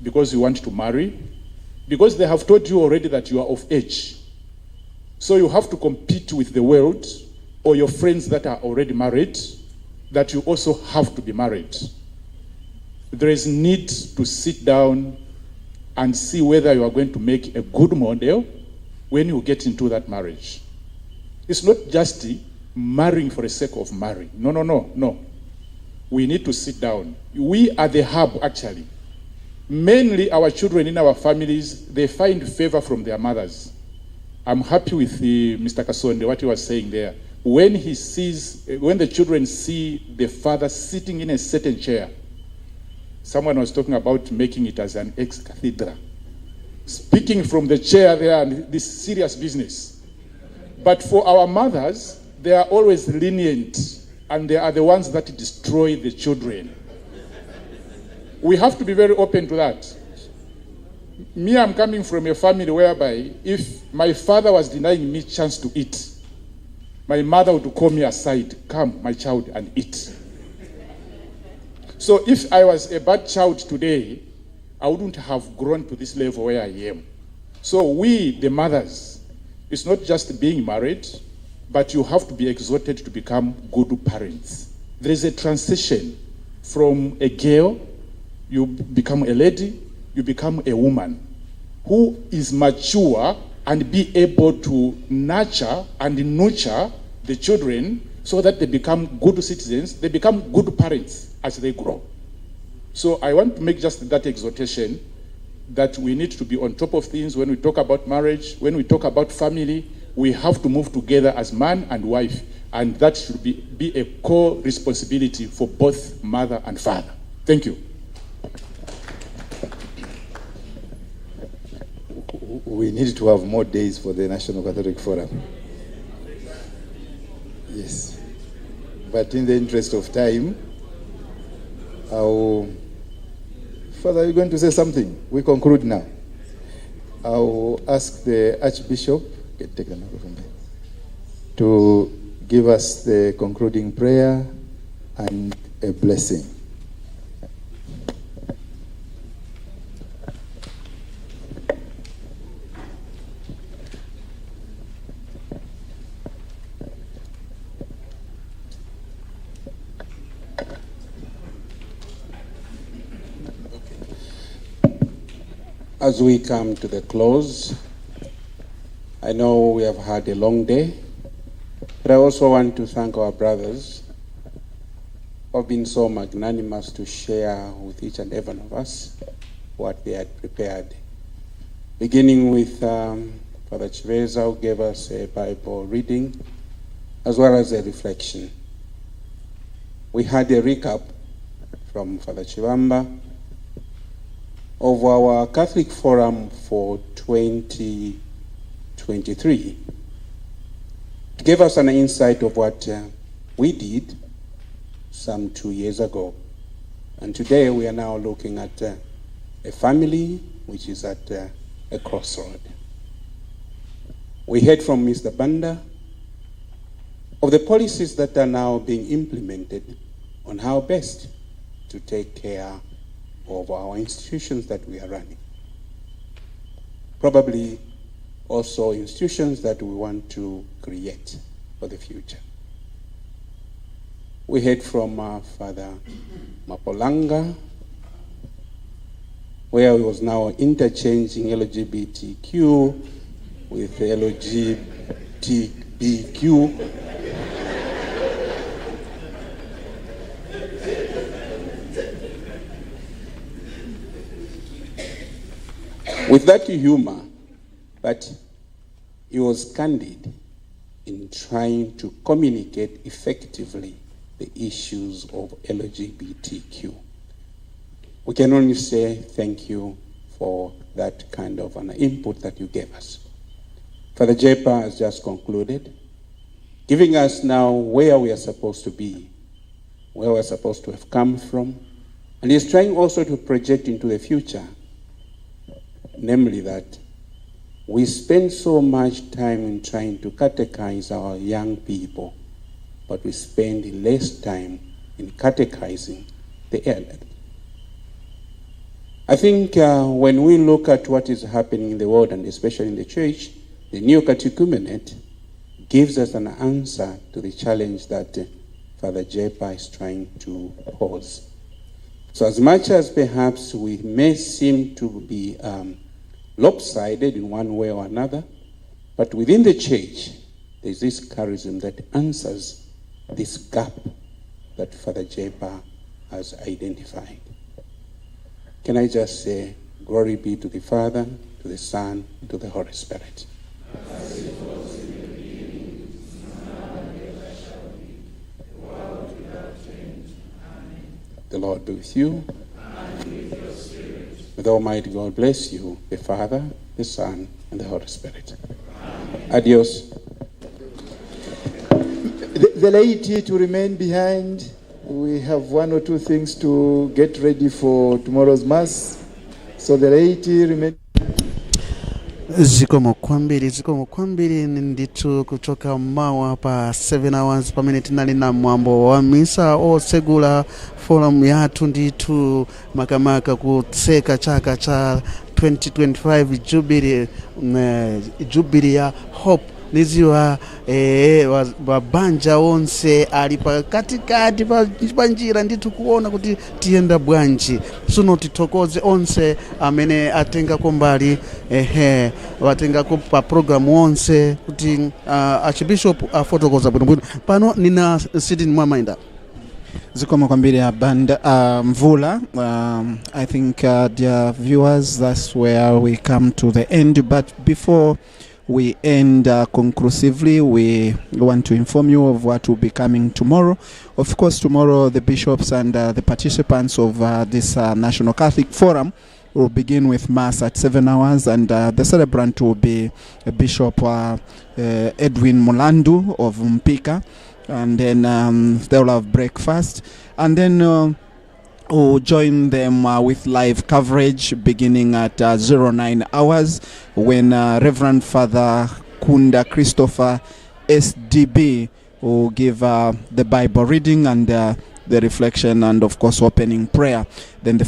because you want to marry, because they have told you already that you are of age. So you have to compete with the world or your friends that are already married, that you also have to be married. There is need to sit down and see whether you are going to make a good model when you get into that marriage. It's not just marrying for the sake of marrying. No. We need to sit down. We are the hub, actually. Mainly our children in our families, they find favor from their mothers. I'm happy with Mr. Kasonde, what he was saying there. When the children see the father sitting in a certain chair, someone was talking about making it as an ex-cathedra. Speaking from the chair there, and this serious business. But for our mothers, they are always lenient, and they are the ones that destroy the children. We have to be very open to that. Me, I'm coming from a family whereby if my father was denying me chance to eat, my mother would call me aside, come, my child, and eat. So if I was a bad child today, I wouldn't have grown to this level where I am. So we, the mothers, it's not just being married, but you have to be exhorted to become good parents. There is a transition from a girl, you become a lady, you become a woman who is mature and be able to nurture and nurture the children so that they become good citizens, they become good parents as they grow. So I want to make just that exhortation that we need to be on top of things when we talk about marriage, when we talk about family, we have to move together as man and wife, and that should be a core responsibility for both mother and father. Thank you. We need to have more days for the National Catholic Forum. Yes. But in the interest of time, Father, are you going to say something? We conclude now. I'll ask the Archbishop to give us the concluding prayer and a blessing. As we come to the close, I know we have had a long day, but I also want to thank our brothers who have been so magnanimous to share with each and every one of us what they had prepared. Beginning with Father Chiveza, who gave us a Bible reading, as well as a reflection. We had a recap from Father Chivamba of our Catholic Forum for 2023. It gave us an insight of what we did some 2 years ago. And today we are now looking at a family which is at a crossroad. We heard from Mr. Banda of the policies that are now being implemented on how best to take care of our institutions that we are running. Probably also institutions that we want to create for the future. We heard from Father Mapolanga, where he was now interchanging LGBTQ with LGBTQ. With that humor, but he was candid in trying to communicate effectively the issues of LGBTQ. We can only say thank you for that kind of an input that you gave us. Father Jepa has just concluded, giving us now where we are supposed to be, where we're supposed to have come from, and he's trying also to project into the future, namely that we spend so much time in trying to catechize our young people, but we spend less time in catechizing the elderly. I think when we look at what is happening in the world, and especially in the church, the new catechumenate gives us an answer to the challenge that Father Jepa is trying to pose. So as much as perhaps we may seem to be lopsided in one way or another, but within the church, there's this charism that answers this gap that Father Jepa has identified. Can I just say, glory be to the Father, to the Son, and to the Holy Spirit. The Lord be with you. May the Almighty God bless you, the Father, the Son, and the Holy Spirit. Adios. The laity to remain behind. We have one or two things to get ready for tomorrow's Mass. So the laity remain. Zikomo kwambiri nditu kutoka mawa pa 7 hours pamene tinali na mwambo wa misa osegula forum yathu nditu makamaka kutseka chaka cha 2025 jubilee ya hope niziwa wabanja onse ali katikati pa njira nditu kuona kuti tiyenda bwanji suno titokoze onse amene atenga kombali watenga pa program onse kuti Archbishop afotokoza bwino pano nina sitting mwamainda Zikomo kwambiri ya banda Mvula. I think dear viewers, that's where we come to the end, but before we end conclusively, we want to inform you of what will be coming tomorrow. Of course, tomorrow the bishops and the participants of this National Catholic Forum will begin with Mass at 7 hours, and the celebrant will be Bishop Edwin Mulandu of Mpika, and then they'll have breakfast, and then we'll join them with live coverage beginning at 09 hours when Reverend Father Kunda Christopher SDB will give the Bible reading and the reflection and of course opening prayer. Then the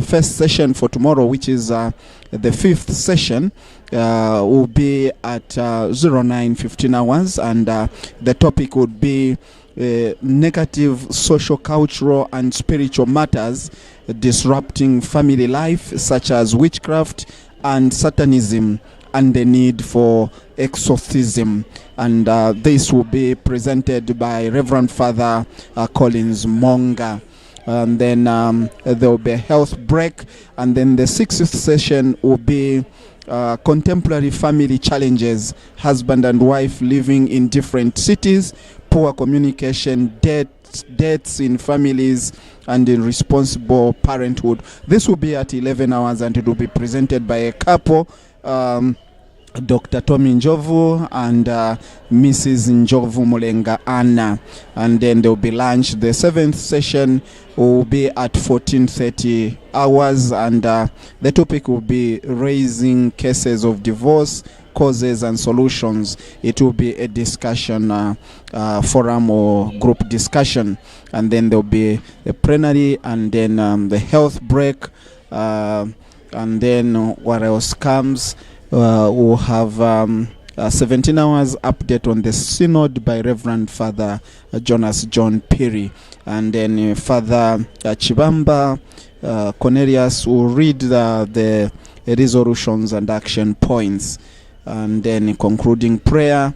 first session for tomorrow, which is the 5th session, will be at 09:15 hours, and the topic would be negative social, cultural and spiritual matters disrupting family life, such as witchcraft and Satanism, and the need for exorcism. And this will be presented by Reverend Father Collins Monga. And then there will be a health break, and then the 6th session will be contemporary family challenges, husband and wife living in different cities, poor communication, deaths in families, and irresponsible parenthood. This will be at 11 hours, and it will be presented by a couple, Dr. Tommy Njovu and Mrs. Njovu Mulenga Anna. And then there will be lunch. The 7th session will be at 14:30 hours, and the topic will be raising cases of divorce, causes and solutions. It will be a discussion forum or group discussion, and then there will be a plenary, and then the health break, and then what else comes? We'll have 17 hours update on the synod by Reverend Father Jonas John Perry, and then Father Chibamba Cornelius will read the resolutions and action points, and then concluding prayer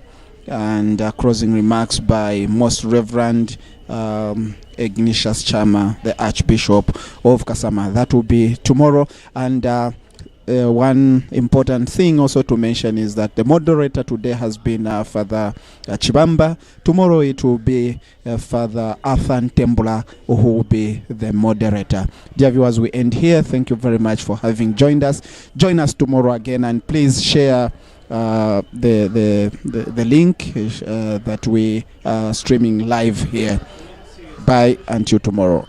and closing remarks by Most Reverend Ignatius Chama, the Archbishop of Kasama. That will be tomorrow, and one important thing also to mention is that the moderator today has been Father Chibamba. Tomorrow it will be Father Athan Tembula who will be the moderator. Dear viewers, we end here. Thank you very much for having joined us. Join us tomorrow again, and please share the link that we are streaming live here. Bye until tomorrow.